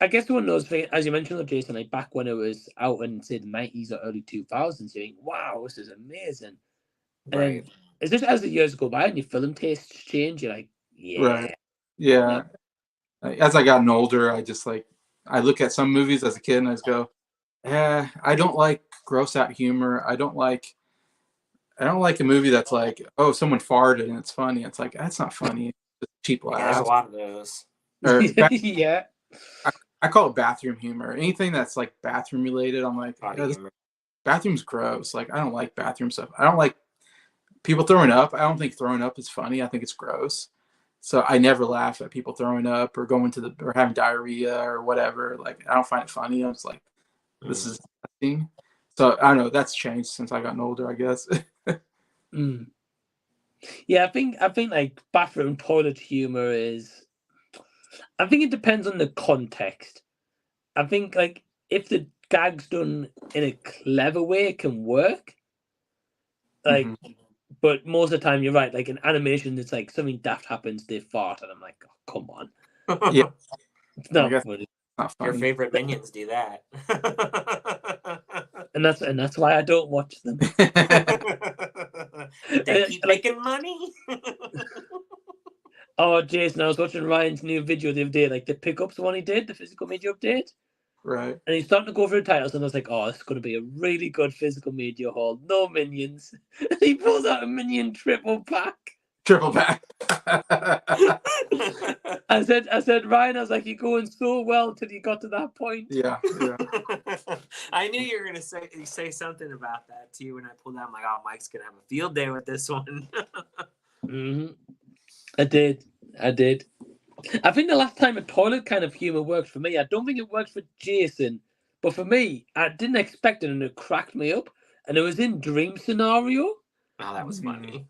I guess one of those things, as you mentioned, Jason, like back when it was out in say the 90s or early 2000s, you think, wow, this is amazing. Right. And it's just as the years go by and your film tastes change, you're like, yeah. Right. Yeah. As I gotten older, I look at some movies as a kid and I just go, I don't like gross out humor. I don't like a movie that's like, oh, someone farted and it's funny. It's like, that's not funny. It's just cheap laughs. There's a lot of those. Or, yeah. I call it bathroom humor. Anything that's like bathroom related, I'm like, bathroom's gross. Like, I don't like bathroom stuff. I don't like people throwing up. I don't think throwing up is funny. I think it's gross. So I never laugh at people throwing up or or having diarrhea or whatever. Like, I don't find it funny. I'm just like, this is disgusting. So I don't know. That's changed since I gotten older, I guess. Yeah, I think like bathroom toilet humor is. I think it depends on the context. I think like if the gag's done in a clever way, it can work. Like, but most of the time, you're right. Like in animation, it's like something daft happens, they fart, and I'm like, oh, come on. Yeah, it's not funny. Not funny. Your favorite Minions do that. And that's why I don't watch them. They keep making money. Oh, Jason, I was watching Ryan's new video the other day, like the pickups one he did, the physical media update. Right. And he's starting to go through the titles, and I was like, oh, it's going to be a really good physical media haul. No Minions. And he pulls out a Minion triple pack. I said, Ryan, I was like, you're going so well till you got to that point. Yeah. I knew you were gonna say something about that too when I pulled out. I'm like, oh, Mike's gonna have a field day with this one. I did. I think the last time a toilet kind of humor worked for me, I don't think it worked for Jason, but for me, I didn't expect it and it cracked me up. And it was in Dream Scenario. Oh, that was funny.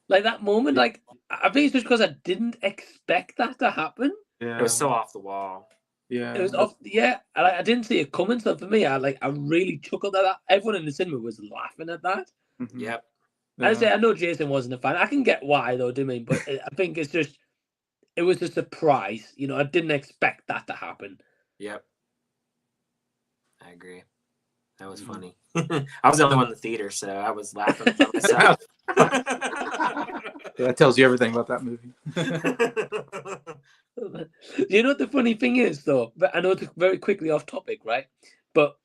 Like that moment, like I think it's just because I didn't expect that to happen. Yeah. It was so off the wall. Yeah. It was off. Yeah, I didn't see it coming. So for me, I really chuckled at that. Everyone in the cinema was laughing at that. Yep. I know Jason wasn't a fan. I can get why though. Do you mean? But I think it's just it was a surprise. You know, I didn't expect that to happen. Yep. I agree. That was funny. I was the only one in the theater, so I was laughing by myself. That tells you everything about that movie. You know what the funny thing is, though? I know it's very quickly off topic, right? But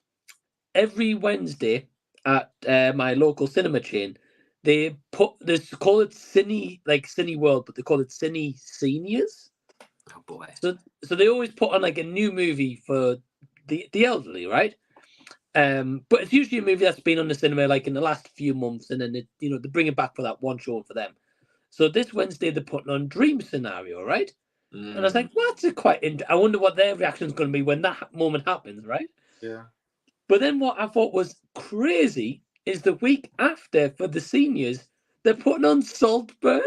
every Wednesday at my local cinema chain, they call it Cine World, but they call it Cine Seniors. Oh boy! So they always put on like a new movie for the elderly, right? But it's usually a movie that's been on the cinema like in the last few months, and then they bring it back for that one show for them. So this Wednesday they're putting on Dream Scenario, right? And I was like, well, that's I wonder what their reaction is going to be when that moment happens, right? Yeah. But then what I thought was crazy is the week after for the seniors, they're putting on Saltburn.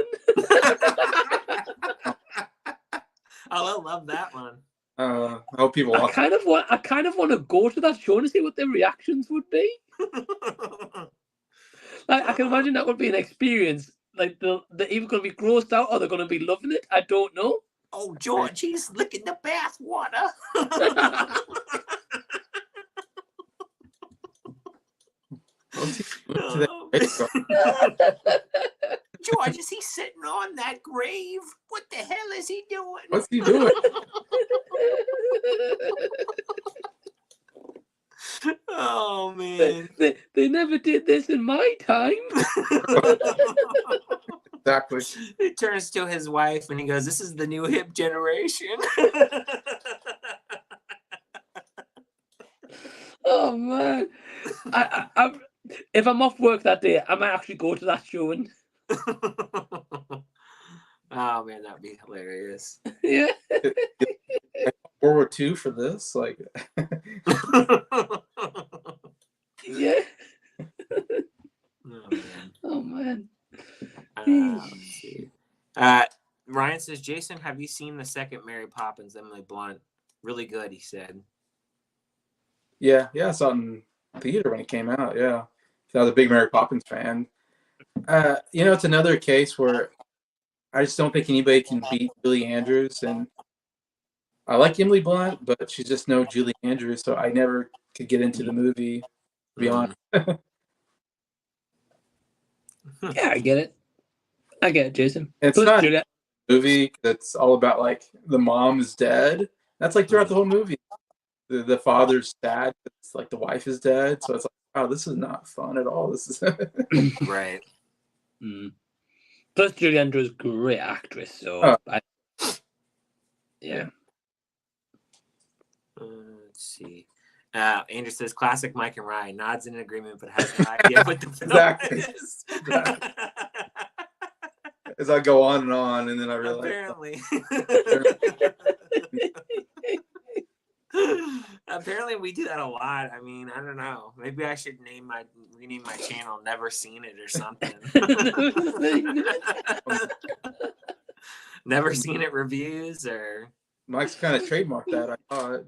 I love that one. I hope people. I kind of want to go to that show and see what their reactions would be. Like I can imagine that would be an experience. Like they're either going to be grossed out or they're going to be loving it. I don't know. Oh, George, he's licking the bath water. George, is he sitting on that grave? What the hell is he doing? What's he doing? Oh, man. They never did this in my time. Exactly. He turns to his wife and he goes, this is the new hip generation. Oh, man. I if I'm off work that day, I might actually go to that show. And Oh man, that'd be hilarious. Yeah. World War II for this, like. Yeah. Oh man. Oh man. Let's see. Ryan says, Jason, have you seen the second Mary Poppins, Emily Blunt? Really good, he said. Yeah, I saw it in theater when it came out. Yeah, I was a big Mary Poppins fan. It's another case where I just don't think anybody can beat Julie Andrews, and I like Emily Blunt, but she's just no Julie Andrews, so I never could get into the movie. To be honest. Yeah, I get it. Jason. It's not a movie that's all about like the mom is dead. That's like throughout the whole movie. The father's sad. It's like the wife is dead, so it's like, oh, this is not fun at all. This is right. Plus, Julie Andrews, great actress. So, yeah. Let's see. Andrew says, classic Mike and Ryan. Nods in agagreement, but has no idea what the film is. Exactly. As I go on, and then I realize. Apparently. Apparently we do that a lot. I mean, I don't know. Maybe I should rename my channel Never Seen It or something. Never Seen It reviews or Mike's kind of trademarked that. I thought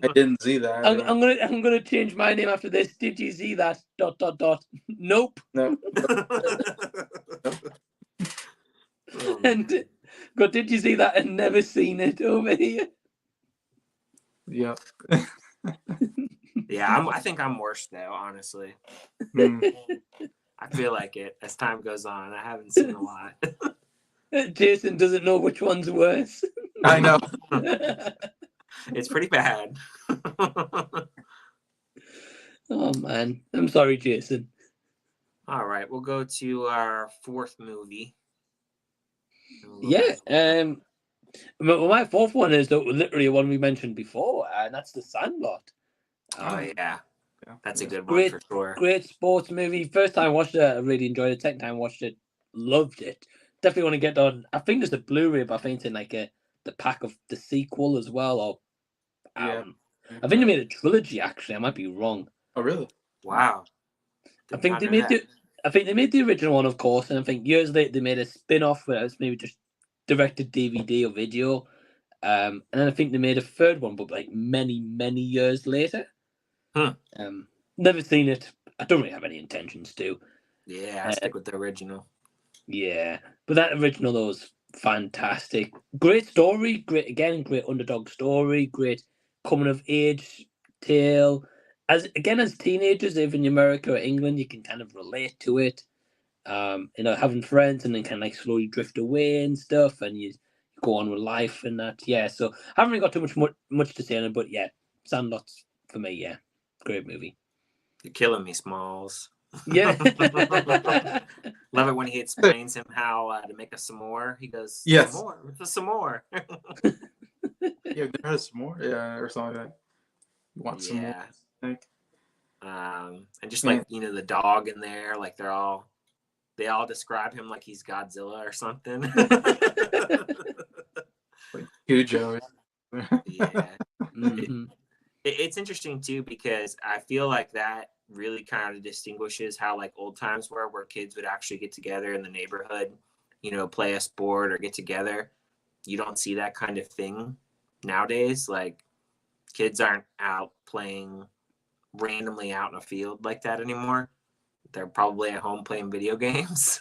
I didn't see that. I'm gonna change my name after this. Did you see that? ... Nope. No. And did you see that? And never seen it over here. Yeah. Yeah, I think I'm worse though, honestly. I feel like it as time goes on. I haven't seen a lot. Jason doesn't know which one's worse. I know. It's pretty bad. Oh man, I'm sorry, Jason. All right, we'll go to our fourth movie. Yeah, my fourth one is literally one we mentioned before, and that's The Sandlot. Oh yeah, that's a good one for sure. Great sports movie. First time I watched it, I really enjoyed it. Second time I watched it, loved it. Definitely want to get on. I think there's a Blu-ray, but I think it's in like the pack of the sequel as well. Or I think they made a trilogy. Actually, I might be wrong. Oh really? Wow. I think they made the original one, of course, and I think years later they made a spin-off where it was maybe just directed DVD or video. And then I think they made a third one, but like many years later. Never seen it. I don't really have any intentions to. Yeah, I stick with the original. Yeah, but that original though was fantastic. Great story, great underdog story, great coming of age tale. As teenagers, if in America or England, you can kind of relate to it. Having friends and then kind of like slowly drift away and stuff, and you go on with life and that. Yeah, so I haven't really got too much to say on it, but yeah, Sandlot's for me. Yeah, great movie. You're killing me, Smalls. Yeah. Love it when he explains him how to make a s'more. He goes, yes, s'more. It's a s'more. Yeah, there has some more, or something like that. You want some more? I think. And just like the dog in there, like they all describe him like he's Godzilla or something. Like Cujo. Yeah. It's interesting too because I feel like that really kind of distinguishes how like old times were, where kids would actually get together in the neighborhood, play a sport or get together. You don't see that kind of thing nowadays. Like kids aren't out playing randomly out in a field like that anymore. They're probably at home playing video games.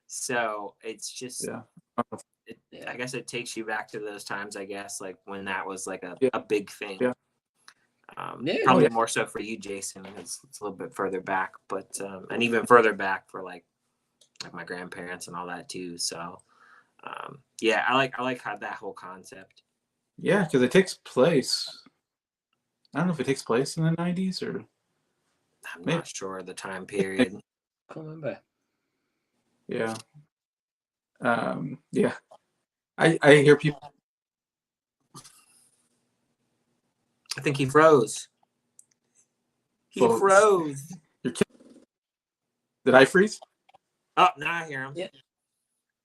So it's just, I guess it takes you back to those times, I guess, like when that was like a big thing. Yeah. Probably more so for you, Jason. It's a little bit further back, but and even further back for like my grandparents and all that too. So I like how that whole concept. Yeah, because it takes place. I don't know if it takes place in the 90s or. I'm not sure the time period. Can't remember. Yeah. Yeah. I hear people. I think he froze. He froze. Did I freeze? Oh, now I hear him. Yeah.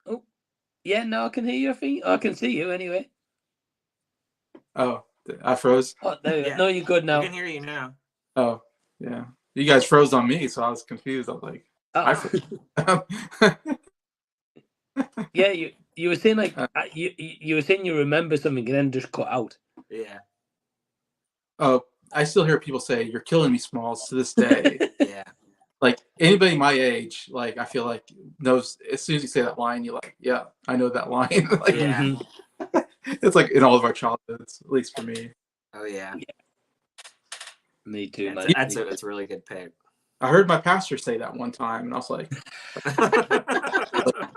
Oh. Yeah, no, I can hear you. I think I can see you anyway. Oh, I froze. Oh, there you go. No, you're good now. I can hear you now. Oh, yeah. You guys froze on me, so I was confused. I was like, I froze. Yeah, you were saying like you were saying you remember something and then just cut out. Yeah. Oh, I still hear people say, "You're killing me, Smalls," to this day. Yeah. Like anybody my age, like I feel like knows as soon as you say that line, you're like, yeah, I know that line. Like, Yeah. it's like in all of our childhoods, at least for me. Oh yeah. Me too, man. That's a really good pick. I heard my pastor say that one time, and I was like,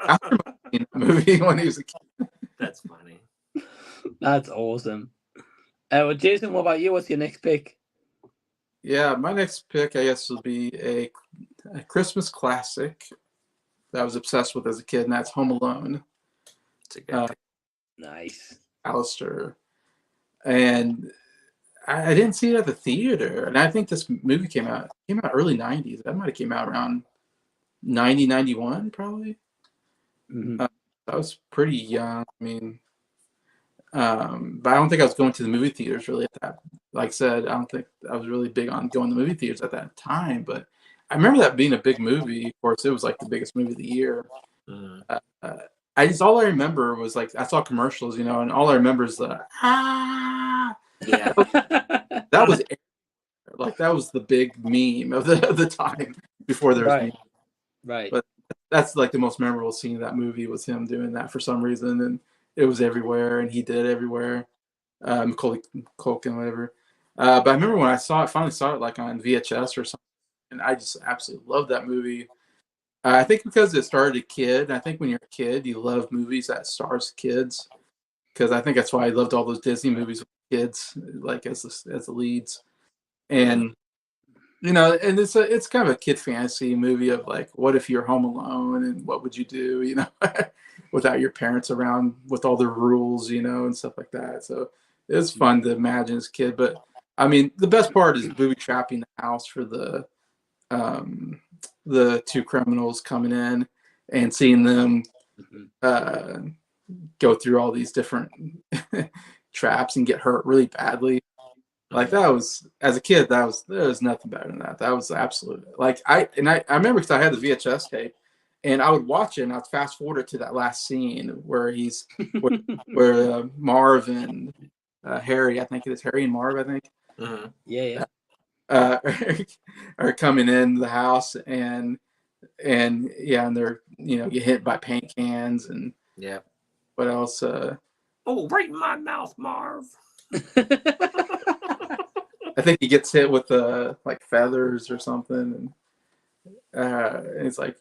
after my movie when he was a kid. That's funny. That's awesome. Well, Jason, what about you? What's your next pick? Yeah, my next pick, I guess, will be a Christmas classic that I was obsessed with as a kid, and that's Home Alone. It's a good pick. Nice. Alistair. And I didn't see it at the theater, and I think this movie came out early 90s. That might have came out around 90, 91, probably. Mm-hmm. I was pretty young. I mean, but I don't think I was going to the movie theaters really at that. Like I said, I don't think I was really big on going to movie theaters at that time. But I remember that being a big movie. Of course, it was like the biggest movie of the year. All I remember was like I saw commercials, and all I remember is the Yeah. that was like that was the big meme of the time before there was right. But that's like the most memorable scene of that movie was him doing that for some reason, and it was everywhere, and he did it everywhere. Macaulay Culkin, whatever. But I remember when I finally saw it like on VHS or something, and I just absolutely loved that movie. I think because it started a kid. I think when you're a kid, you love movies that stars kids, because I think that's why I loved all those Disney movies with kids, like as the leads, and and it's kind of a kid fantasy movie of like, what if you're home alone and what would you do, without your parents around with all the rules, and stuff like that. So it's fun to imagine as a kid. But I mean, the best part is booby trapping the house for the two criminals coming in and seeing them go through all these different traps and get hurt really badly. Like that was, as a kid, there was nothing better than that. That was absolute. Like I remember because I had the VHS tape, and I would watch it and I'd fast forward it to that last scene where where Marv and Harry, I think it is Harry and Marv, I think. Mm-hmm. Yeah. Are coming in the house and they're get hit by paint cans and what else? Right in my mouth, Marv. I think he gets hit with like feathers or something, and it's like,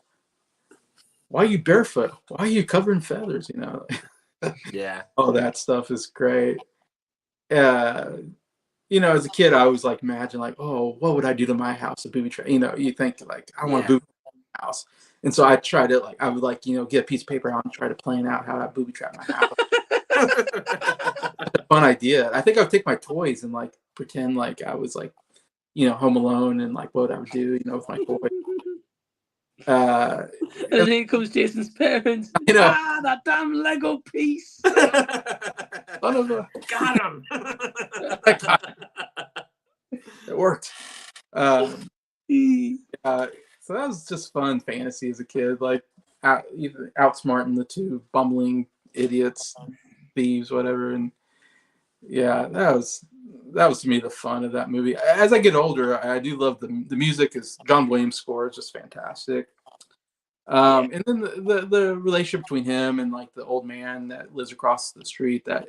why are you barefoot? Why are you covered in feathers? Yeah. All that stuff is great. As a kid, I always like imagine like, oh, what would I do to my house? A booby trap. You think like, I want a booby trap my house, and so I try to like, I would like get a piece of paper out and try to plan out how I booby trap my house. A fun idea. I think I would take my toys and like pretend like I was like, home alone and like what I would do, with my toy. And then here comes Jason's parents. That damn Lego piece. Son of a... Got him. It worked. So that was just fun fantasy as a kid, like outsmarting the two bumbling idiots, thieves, whatever, and that was to me the fun of that movie. As I get older, I do love the music. Is John Williams' score is just fantastic. And then the relationship between him and like the old man that lives across the street that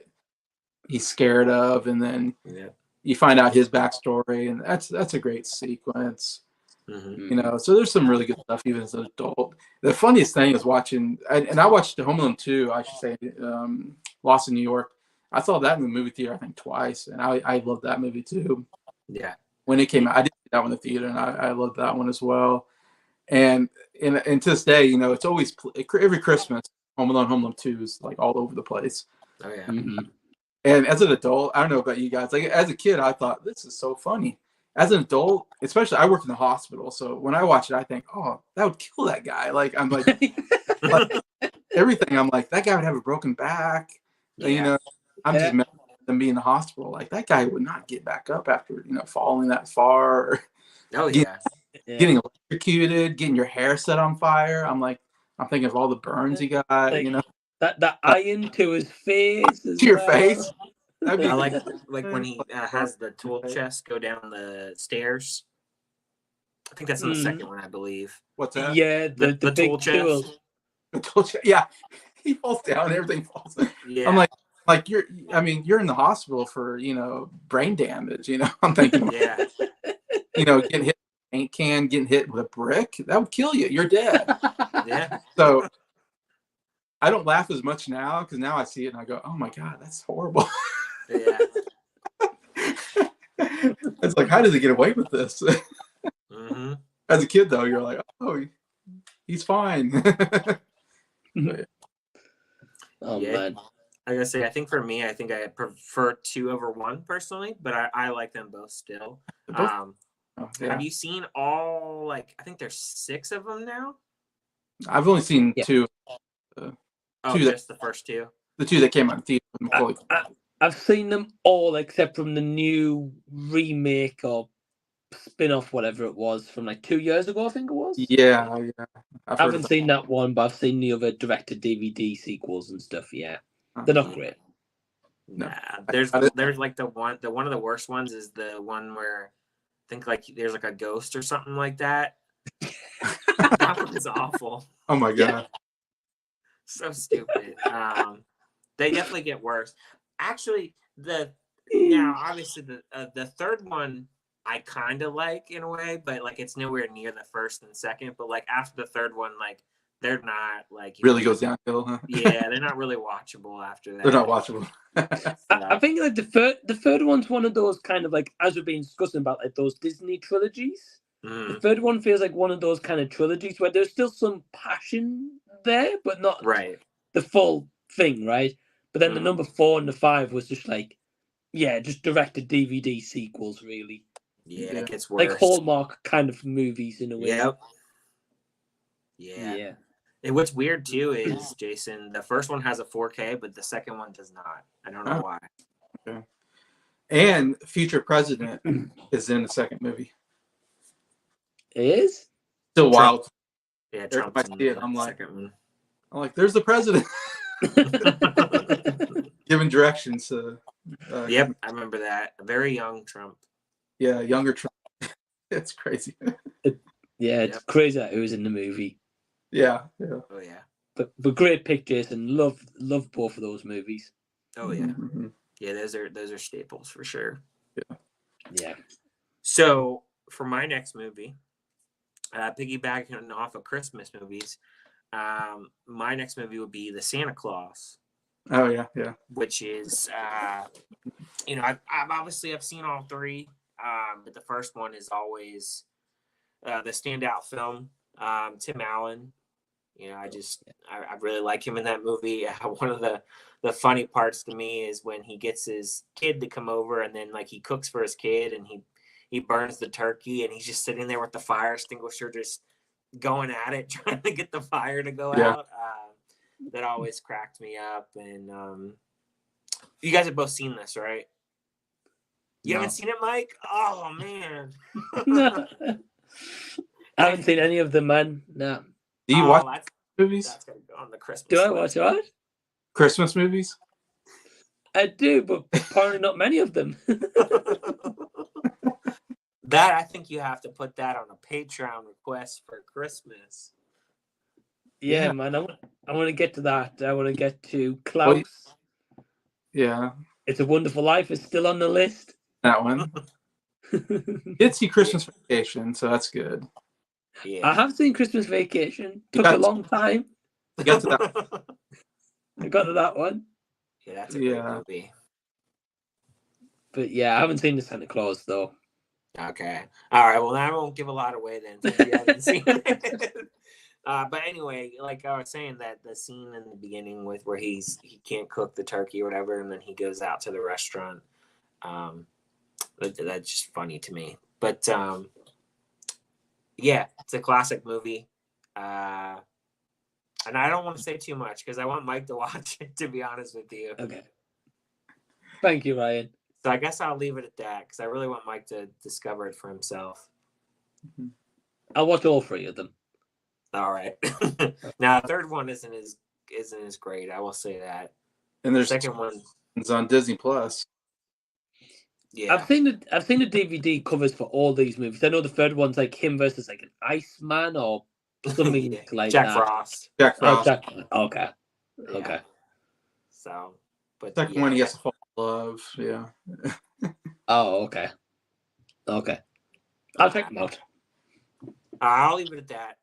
he's scared of, and then you find out his backstory, and that's a great sequence. Mm-hmm. So there's some really good stuff even as an adult. The funniest thing is watching, and I watched Home Alone 2, I should say, Lost in New York. I saw that in the movie theater, I think, twice, and I loved that movie too. Yeah. When it came out, I did see that one in the theater, and I loved that one as well. And to this day, it's always every Christmas, Home Alone 2 is like all over the place. Oh yeah. Mm-hmm. And as an adult, I don't know about you guys. Like as a kid, I thought this is so funny. As an adult, especially, I work in the hospital, so when I watch it, I think, oh, that would kill that guy. Like I'm like, everything. I'm like, that guy would have a broken back. Yeah. You know, I'm just messing with them being in the hospital. Like that guy would not get back up after, you know, falling that far. Or Oh yeah. Getting electrocuted, getting your hair set on fire. I'm thinking of all the burns he got. Like, you know, that iron to his face as to your well. face. I like when he has the tool chest go down the stairs. I think that's in the second one, I believe. What's that? Yeah, the big tool chest. The tool chest. Yeah, he falls down. Everything falls. Yeah. I'm like you're. I mean, you're in the hospital for, you know, brain damage. You know, I'm thinking. Yeah. You know, getting hit with a paint can, getting hit with a brick, that would kill you. You're dead. Yeah. So I don't laugh as much now because now I see it and I go, oh my God, that's horrible. Yeah. It's like, how did they get away with this? Mm-hmm. As a kid, though, you're like, oh, he's fine. Oh man. I gotta say, I think for me, I think I prefer 2 over 1 personally, but I like them both still. Have you seen all, like, I think there's 6 of them now? I've only seen 2. Just the first 2? The 2 that came out in theater with Macaulay. I've seen them all except from the new remake or spin-off, whatever it was, from like 2 years ago, I think it was. Yeah. I haven't seen that one, but I've seen the other direct-to-DVD sequels and stuff. Yeah, they're not great. Nah, there's like the one of the worst ones is the one where I think like there's like a ghost or something like that. That one is awful. Oh my God. So stupid. They definitely get worse. Actually, now obviously the third one I kind of like in a way, but like it's nowhere near the first and second. But like after the third one, like they're not like really goes downhill, huh? Yeah, they're not really watchable after that. They're not watchable. I think like the third one's one of those kind of like, as we've been discussing about like those Disney trilogies. The third one feels like one of those kind of trilogies where there's still some passion there, but not the full thing, right? But then the number 4 and the 5 was just like, just directed DVD sequels, really. Yeah, it gets worse. Like Hallmark kind of movies in a way. Yep. Yeah. And what's weird too is, Jason, the first one has a 4K, but the second one does not. I don't know why. Okay. And Future President is in the second movie. It is? Still wild. Yeah, Trump's in the second one. I'm like, there's the president. Giving directions. Yep, I remember that. A very young Trump. Yeah, younger Trump. It's crazy. It's crazy that it was in the movie. Yeah. Oh yeah. But great pick, Jason. Love both of those movies. Oh yeah. Mm-hmm. Yeah, those are staples for sure. Yeah. So for my next movie, piggybacking off of Christmas movies, my next movie would be The Santa Claus. Oh yeah. Which is, I've obviously seen all 3, but the first one is always the standout film. Tim Allen, I really like him in that movie. One of the funny parts to me is when he gets his kid to come over, and then like he cooks for his kid, and he burns the turkey, and he's just sitting there with the fire extinguisher, just going at it, trying to get the fire to go out. That always cracked me up. And you guys have both seen this, right? You haven't seen it, Mike? Oh man. No. I haven't seen any of them, man. No. Do you watch movies? That's gonna go on the Christmas. Do I watch what? Christmas movies? I do, but apparently not many of them. That I think you have to put that on a Patreon request for Christmas. Yeah, man. I want to get to that. I want to get to Klaus. Yeah. It's a Wonderful Life is still on the list. That one. Did see Christmas Vacation, so that's good. Yeah. I have seen Christmas Vacation. Took a long time. I got to that. I got to that one. Yeah, that's a great movie. But yeah, I haven't seen the Santa Claus though. Okay. All right. Well, I won't give a lot away then, since you haven't seen it. But anyway, like I was saying, that the scene in the beginning with where he can't cook the turkey or whatever, and then he goes out to the restaurant. That's just funny to me. But yeah, it's a classic movie. And I don't want to say too much because I want Mike to watch it, to be honest with you. Okay. Thank you, Ryan. So I guess I'll leave it at that because I really want Mike to discover it for himself. I'll watch all 3 of them. All right. Now, the third one isn't as great. I will say that. And there's the second one. It's on Disney Plus. Yeah. I've seen the DVD covers for all these movies. I know the third one's like him versus like an Iceman or something like Jack that. Frost. Jack Frost. Okay. Yeah. Okay. So, but Second one, he has to fall in love. Yeah. Oh, okay. Okay. I'll check them out. I'll leave it at that.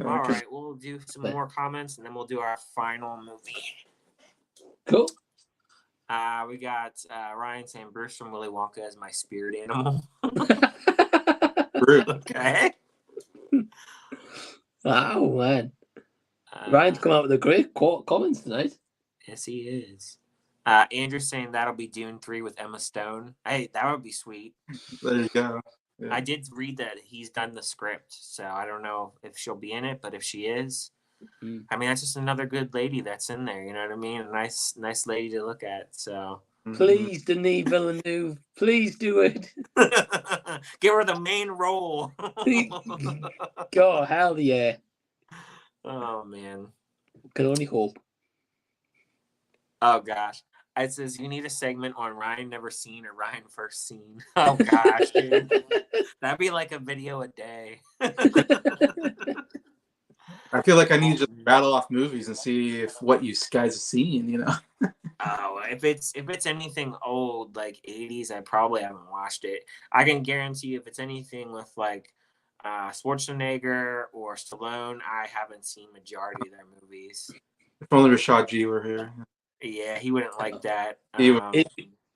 All right, we'll do some more comments and then we'll do our final movie. Cool. We got Ryan saying Bruce from Willy Wonka as my spirit animal. Okay. Oh, man. Ryan's come out with a great comments tonight. Yes, he is. Andrew's saying that'll be Dune 3 with Emma Stone. Hey, that would be sweet. There you go. Yeah. I did read that he's done the script, so I don't know if she'll be in it, but if she is, I mean, that's just another good lady that's in there. You know what I mean? A nice lady to look at. So please, Denis Villeneuve, please do it. Give her the main role. God, hell yeah! Oh man, can only hope. Oh gosh. It says you need a segment on Ryan never seen or Ryan first seen. Oh gosh, dude. That'd be like a video a day. I feel like I need to just rattle off movies and see if what you guys have seen, you know. Oh, if it's anything old, like 80s, I probably haven't watched it. I can guarantee you if it's anything with like Schwarzenegger or Stallone, I haven't seen majority of their movies. If only Rashad G were here. Yeah, he wouldn't like that. He'd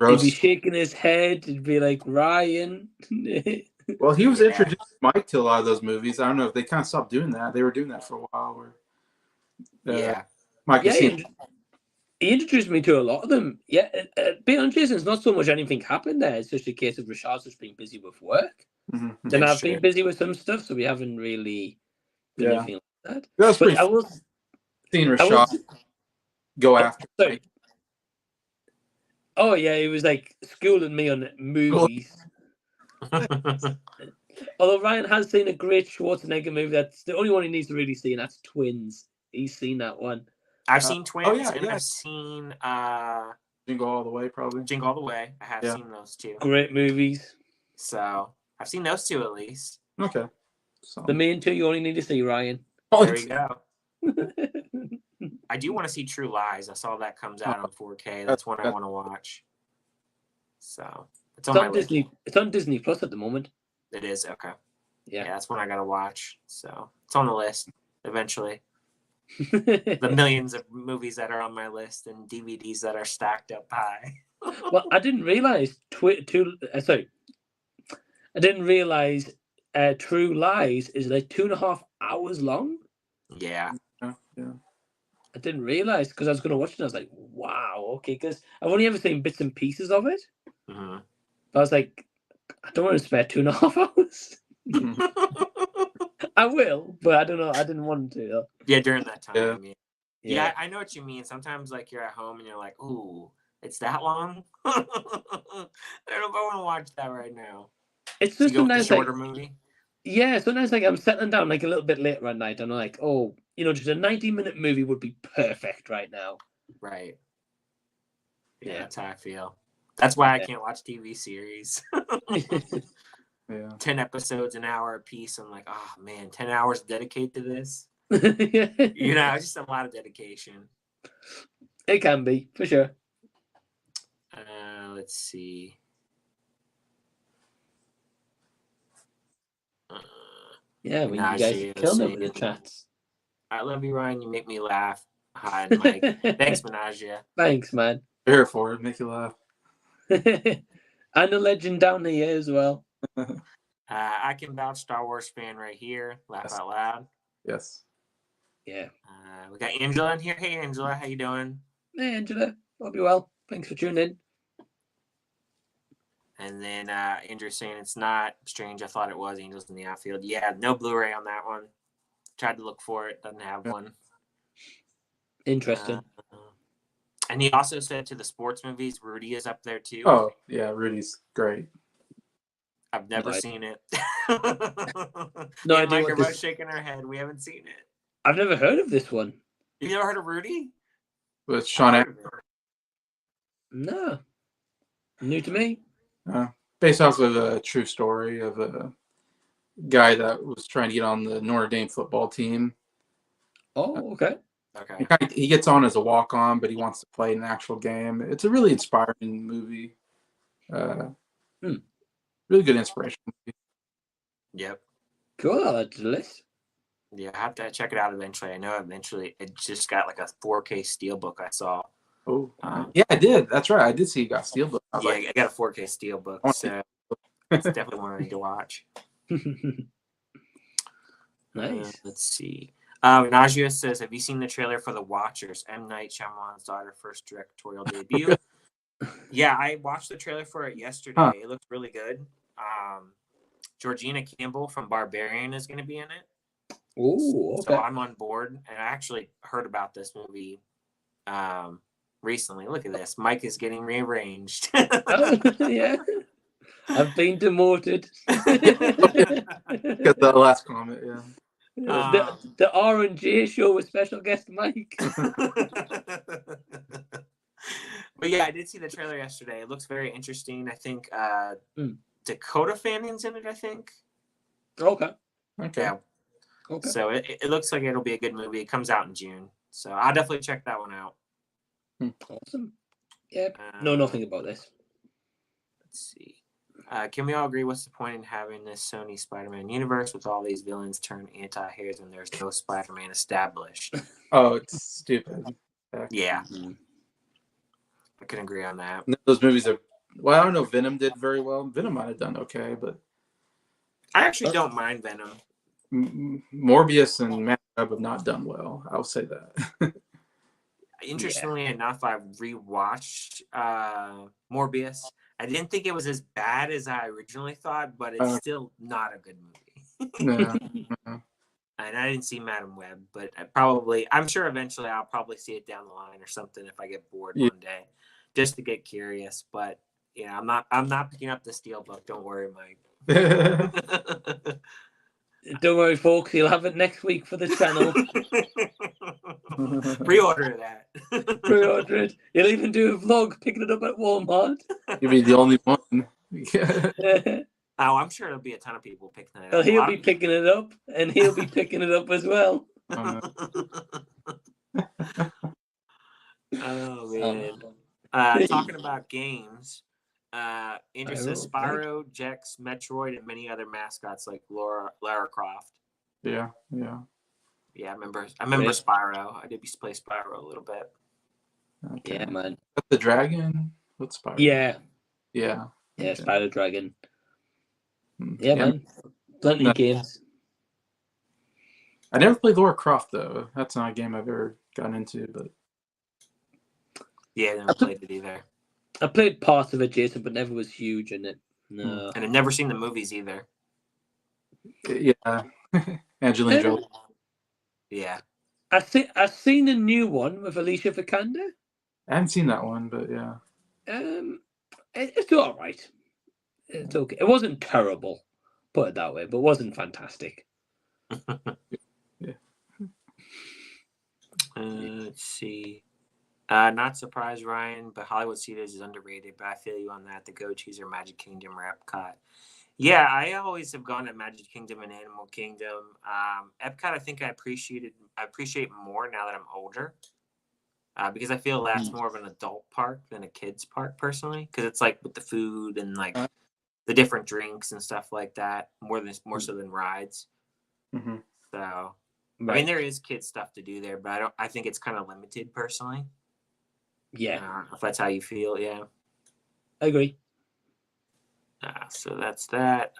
be shaking his head. He'd be like, Ryan. Well, he was introduced Mike to a lot of those movies. I don't know if they kind of stopped doing that. They were doing that for a while. Mike he introduced me to a lot of them. Yeah, being honest, it's not so much anything happened there. It's just a case of Rashad's just been busy with work. Mm-hmm. And I've been busy with some stuff, so we haven't really done anything like that. That was pretty I was seeing Rashad go after. Sorry. Oh yeah, he was like schooling me on movies. Although Ryan has seen a great Schwarzenegger movie, that's the only one he needs to really see, and that's Twins. He's seen that one. I've seen Twins, and I've seen Jingle All the Way, probably. Jingle All the Way. I have seen those two. Great movies. So I've seen those two at least. Okay. The main two you only need to see, Ryan. There we go. I do want to see True Lies. I saw that comes out on 4K. That's one I want to watch. So it's on my Disney. list. It's on Disney Plus at the moment. It is okay. Yeah, that's one I gotta watch. So it's on the list eventually. The millions of movies that are on my list and DVDs that are stacked up high. Well, I didn't realize I didn't realize True Lies is like 2.5 hours long. Yeah. I didn't realize because I was going to watch it and I was like, wow, okay, because I've only ever seen bits and pieces of it. Mm-hmm. But I was like, I don't want to spare 2.5 hours. I will, but I don't know. I didn't want to. Though. Yeah, during that time. Yeah. Yeah, I know what you mean. Sometimes, like, you're at home and you're like, ooh, it's that long? I don't want to watch that right now. It's just a nice shorter movie. Yeah, sometimes like I'm settling down like a little bit later at night and I'm like, oh, just a 90-minute movie would be perfect right now. Right. Yeah, that's how I feel. That's why I can't watch TV series. 10 episodes an hour a piece. I'm like, oh man, 10 hours dedicated to this. It's just a lot of dedication. It can be, for sure. Let's see. Yeah, you guys killed it with the chats. I love you, Ryan. You make me laugh. Hi, Mike. Thanks, Menagia. Thanks, man. Here for it. Make you laugh. And a legend down here as well. I can vouch Star Wars fan right here. Laugh out loud. Yes. Yeah. We got Angela in here. Hey, Angela. How you doing? Hey, Angela. Hope you're well. Thanks for tuning in. And then Andrew's saying it's not strange. I thought it was Angels in the Outfield. Yeah, no Blu-ray on that one. tried to look for it. Doesn't have one. Interesting. And he also said to the sports movies, Rudy is up there too. Oh, yeah, Rudy's great. I've never seen it. No idea. Mike are both shaking our head. We haven't seen it. I've never heard of this one. You never heard of Rudy? With Sean Astin. No. New to me. Based off of a true story of a guy that was trying to get on the Notre Dame football team. Oh, okay. Okay. He gets on as a walk-on, but he wants to play in an actual game. It's a really inspiring movie. Really good inspiration movie. Yep. Cool. I'll add to the list. Yeah, I have to check it out eventually. I know eventually it just got like a 4K steelbook I saw. Oh, yeah, I did. That's right. I did see you got steelbook. I got a 4K steelbook, so it's definitely one I need to watch. Nice. Let's see. Najia says, have you seen the trailer for The Watchers, M. Night Shyamalan's daughter first directorial debut? Yeah, I watched the trailer for it yesterday. Huh. It looks really good. Georgina Campbell from Barbarian is going to be in it. Oh, okay. So I'm on board. And I actually heard about this movie recently. Look at this. Mike is getting rearranged. Oh, yeah. I've been demoted. Got that last comment, yeah. The R&J show with special guest Mike. But yeah, I did see the trailer yesterday. It looks very interesting. I think Dakota Fanning's in it, I think. Okay. Yeah. Okay. So it looks like it'll be a good movie. It comes out in June. So I'll definitely check that one out. Awesome. Yeah. Know nothing about this. Let's see. Can we all agree what's the point in having this Sony Spider-Man universe with all these villains turn anti-heroes when there's no Spider-Man established? Oh, it's stupid. Yeah. Mm-hmm. I can agree on that. Those movies are... Well, I don't know. Venom did very well. Venom might have done okay, but... I actually don't mind Venom. Morbius and Matt Webb have not done well. I'll say that. Interestingly enough, I rewatched Morbius. I didn't think it was as bad as I originally thought, but it's still not a good movie. No. And I didn't see Madam Web, but I'm sure eventually I'll probably see it down the line or something if I get bored one day, just to get curious. But yeah, I'm not picking up the Steelbook. Don't worry, Mike. Don't worry, folks. You'll have it next week for the channel. Pre-order that. Pre-order it. You'll even do a vlog picking it up at Walmart. You'll be the only one. Oh, I'm sure there'll be a ton of people picking it up. Well, he'll be picking it up, and he'll be picking it up as well. Oh, man. Talking about games, Andrew says Spyro, Jex, Metroid, and many other mascots like Lara Croft. Yeah. Yeah, I remember Spyro. I did play Spyro a little bit. Okay. Yeah, man. The dragon? What's Spyro? Yeah. Yeah, Spyro Dragon. Yeah, man. Plenty of games. I never played Lara Croft, though. That's not a game I've ever gotten into, but... Yeah, I never played it either. I played parts of it, Jason, but never was huge in it. No. And I've never seen the movies either. Yeah. Angelina Jolie. Yeah. I've seen the new one with Alicia Vikander. I haven't seen that one, but yeah. It's all right. It's okay. It wasn't terrible, put it that way, but it wasn't fantastic. Yeah. Let's see. Not surprised, Ryan, but Hollywood Studios is underrated, but I feel you on that. The go-tos are Magic Kingdom or Epcot. Yeah, I always have gone to Magic Kingdom and Animal Kingdom. Epcot, I think I appreciate more now that I'm older, because I feel that's more of an adult park than a kid's park, personally, because it's like with the food and like the different drinks and stuff like that, more so than rides. Mm-hmm. So, right. I mean, there is kid stuff to do there, but I think it's kind of limited, personally. Yeah. If that's how you feel, yeah. I agree. So that's that.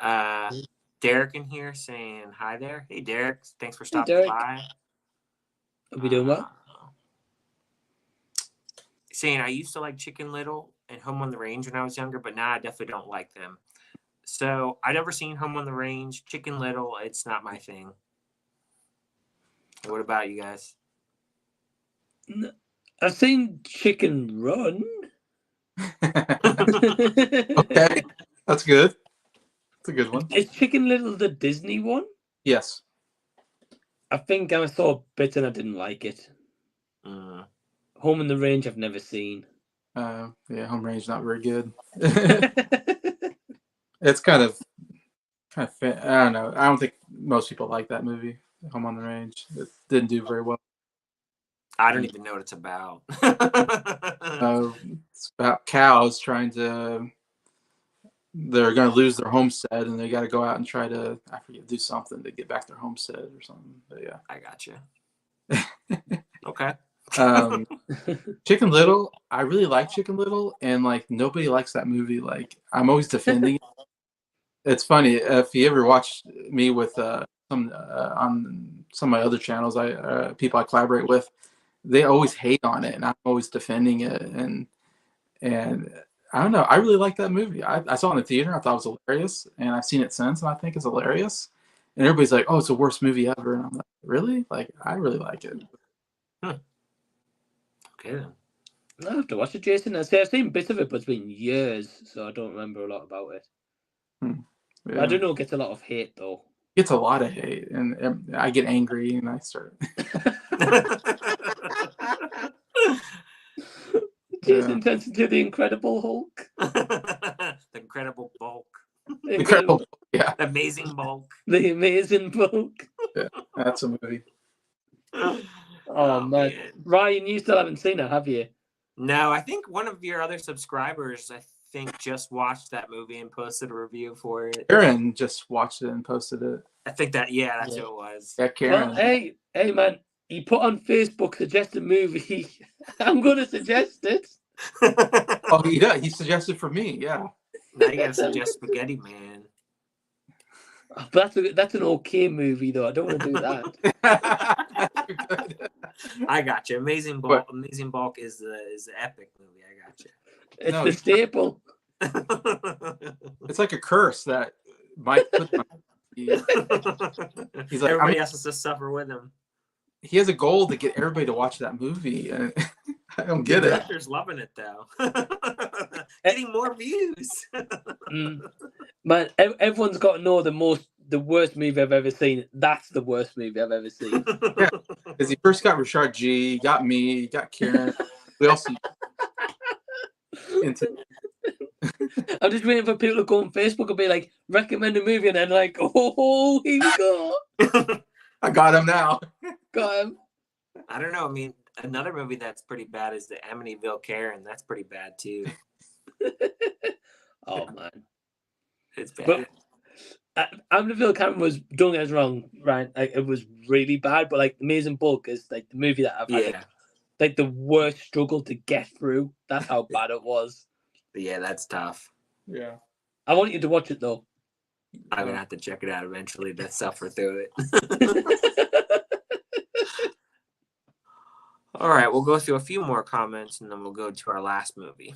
Derek in here saying hi there. Hey, Derek. Thanks for stopping by. Are we doing well? Saying I used to like Chicken Little and Home on the Range when I was younger, but now I definitely don't like them. So I've never seen Home on the Range. Chicken Little, it's not my thing. What about you guys? I've seen Chicken Run. Okay, that's good. That's a good one. Is Chicken Little the Disney one? Yes. I think I saw a bit and I didn't like it. Home in the Range I've never seen. Yeah, Home Range not very good. It's kind of I don't know. I don't think most people like that movie, Home on the Range. It didn't do very well. I don't even know what it's about. It's about cows trying to. They're going to lose their homestead, and they got to go out and try to, I forget, do something to get back their homestead or something. But yeah, I got you. Okay. Chicken Little, I really like Chicken Little, and like nobody likes that movie. Like I'm always defending it. It's funny if you ever watch me with some on some of my other channels, people I collaborate with, they always hate on it, and I'm always defending it. And I don't know, I really like that movie. I saw it in the theater. I thought it was hilarious, and I've seen it since, and I think it's hilarious. And everybody's like, "Oh, it's the worst movie ever," and I'm like, "Really? Like, I really like it." Okay then. I have to watch it, Jason. I've seen bits of it, but it's been years, so I don't remember a lot about it. Yeah. I do know it gets a lot of hate, though. It gets a lot of hate, and I get angry, and I start. Jason turns into the Incredible Hulk. The Incredible Bulk. Incredible, yeah. Amazing Bulk. The Amazing Bulk. Yeah, that's a movie. Oh man. Ryan, you still haven't seen it, have you? No, I think one of your other subscribers, just watched that movie and posted a review for it. Karen just watched it and posted it. I think that's who it was. Yeah, Karen. Well, hey man, he put on Facebook suggest a movie. I'm gonna suggest it. Oh, he suggested for me, yeah. Now you gotta suggest Spaghetti Man. But that's an okay movie though. I don't want to do that. I got you. Amazing Bulk. Amazing Bulk is the epic movie. I got you. It's the staple. It's like a curse that Mike put on. He's like, everybody has to suffer with him. He has a goal to get everybody to watch that movie, and I don't get the it. Director's loving it though. Getting more views. Man, everyone's got to know the worst movie I've ever seen. That's the worst movie I've ever seen. Yeah, because he first got Richard G, got me, got Karen. We also I'm just waiting for people to go on Facebook and be like, recommend a movie, and then like, oh, here we go. I got him now. Got him. I don't know. I mean, another movie that's pretty bad is the Amityville Karen. That's pretty bad too. Oh man, it's bad. But Amityville Karen was, don't get us wrong, right? Like, it was really bad, but like Amazing Bulk is like the movie that I've had like the worst struggle to get through. That's how bad it was. Yeah, that's tough. Yeah, I want you to watch it though. I'm gonna have to check it out eventually to suffer through it. All right, we'll go through a few more comments and then we'll go to our last movie.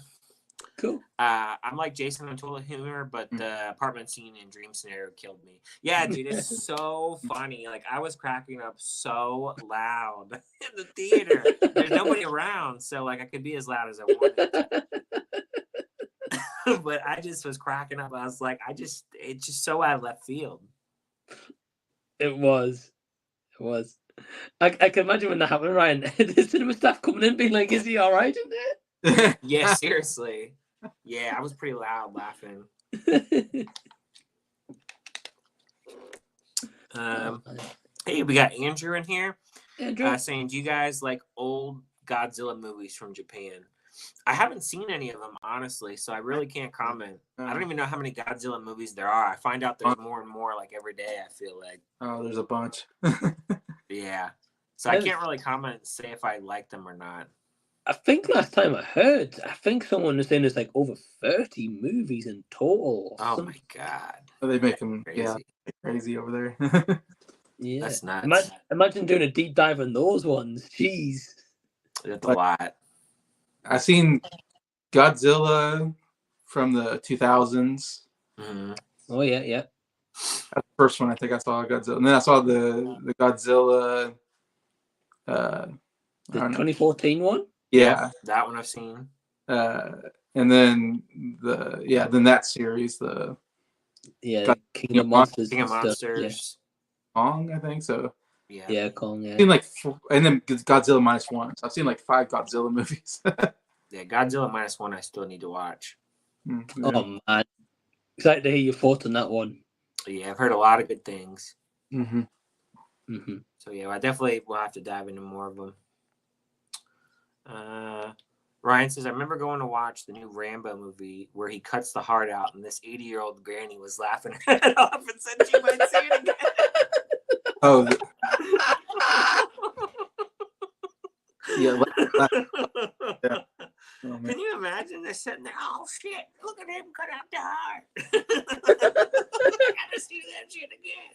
Cool. I'm like Jason on Total Humor, but the apartment scene in Dream Scenario killed me. Yeah, dude, it's so funny. Like, I was cracking up so loud in the theater. There's nobody around, so like I could be as loud as I wanted. But I just was cracking up. I was like, it's just so out of left field. It was. I can imagine when that happened, Ryan. The cinema staff coming in being like, is he all right in there? Yeah, seriously. Yeah, I was pretty loud laughing. Hey, we got Andrew in here. Andrew? Saying, do you guys like old Godzilla movies from Japan? I haven't seen any of them, honestly, so I really can't comment. I don't even know how many Godzilla movies there are. I find out there's more and more like every day, I feel like. Oh, there's a bunch. Yeah. So I can't really comment and say if I like them or not. I think last time I heard, someone was saying there's like over 30 movies in total. Oh my God. They make them crazy over there. Yeah. That's nuts. Imagine doing a deep dive on those ones. Jeez. That's a lot. I've seen Godzilla from the 2000s. Mm-hmm. Oh, yeah. That's the first one I think I saw Godzilla. And then I saw the Godzilla The 2014 one. Yeah, that one I've seen. And then then that series, King of Monsters. King of Monsters. Kong, I think so. Yeah, Kong. Yeah. I've seen and then Godzilla -1. So I've seen like 5 Godzilla movies. Yeah, Godzilla -1 I still need to watch. Yeah. Oh man, excited to hear your thoughts on that one. Yeah, I've heard a lot of good things. Mm-hmm. Mm-hmm. So yeah, I definitely will have to dive into more of them. Ryan says, I remember going to watch the new Rambo movie where he cuts the heart out, and this 80-year-old granny was laughing her head off and said she might see it again. Oh, yeah. Yeah. Oh, can you imagine? They're sitting there, oh shit, look at him cut out the heart. I gotta see that shit again.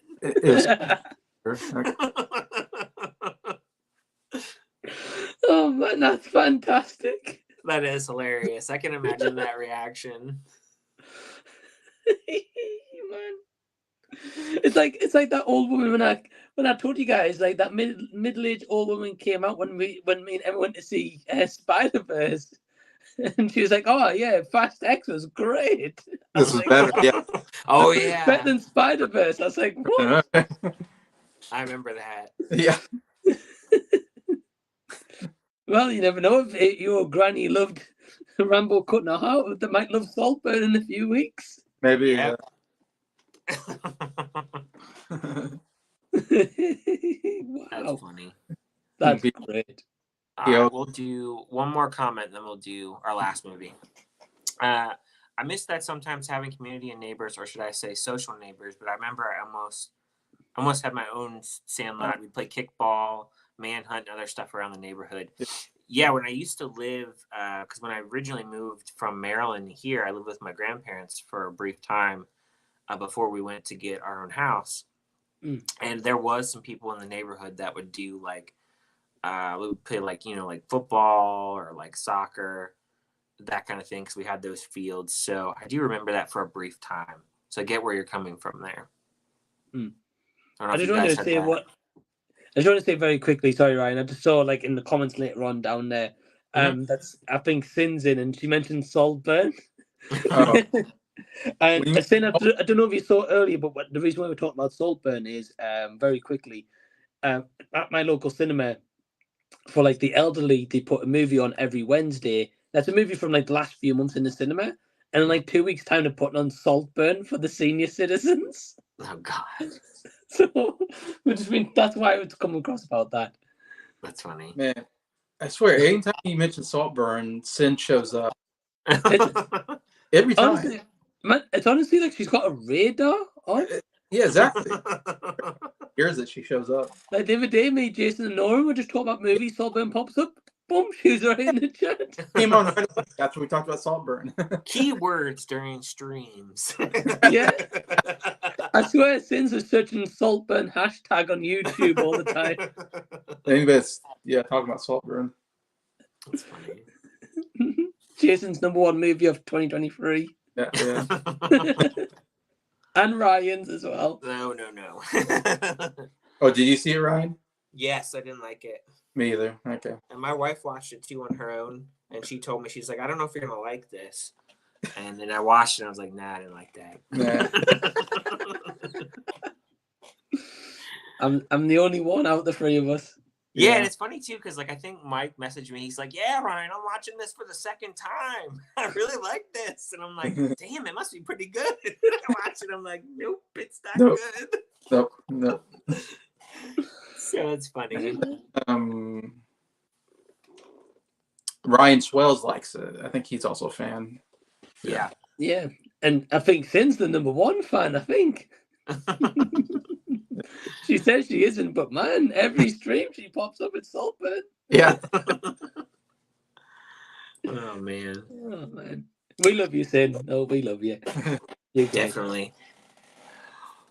Oh man, that's fantastic. That is hilarious. I can imagine that reaction. Man. It's like that old woman when I told you guys, like that middle-aged old woman came out when me and Emma went to see Spider-Verse. And she was like, "Oh yeah, Fast X was great." This was better, yeah. Oh yeah, better than Spider-Verse. I was like, "What?" I remember that. Yeah. Well, you never know if your granny loved Rambo cutting her heart. They might love Saltburn in a few weeks. Maybe. Yep. Wow, that's funny. That's great. We'll do one more comment, then we'll do our last movie. I miss that sometimes having community and neighbors, or should I say social neighbors, but I remember I almost had my own sandlot. We'd play kickball, manhunt, and other stuff around the neighborhood. Yeah, when I used to live, because when I originally moved from Maryland here, I lived with my grandparents for a brief time before we went to get our own house. And there was some people in the neighborhood that would do like, we would play like, like football or like soccer, that kind of thing, because we had those fields. So I do remember that for a brief time. So I get where you're coming from there. I just wanted to say very quickly, sorry Ryan, I just saw like in the comments later on down there, that's I think Sin's in, and she mentioned Saltburn. Oh. And Sin, I don't know if you saw earlier, but the reason why we're talking about Saltburn is very quickly at my local cinema for like the elderly, they put a movie on every Wednesday. That's a movie from like the last few months in the cinema, and in like 2 weeks' time, they're putting on Saltburn for the senior citizens. Oh God! So that's why I was coming across about that. That's funny, man. I swear, anytime you mention Saltburn, Sin shows up. Every time. Honestly, man, it's honestly like she's got a radar on. Yeah, exactly. Here's it. She shows up. Like the other day, me, Jason, and Nora were just talking about movies. Saltburn pops up. Boom, she's right in the chat. Came on right away after we talked about Saltburn. Keywords during streams. Yeah. I swear, Sins is searching Saltburn hashtag on YouTube all the time. Anyways, talking about Saltburn. That's funny. Jason's #1 movie of 2023. Yeah. And Ryan's as well. No. Oh, did you see it, Ryan? Yes, I didn't like it. Me either. Okay. And my wife watched it too on her own, and she told me, she's like, I don't know if you're gonna like this. And then I watched it, and I was like, nah, I didn't like that. I'm the only one out of the three of us. Yeah, and it's funny too, because like I think Mike messaged me. He's like, "Yeah, Ryan, I'm watching this for the second time. I really like this," and I'm like, "Damn, it must be pretty good." I watch it, I'm like, "Nope, it's not good." Nope. So it's funny. Ryan Swells likes it. I think he's also a fan. Yeah, and I think Sin's the #1 fan. I think. She says she isn't, but man, every stream she pops up at Saltburn. Yeah. Oh man. We love you, Sin. Oh, we love you. Definitely.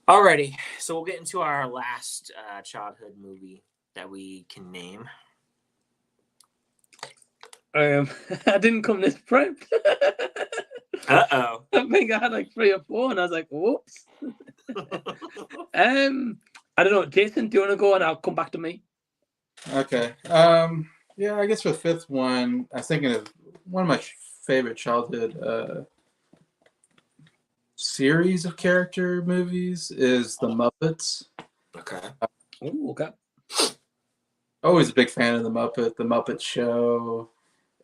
Alrighty, so we'll get into our last childhood movie that we can name. I didn't come this prepped. Uh-oh. I think I had like 3 or 4, and I was like, whoops. I don't know. Jason, do you want to go and I'll come back to me? Okay. Yeah, I guess for the fifth one, I was thinking of one of my favorite childhood series of character movies is The Muppets. Okay. Ooh, okay. Always a big fan of The Muppet Show,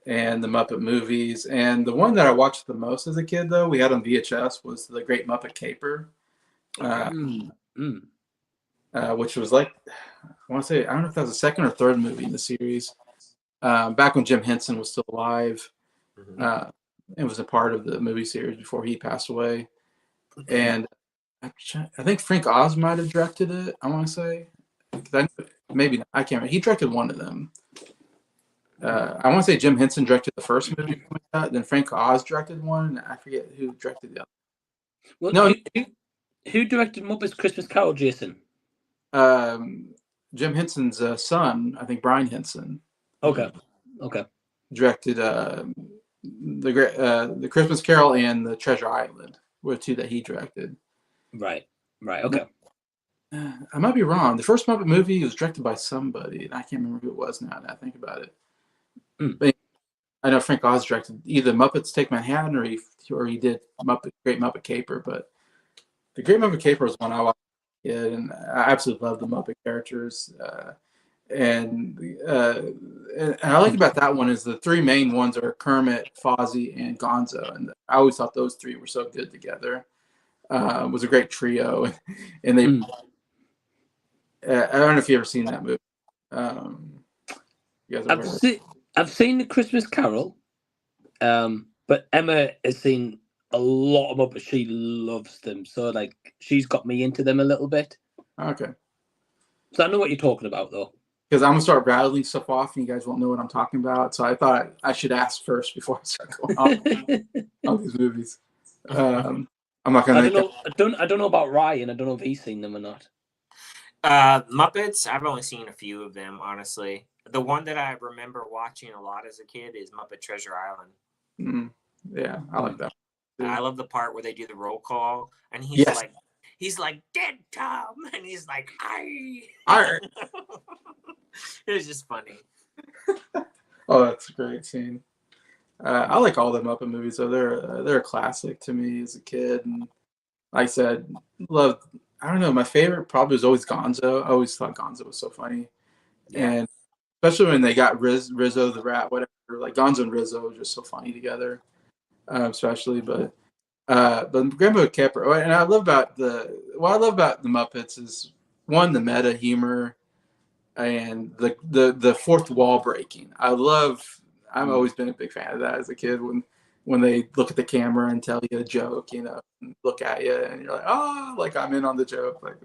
and the Muppet movies. And the one that I watched the most as a kid, though, we had on VHS, was The Great Muppet Caper, which was like, I want to say, I don't know if that was the second or third movie in the series. Back when Jim Henson was still alive. It was a part of the movie series before he passed away. And I think Frank Oz might have directed it, I want to say. Maybe not, I can't remember. He directed one of them. I want to say Jim Henson directed the first movie, then Frank Oz directed one. I forget who directed the other. Well, who directed Muppets Christmas Carol, Jason? Jim Henson's son, I think Brian Henson. Okay. Directed the Christmas Carol and the Treasure Island were two that he directed. Right. Okay. I might be wrong. The first Muppet movie was directed by somebody, and I can't remember who it was now that I think about it. But I know Frank Oz directed either Muppets Take Manhattan or he did Great Muppet Caper. But the Great Muppet Caper is one I watched as a kid, and I absolutely love the Muppet characters. And I like about that one is the three main ones are Kermit, Fozzie, and Gonzo, and I always thought those three were so good together. It was a great trio, and they. I don't know if you've ever seen that movie. You guys I've seen the Christmas Carol, but Emma has seen a lot of Muppets. She loves them, so like she's got me into them a little bit. Okay. So I know what you're talking about, though. Because I'm gonna start rattling stuff off, and you guys won't know what I'm talking about. So I thought I should ask first before I start going on these movies. I'm not gonna. I don't know about Ryan. I don't know if he's seen them or not. Muppets. I've only seen a few of them, honestly. The one that I remember watching a lot as a kid is Muppet Treasure Island. Yeah, I like that. I love the part where they do the roll call, and he's like dead Tom, and he's like I. It's just funny. Oh, that's a great scene. I like all the Muppet movies, though. They're a classic to me as a kid, and like I said, loved. I don't know. My favorite probably was always Gonzo. I always thought Gonzo was so funny, and especially when they got Rizzo the Rat, whatever. Like Gonzo and Rizzo were just so funny together, especially. But Grandpa Caper, and I love about the Muppets is one, the meta humor, and the fourth wall breaking. I've always been a big fan of that as a kid when they look at the camera and tell you a joke, and look at you, and you're like, oh, like I'm in on the joke. Like,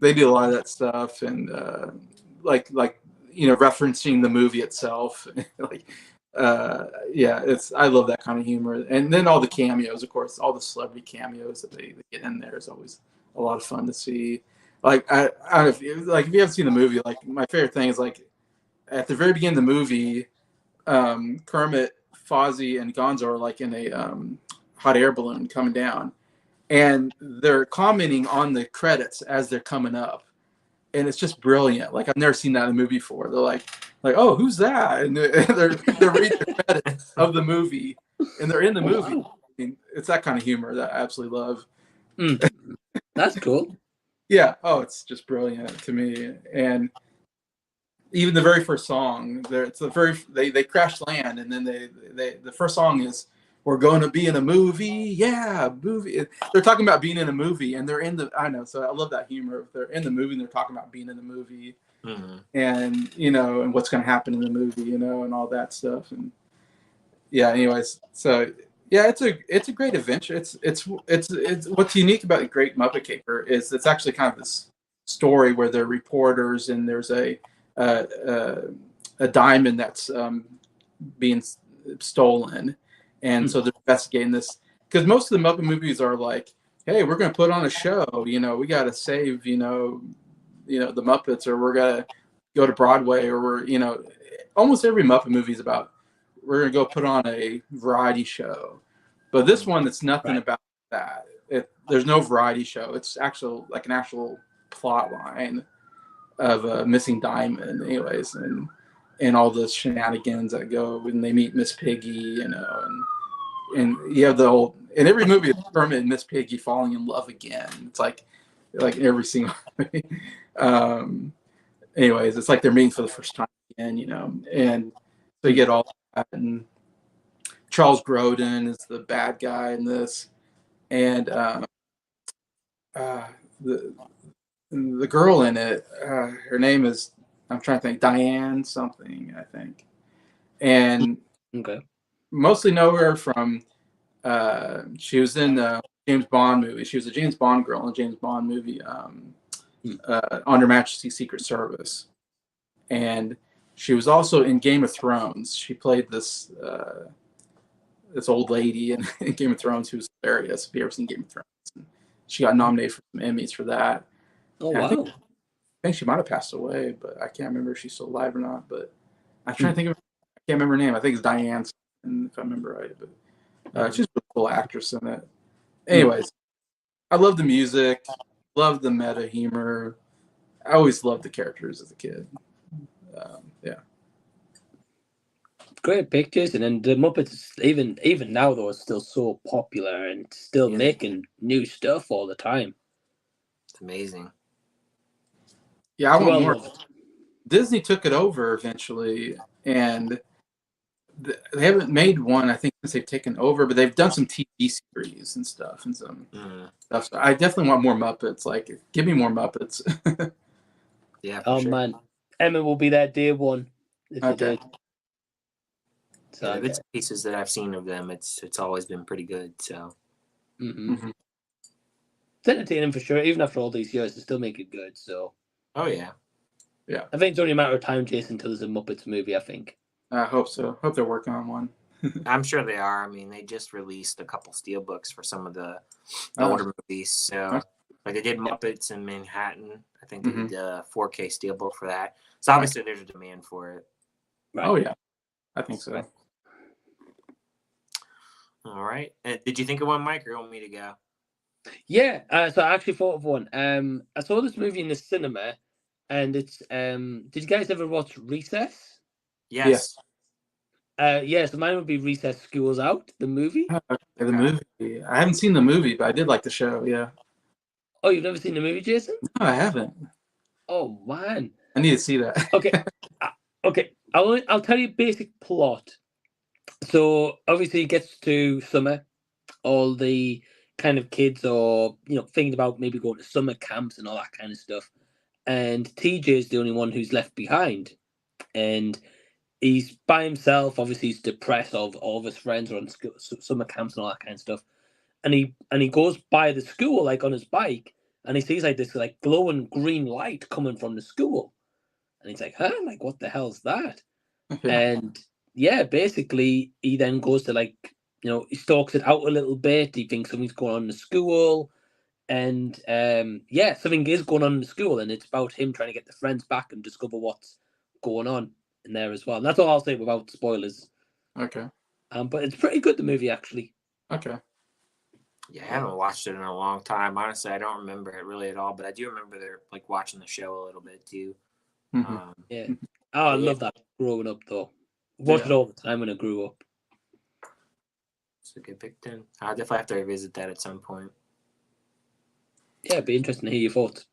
they do a lot of that stuff, and like referencing the movie itself. Like, I love that kind of humor. And then all the cameos, of course, all the celebrity cameos that they get in there is always a lot of fun to see. Like, I don't know if you haven't seen the movie, like my favorite thing is like at the very beginning of the movie, Kermit, Fozzie, and Gonzo are like in a hot air balloon coming down, and they're commenting on the credits as they're coming up, and it's just brilliant. Like I've never seen that in a movie before. They're like, oh, who's that? And they're reading the credits of the movie, and they're in the movie. Wow. I mean, it's that kind of humor that I absolutely love. That's cool. Yeah. Oh, it's just brilliant to me. And even the very first song, they crash land, and then the first song is "We're going to be in a movie." Yeah, movie. They're talking about being in a movie, and they're in the. I know. So I love that humor. They're in the movie, and they're talking about being in the movie, and and what's going to happen in the movie, and all that stuff. And yeah. Anyways, so. Yeah, it's a great adventure. It's what's unique about the Great Muppet Caper is it's actually kind of this story where they're reporters, and there's a diamond that's being stolen, and so they're investigating this because most of the Muppet movies are like, hey, we're going to put on a show, we got to save the Muppets, or we're going to go to Broadway, or we're almost every Muppet movie is about we're going to go put on a variety show. But this one, it's nothing about that. There's no variety show. It's an actual plot line. of a missing diamond, anyways, and all the shenanigans that go when they meet Miss Piggy, you know, and you have the whole in every movie it's Kermit and Miss Piggy falling in love again. It's like every single movie. Anyways, it's like they're meeting for the first time again, you know, and so you get all that. And Charles Grodin is the bad guy in this, and the girl in it, her name is, I'm trying to think, Diane something, I think, and Okay. mostly know her from she was in the James Bond movie. She was a James Bond girl in a James Bond movie, On Her Majesty's Secret Service, and she was also in Game of Thrones. She played this this old lady in Game of Thrones who's hilarious. If you ever seen Game of Thrones, she got nominated for some Emmys for that. Oh, and wow. I think she might have passed away, but I can't remember if she's still alive or not. But I'm trying to think of, I can't remember her name. I think it's Diane, if I remember right. But she's a cool actress in it. Anyways, I love the music, love the meta humor. I always loved the characters as a kid. Yeah. Great pictures, and then the Muppets, even now though, are still so popular and still making new stuff all the time. It's amazing. Yeah, I want more. Disney took it over eventually, and they haven't made one, I think, since they've taken over, but they've done some TV series and stuff and some stuff. So I definitely want more Muppets. Like, give me more Muppets. Yeah. Oh, sure. man. Emma will be there day one if they did. So the bits and pieces that I've seen of them, it's always been pretty good. So it's entertaining for sure. Even after all these years, they still make it good. So yeah. I think it's only a matter of time, Jason, until there's a Muppets movie. I think. I hope so. Hope they're working on one. I'm sure they are. I mean, they just released a couple steelbooks for some of the older movies. So like they did Muppets in Manhattan. I think they did a 4K steelbook for that. So obviously there's a demand for it. Right. Oh yeah, I think so. Right. All right. Did you think of one, Mike, or you want me to go? Yeah. So I actually thought of one. I saw this movie in the cinema, and it's did you guys ever watch Recess? Yes. Yeah, so mine would be Recess School's Out, the movie. The movie. I haven't seen the movie, but I did like the show. Yeah. Oh, you've never seen the movie, Jason? No, I haven't. Oh man, I need to see that. Okay, okay. I'll tell you basic plot. So obviously, it gets to summer. All the kind of kids are thinking about maybe going to summer camps and all that kind of stuff. And TJ is the only one who's left behind, and he's by himself. Obviously, he's depressed. All of his friends are on summer camps and all that kind of stuff. And he goes by the school like on his bike, and he sees like this like glowing green light coming from the school, and he's like, "Huh? Like what the hell's that?" And basically he then goes to he stalks it out a little bit. He thinks something's going on in the school, and something is going on in the school, and it's about him trying to get the friends back and discover what's going on in there as well. And that's all I'll say without spoilers. Okay. But it's pretty good, the movie, actually. Okay. Yeah, I haven't watched it in a long time. Honestly, I don't remember it really at all, but I do remember like watching the show a little bit too. Yeah. Oh, I love that growing up though. Watched it all the time when I grew up. It's a good pick then. I'll definitely have to revisit that at some point. Yeah, it'd be interesting to hear your thoughts.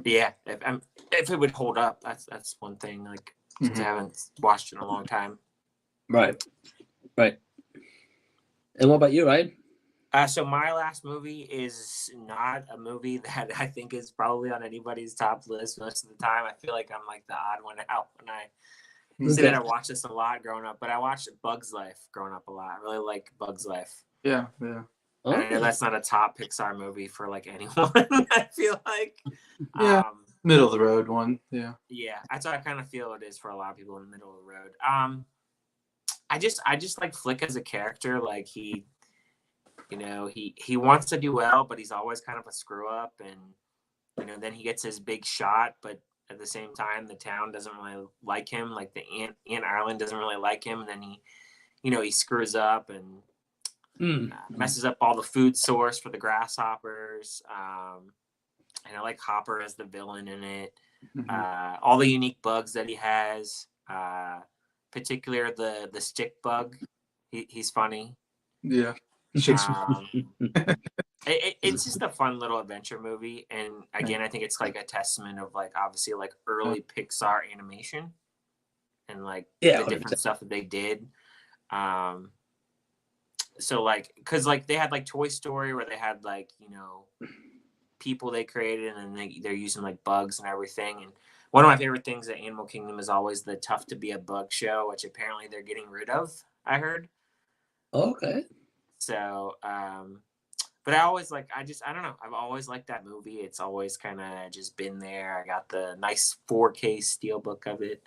Yeah, if it would hold up, that's one thing. Like since I haven't watched it in a long time. Right. And what about you, Ryan? So my last movie is not a movie that I think is probably on anybody's top list most of the time. I feel like I'm like the odd one out when I say that I watched this a lot growing up, but I watched Bug's Life growing up a lot. I really like Bug's Life. Yeah. Oh. I know that's not a top Pixar movie for like anyone. I feel like. Middle of the road one. Yeah. Yeah, that's what I kind of feel it is for a lot of people in the middle of the road. I just like Flick as a character. Like he wants to do well, but he's always kind of a screw up, and then he gets his big shot, but at the same time the town doesn't really like him. Like the Aunt Ireland doesn't really like him, and then he screws up and messes up all the food source for the grasshoppers. And I like Hopper as the villain in it. All the unique bugs that he has, particular the stick bug. He's funny. Yeah. It's just a fun little adventure movie, and again, I think it's like a testament of like obviously like early Pixar animation and like the different stuff that they did. So like, cause like they had like Toy Story where they had like, you know, people they created and they're using like bugs and everything. And one of my favorite things at Animal Kingdom is always the Tough to Be a Bug show, which apparently they're getting rid of, I heard. Okay. So, but I always like, I don't know. I've always liked that movie. It's always kind of just been there. I got the nice 4K steelbook of it.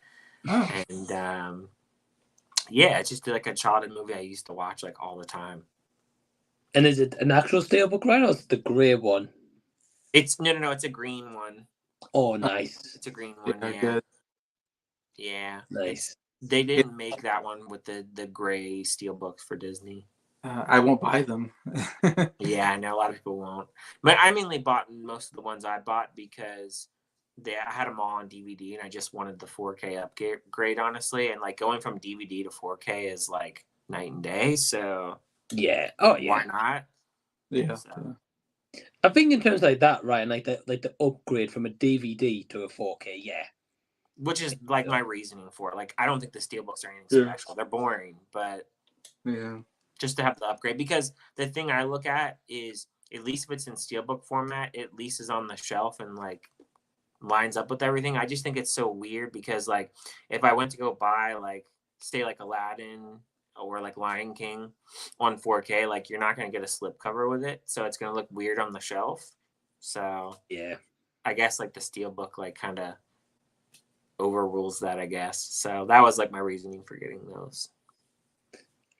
Oh. And yeah, it's just like a childhood movie I used to watch like all the time. And is it an actual steelbook, right? Or is it the grey one? It's no, it's a green one. Oh, nice. It's a green one. Yeah. Good. Yeah. Nice. They didn't make that one with the gray steelbooks for Disney. I won't buy them. Yeah, I know a lot of people won't. But I mainly bought most of the ones I bought because I had them all on DVD, and I just wanted the 4K upgrade, honestly. And like going from DVD to 4K is like night and day. So yeah, why not? Yeah. So. I think in terms like that, right, like the upgrade from a DVD to a 4K, yeah. Which is like my reasoning for it. Like I don't think the steelbooks are anything special. They're boring, but yeah. Just to have the upgrade, because the thing I look at is at least if it's in steelbook format, at least is on the shelf and like lines up with everything. I just think it's so weird because like if I went to go buy like say like Aladdin or like Lion King on 4K, like you're not going to get a slipcover with it, so it's going to look weird on the shelf. So yeah, I guess like the steelbook like kind of overrules that, I guess. So that was like my reasoning for getting those.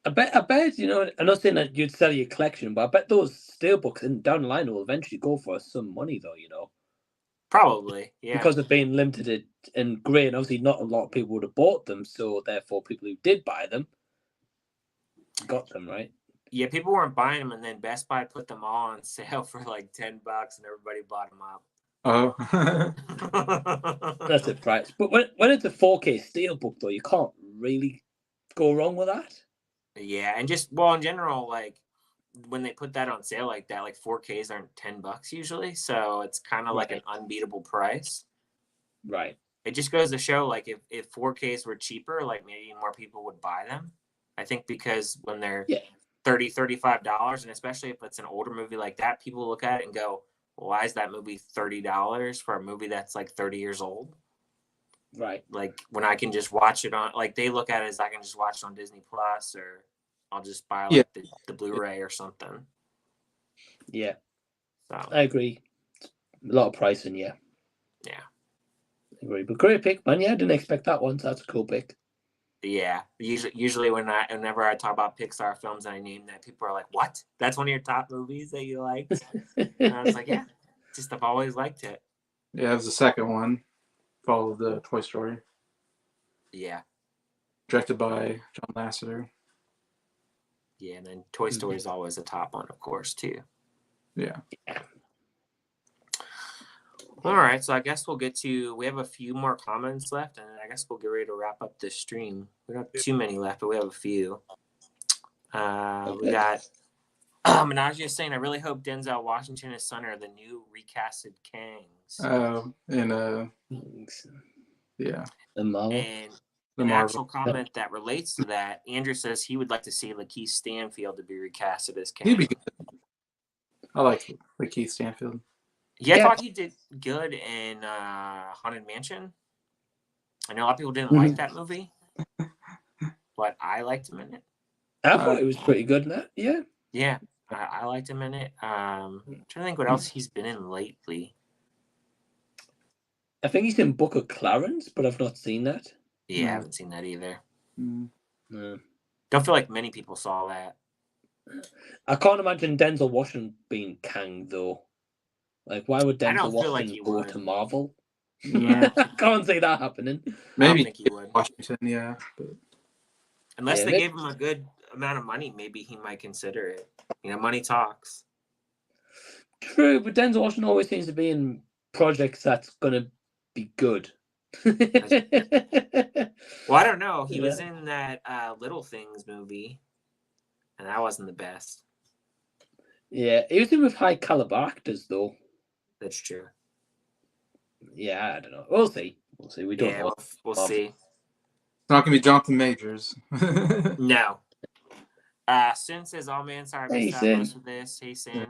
I bet, you know, I'm not saying that you'd sell your collection, but I bet those steelbooks down the line will eventually go for some money, though, you know. Probably, yeah. Because of being limited and grey, and obviously not a lot of people would have bought them, so therefore people who did buy them got them, right? Yeah, people weren't buying them, and then Best Buy put them all on sale for like $10, and everybody bought them up. Oh. That's the price. But when it's a 4K steelbook, though, you can't really go wrong with that. Yeah, and just in general, like when they put that on sale like that, like 4Ks aren't $10 usually, so it's kind of like an unbeatable price. Right. It just goes to show, like if 4Ks were cheaper, like maybe more people would buy them. I think because when they're $30, $35, and especially if it's an older movie like that, people look at it and go, well, why is that movie $30 for a movie that's like 30 years old? Right. Like when I can just watch it on, like they look at it as I can just watch it on Disney Plus, or I'll just buy like the Blu-ray or something. Yeah. So I agree. A lot of pricing, yeah. Yeah. I agree. But great pick, man. Yeah, I didn't expect that one, so that's a cool pick. Yeah. Usually whenever I talk about Pixar films and I name that, people are like, what? That's one of your top movies that you liked? And I was like, yeah. Just I've always liked it. Yeah, it was the second one. Followed the Toy Story. Yeah. Directed by John Lasseter. Yeah, and then Toy Story is always the top one, of course, too. Yeah. All right, so I guess we have a few more comments left, and I guess we'll get ready to wrap up this stream. We don't have too many left, but we have a few. We got Menage is saying, I really hope Denzel Washington and his son are the new recasted Kangs. Yeah. And an actual comment that relates to that, Andrew says he would like to see Lakeith Stanfield to be recasted as Kang. He'd be good. I like Lakeith Stanfield. Yeah, I thought he did good in Haunted Mansion. I know a lot of people didn't like that movie, but I liked him in it. I thought it was pretty good in that, yeah. Yeah, I liked him in it. I'm trying to think what else he's been in lately. I think he's in Book of Clarence, but I've not seen that. Yeah, I haven't seen that either. No. Don't feel like many people saw that. I can't imagine Denzel Washington being Kang, though. Like, why would Denzel Washington go to Marvel? Yeah. I can't see that happening. Maybe I don't think he would. Washington, yeah. But... Unless they gave him a good amount of money, maybe he might consider it. You know, money talks. True, but Denzel Washington always seems to be in projects that's going to be good. Well, I don't know. He was in that Little Things movie, and that wasn't the best. Yeah, he was in with high caliber actors, though. That's true. Yeah, I don't know. We'll see. We don't know. We'll see. It's not gonna be Jonathan Majors. No. Sin says, "Oh man, sorry I missed out most of this." Hey Sin,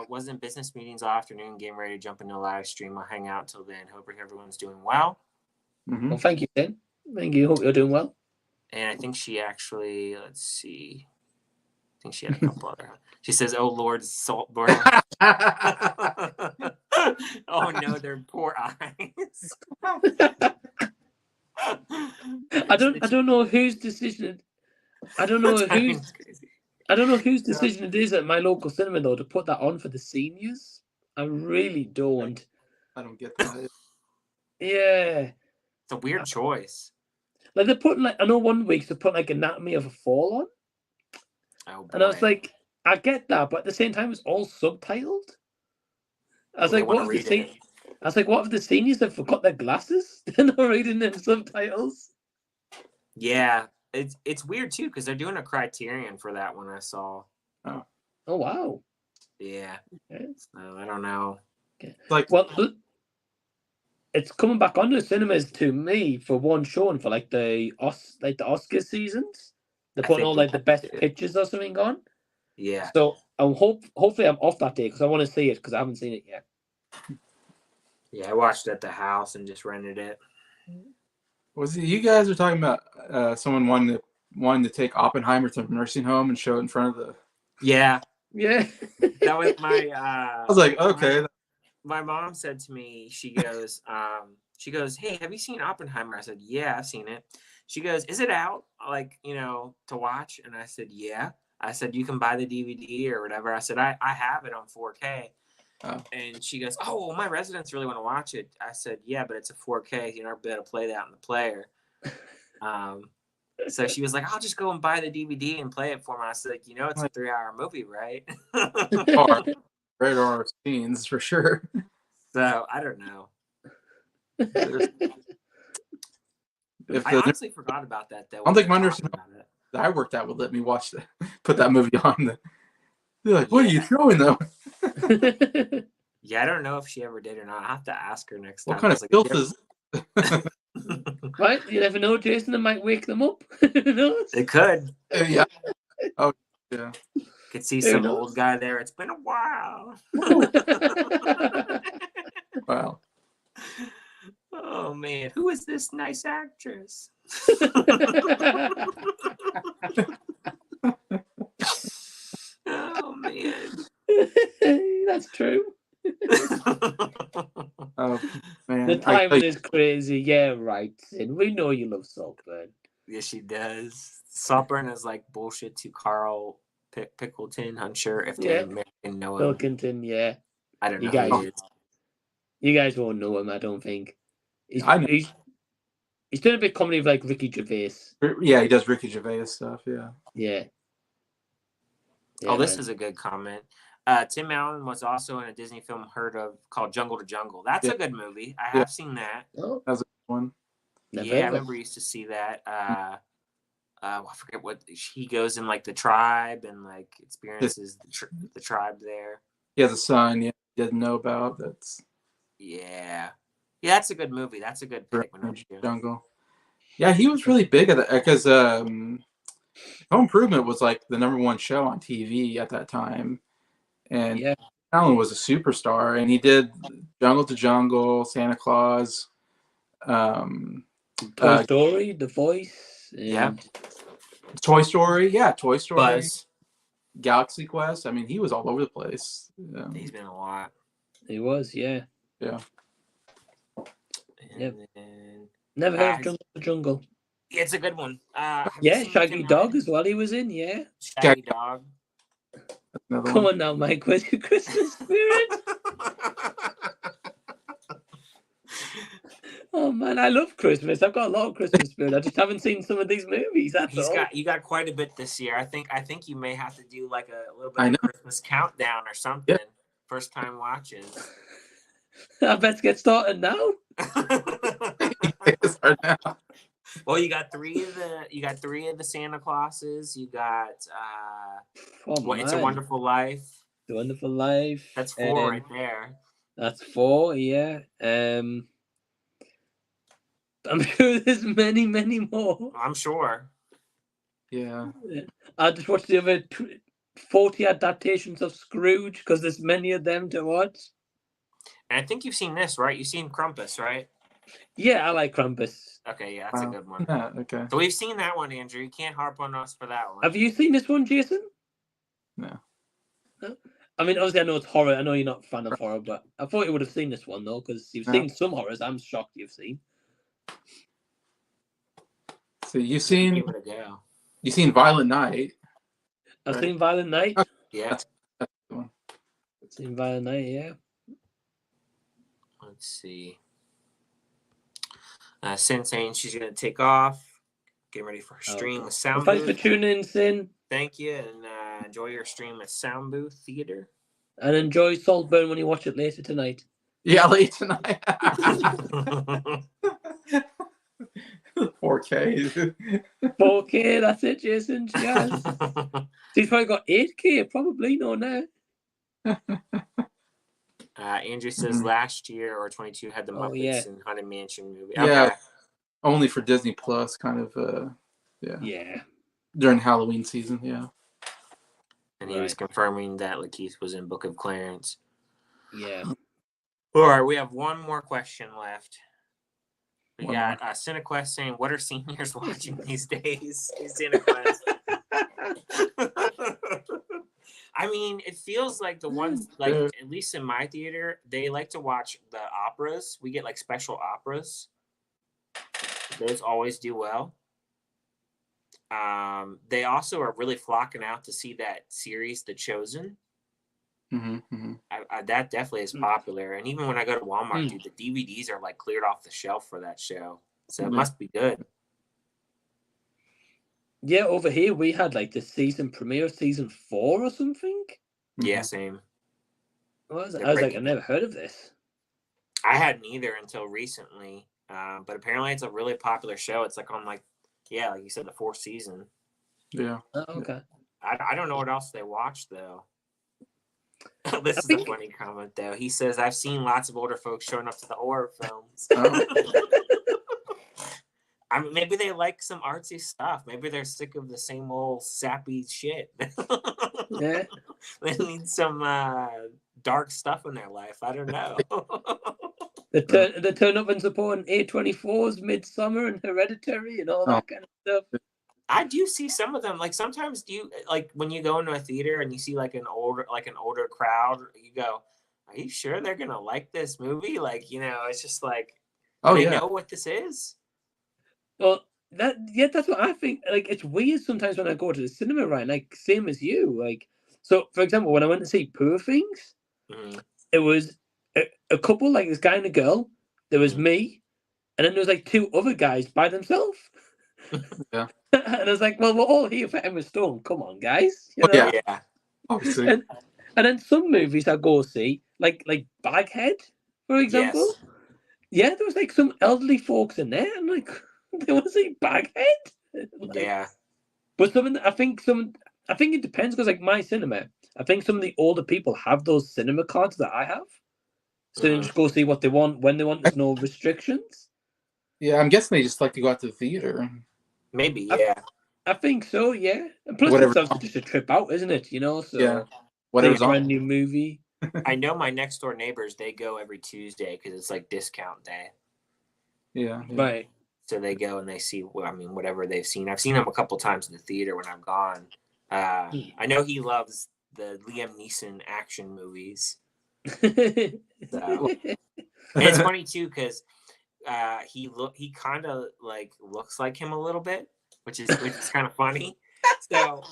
was in business meetings all afternoon, getting ready to jump into a live stream. I'll hang out till then. Hope everyone's doing well. Mm-hmm. Well, thank you, Sin. Thank you. Hope you're doing well. And I think she actually, let's see. I think she had a couple other. She says, "Oh Lord, Saltburn." Oh no, their poor eyes. I don't know whose decision. I don't know whose decision it is at my local cinema though to put that on for the seniors. I really don't. I don't get that. Yeah, it's a weird choice. Like they're putting I know one week they put Anatomy of a Fall on. Oh boy. And I was like, I get that, but at the same time it's all subtitled. I was like, what if what if the seniors have forgot their glasses? They're not reading them subtitles. Yeah, it's weird too because they're doing a criterion for that one I saw. Oh wow. Yeah. Okay. So I don't know. Okay. Well, it's coming back onto the cinemas to me for one show and for the Oscar seasons. They're putting all the best pictures or something on. Yeah. So hopefully I'm off that day because I want to see it because I haven't seen it yet. Yeah, I watched it at the house and just rented it. Was it you guys were talking about someone wanting to take Oppenheimer to a nursing home and show it in front of the? Yeah. Yeah. That was my. I was like, okay. My mom said to me, she goes, "Hey, have you seen Oppenheimer?" I said, "Yeah, I've seen it." She goes, "Is it out, to watch?" And I said, "Yeah." I said, "You can buy the DVD or whatever." I said, I have it on 4K. Oh. And she goes, "Oh, well, my residents really want to watch it." I said, "Yeah, but it's a 4K. You're not be able to play that in the player." So she was like, "I'll just go and buy the DVD and play it for me." I was like, "It's a 3-hour movie, right?" Radar scenes for sure. So I don't know. I honestly forgot about that though. I don't think my nursing that I worked at would let me watch put that movie on. They're like, "What are you showing though?" Yeah, I don't know if she ever did or not. I have to ask her next time. What kind of filth is? Right, you never know, Jason. It might wake them up. It could. Yeah. Oh, yeah. Could see some old guy there. It's been a while. Wow. Oh man, who is this nice actress? Oh man, that's true. Oh man, the timing is crazy. Yeah, right. And we know you love Saltburn. Yes, she does. Saltburn is like bullshit to Carl Pickleton. I'm sure if they American know him. Pilkington, yeah. I don't know. You guys won't know him, I don't think. He's doing a bit of comedy of Ricky Gervais. Yeah, he does Ricky Gervais stuff. Yeah. Yeah. Oh, this is a good comment. Tim Allen was also in a Disney film heard of called Jungle to Jungle. That's a good movie. I have seen that. Oh, that was a good one. I remember I used to see that. I forget what he goes in the tribe and experiences the tribe there. He has a son. Yeah, he doesn't know about. Yeah, that's a good movie. That's a good pick. Jungle. Yeah, he was really big at that because Home Improvement was the #1 show on TV at that time, and Allen was a superstar. And he did Jungle to Jungle, Santa Claus, Toy Story, The Voice, Toy Story, Toy Story, Buzz. Galaxy Quest. I mean, he was all over the place. Yeah. He's been a lot. He was, yeah. Yeah. Never heard of Jungle to Jungle. It's a good one. Shaggy Dog as well. He was in, Shaggy Dog. Come on now, Mike. Where's your Christmas spirit? Oh man, I love Christmas. I've got a lot of Christmas spirit. I just haven't seen some of these movies. You got quite a bit this year. I think you may have to do a little bit of a Christmas countdown or something. First time watches. I bet get started now. It's hard now. Well, you got three of the Santa Clauses. You got It's a Wonderful Life. The Wonderful Life. That's 4 right there. That's 4, yeah. I'm sure there's many, many more. I'm sure. Yeah. I just watched the other 40 adaptations of Scrooge because there's many of them to watch. And I think you've seen this, right? You've seen Krampus, right? Yeah, I like Krampus. Okay, yeah, that's a good one. Yeah, okay. So we've seen that one, Andrew. You can't harp on us for that one. Have you seen this one, Jason? No. I mean, obviously, I know it's horror. I know you're not a fan of horror, but I thought you would have seen this one, though, because you've seen some horrors. I'm shocked you've seen. So you've seen... Give it a go. You've seen Violent Night. I've seen Violent Night. Yeah. That's the one. I've seen Violent Night, yeah. Let's see. Sin saying she's going to take off. Getting ready for her stream with Sound Well, Booth. thanks for tuning in, Sin. Thank you, and enjoy your stream at Sound Booth Theater. And enjoy Saltburn when you watch it later tonight. Yeah, late tonight. 4K. 4K, that's it, Jason. Yes. He's probably got 8K, probably, no, now. Andrew says last year or 22 had the Muppets and Haunted Mansion movie. Okay. Yeah, only for Disney Plus, kind of. Yeah. During Halloween season, yeah. And he was confirming that Lakeith was in Book of Clarence. Yeah. All right, we have one more question left. We got CineQuest saying, "What are seniors watching these days?" CineQuest. I mean, it feels like the ones, like, at least in my theater, they like to watch the operas. We get, like, special operas. Those always do well. They also are really flocking out to see that series, The Chosen. That definitely is popular. And even when I go to Walmart, dude, the DVDs are, like, cleared off the shelf for that show. So it must be good. Yeah, over here we had like the season premiere, season 4 or something. Yeah, same. I was like, I've never heard of this. I hadn't either until recently. But apparently it's a really popular show. It's like on like you said, the 4th season. Yeah. Oh, okay. I don't know what else they watch though. This is a funny comment though. He says, "I've seen lots of older folks showing up to the horror films." I mean, maybe they like some artsy stuff. Maybe they're sick of the same old sappy shit. Yeah. They need some dark stuff in their life. I don't know. They turn up and support A24's Midsummer and Hereditary and all that kind of stuff. I do see some of them. Like sometimes, do you like when you go into a theater and you see like an older crowd? You go, "Are you sure they're gonna like this movie?" Like, you know, it's just like, they know what this is. Well, that's what I think. Like, it's weird sometimes when I go to the cinema, right? Like, same as you. Like, so for example, when I went to see Poor Things, it was a couple, like this guy and a girl. There was me, and then there was like 2 other guys by themselves. Yeah. And I was like, well, we're all here for Emma Stone. Come on, guys. You know? Yeah. Obviously. And then some movies I go see, like Baghead, for example. Yes. Yeah, there was like some elderly folks in there. I'm like, they want to see Baghead. Yeah. But I think it depends because like my cinema, I think some of the older people have those cinema cards that I have. So they just go see what they want when they want. There's no restrictions. Yeah, I'm guessing they just like to go out to the theater. Maybe, yeah. I think so, yeah. And plus, it's just a trip out, isn't it? You know, so whatever's on. Brand new movie. I know my next door neighbors, they go every Tuesday because it's like discount day. Yeah. Right. So they go and they see, whatever they've seen. I've seen him a couple times in the theater when I've gone. I know he loves the Liam Neeson action movies. So. And it's funny too because he kind of like looks like him a little bit, which is kind of funny. So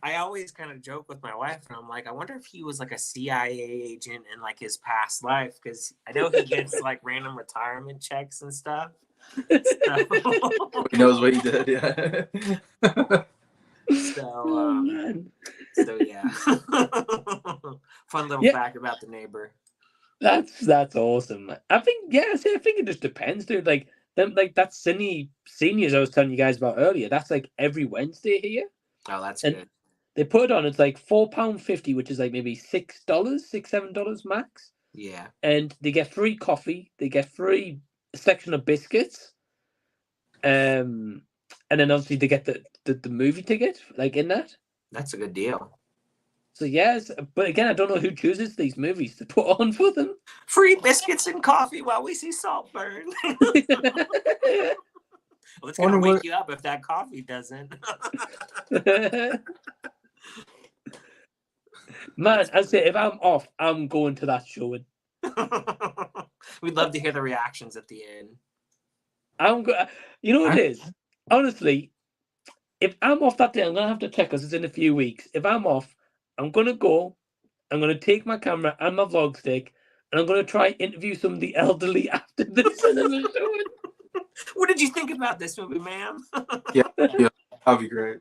I always kind of joke with my wife, and I'm like, I wonder if he was like a CIA agent in like his past life, because I know he gets like random retirement checks and stuff. So. He knows what he did, yeah. So yeah. Fun little fact about the neighbor. That's awesome, man. I think it just depends, dude. Like that seniors I was telling you guys about earlier. That's like every Wednesday here. Oh, that's and good. They put it on. It's like £4.50, which is like maybe $6-7 max. Yeah. And they get free coffee. They get free section of biscuits. And then obviously they get the movie ticket like in that. That's a good deal. So yes, but again, I don't know who chooses these movies to put on for them. Free biscuits and coffee while we see Saltburn. Well, it's gonna wake you up if that coffee doesn't. Man, I say if I'm off, I'm going to that showing. We'd love to hear the reactions at the end. You know what it is? Honestly, if I'm off that day, I'm gonna have to check because it's in a few weeks. If I'm off, I'm gonna go. I'm gonna take my camera and my vlog stick, and I'm gonna try interview some of the elderly after the cinema showing. What did you think about this movie, ma'am? yeah, that'd be great.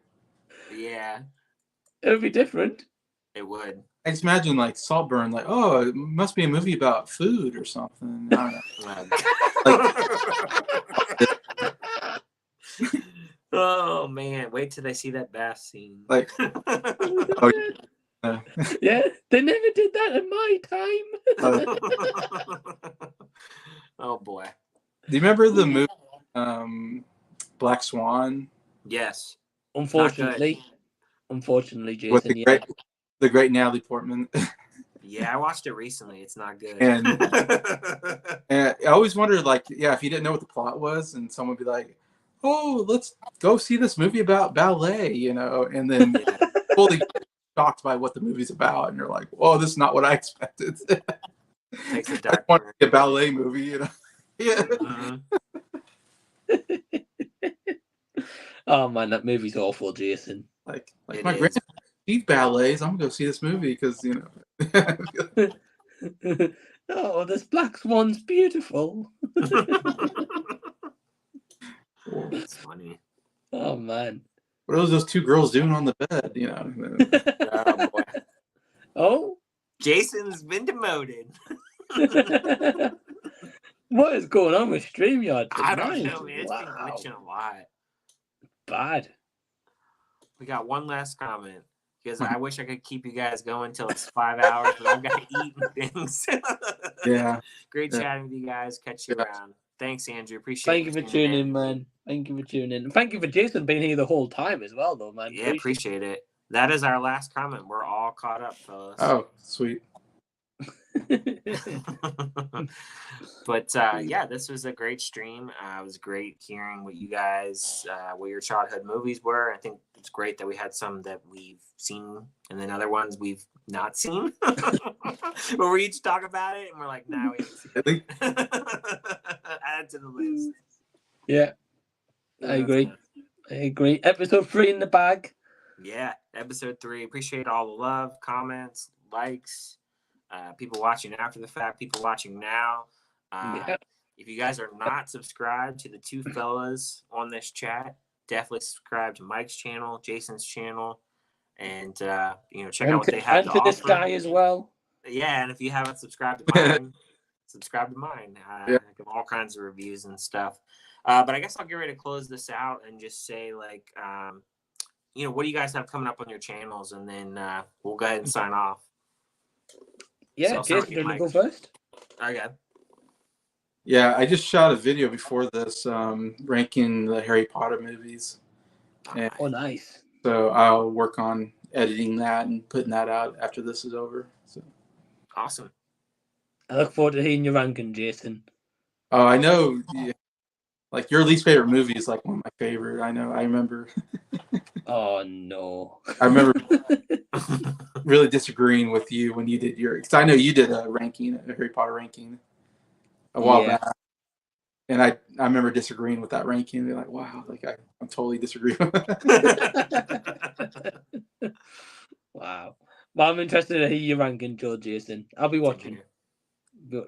Yeah, it would be different. It would. I just imagine like Saltburn, like, oh, it must be a movie about food or something. I don't know. Oh man, wait till they see that bath scene. Like, yeah, they never did that in my time. Oh boy. Do you remember the movie Black Swan? Yes. Unfortunately, Jason. With the great Natalie Portman. Yeah, I watched it recently. It's not good. And I always wondered, like, if you didn't know what the plot was, and someone would be like, "Oh, let's go see this movie about ballet," and then fully shocked by what the movie's about, and you're like, "Whoa, this is not what I expected." Takes a I dark want to see a ballet movie, Yeah. Oh man, that movie's awful, Jason. Like my grandma sees ballets. I'm gonna go see this movie because Oh, this Black Swan's beautiful. That's funny. Oh man. What are those two girls doing on the bed? Oh boy. Oh. Jason's been demoted. What is going on with StreamYard tonight? I don't know, man. It's been glitching a lot. Bad. We got one last comment because I wish I could keep you guys going till it's 5 hours, but I've got to eat and things. Yeah. Great chatting with you guys. Catch you around. Thanks, Andrew. Appreciate it. Thank you for tuning in, man. Thank you for tuning in. And thank you for Jason being here the whole time as well, though, man. Yeah, appreciate it. That is our last comment. We're all caught up, fellas. Oh, sweet. But yeah, this was a great stream. It was great hearing what you gues, what your childhood movies were. I think it's great that we had some that we've seen and then other ones we've not seen. But we each talk about it and we're like, nah, we haven't seen it. Add it to the list. Yeah, I agree. Episode 3 in the bag. Yeah, episode 3. Appreciate all the love, comments, likes. People watching after the fact, people watching now. If you guys are not subscribed to the two fellas on this chat, definitely subscribe to Mike's channel, Jason's channel, and check out what they have to offer. And to this guy as well. Yeah, and if you haven't subscribed to mine, subscribe to mine. I give all kinds of reviews and stuff. But I guess I'll get ready to close this out and just say, like, what do you guys have coming up on your channels, and then we'll go ahead and sign off. Yeah, Jason, do you want to go first? Okay. Yeah, I just shot a video before this ranking the Harry Potter movies. And oh, nice. So I'll work on editing that and putting that out after this is over. So awesome. I look forward to hearing your ranking, Jason. Oh, I know. Yeah, like your least favorite movie is like one of my favorite. I know. I remember. Oh no. I remember really disagreeing with you when you did your. Because I know you did a Harry Potter ranking, a while back, and I remember disagreeing with that ranking. They're like, wow, like I'm totally disagreeing. Wow. Well, I'm interested to hear your ranking, Joe, Jason. I'll be watching.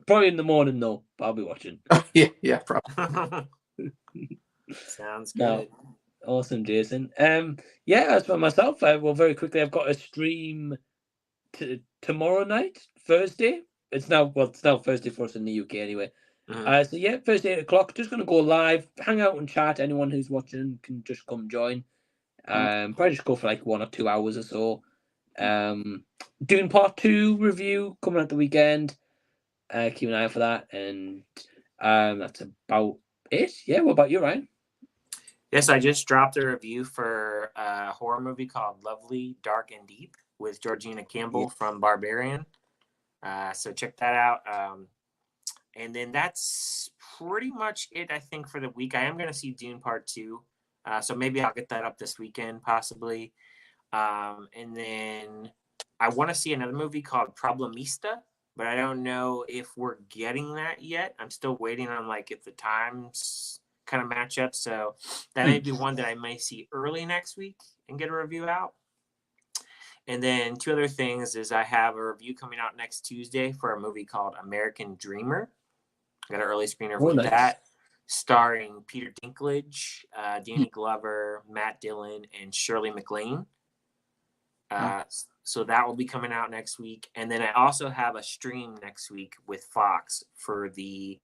Probably in the morning though, but I'll be watching. yeah, probably. Sounds good. No. Awesome, Jason. As for myself, very quickly, I've got a stream tomorrow night, Thursday, it's now Thursday for us in the UK anyway. Mm-hmm. So yeah, Thursday 8 o'clock. Just gonna go live, hang out and chat. Anyone who's watching can just come join. Probably just go for like 1 or 2 hours or so. Doing part 2 review coming out the weekend. Keep an eye out for that, and that's about it. Yeah, what about you, Ryan? Yes, I just dropped a review for a horror movie called Lovely, Dark, and Deep with Georgina Campbell from Barbarian. So check that out. And then that's pretty much it, I think, for the week. I am going to see Dune Part 2. So maybe I'll get that up this weekend, possibly. And then I want to see another movie called Problemista, but I don't know if we're getting that yet. I'm still waiting on like if the times kind of match up. So that may be one that I may see early next week and get a review out. And then 2 other things is I have a review coming out next Tuesday for a movie called American Dreamer. I got an early screener with that, starring Peter Dinklage, Danny Glover, Matt Dillon, and Shirley MacLaine. So that will be coming out next week. And then I also have a stream next week with Fox for the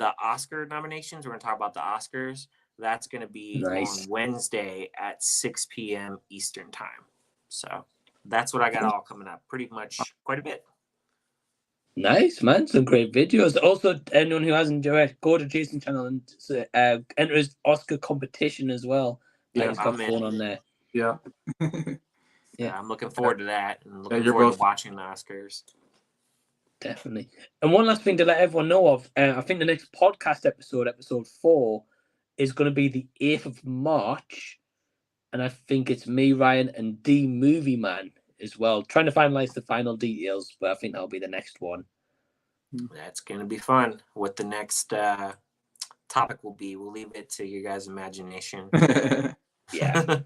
Oscar nominations. We're going to talk about the Oscars. That's going to be on Wednesday at 6 p.m. Eastern time. So that's what I got all coming up. Pretty much quite a bit. Nice, man. Some great videos. Also, anyone who hasn't go to Jason's channel and enter his Oscar competition as well. Yeah, he's got phone on there. Yeah. Yeah, I'm looking forward to that. And looking forward to watching the Oscars. Definitely. And one last thing to let everyone know of, I think the next podcast episode 4, is going to be the 8th of March. And I think it's me, Ryan, and D Movie Man as well. Trying to finalize the final details, but I think that'll be the next one. That's going to be fun. What the next topic will be, we'll leave it to you guys' imagination. Yeah.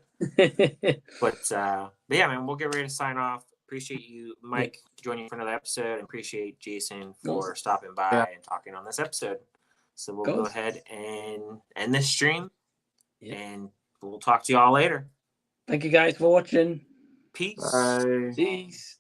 But yeah, man, we'll get ready to sign off. Appreciate you, Mike, joining for another episode. And appreciate Jason for stopping by and talking on this episode. So we'll go ahead and end this stream. And we'll talk to you all later. Thank you guys for watching. Peace. Bye. Peace.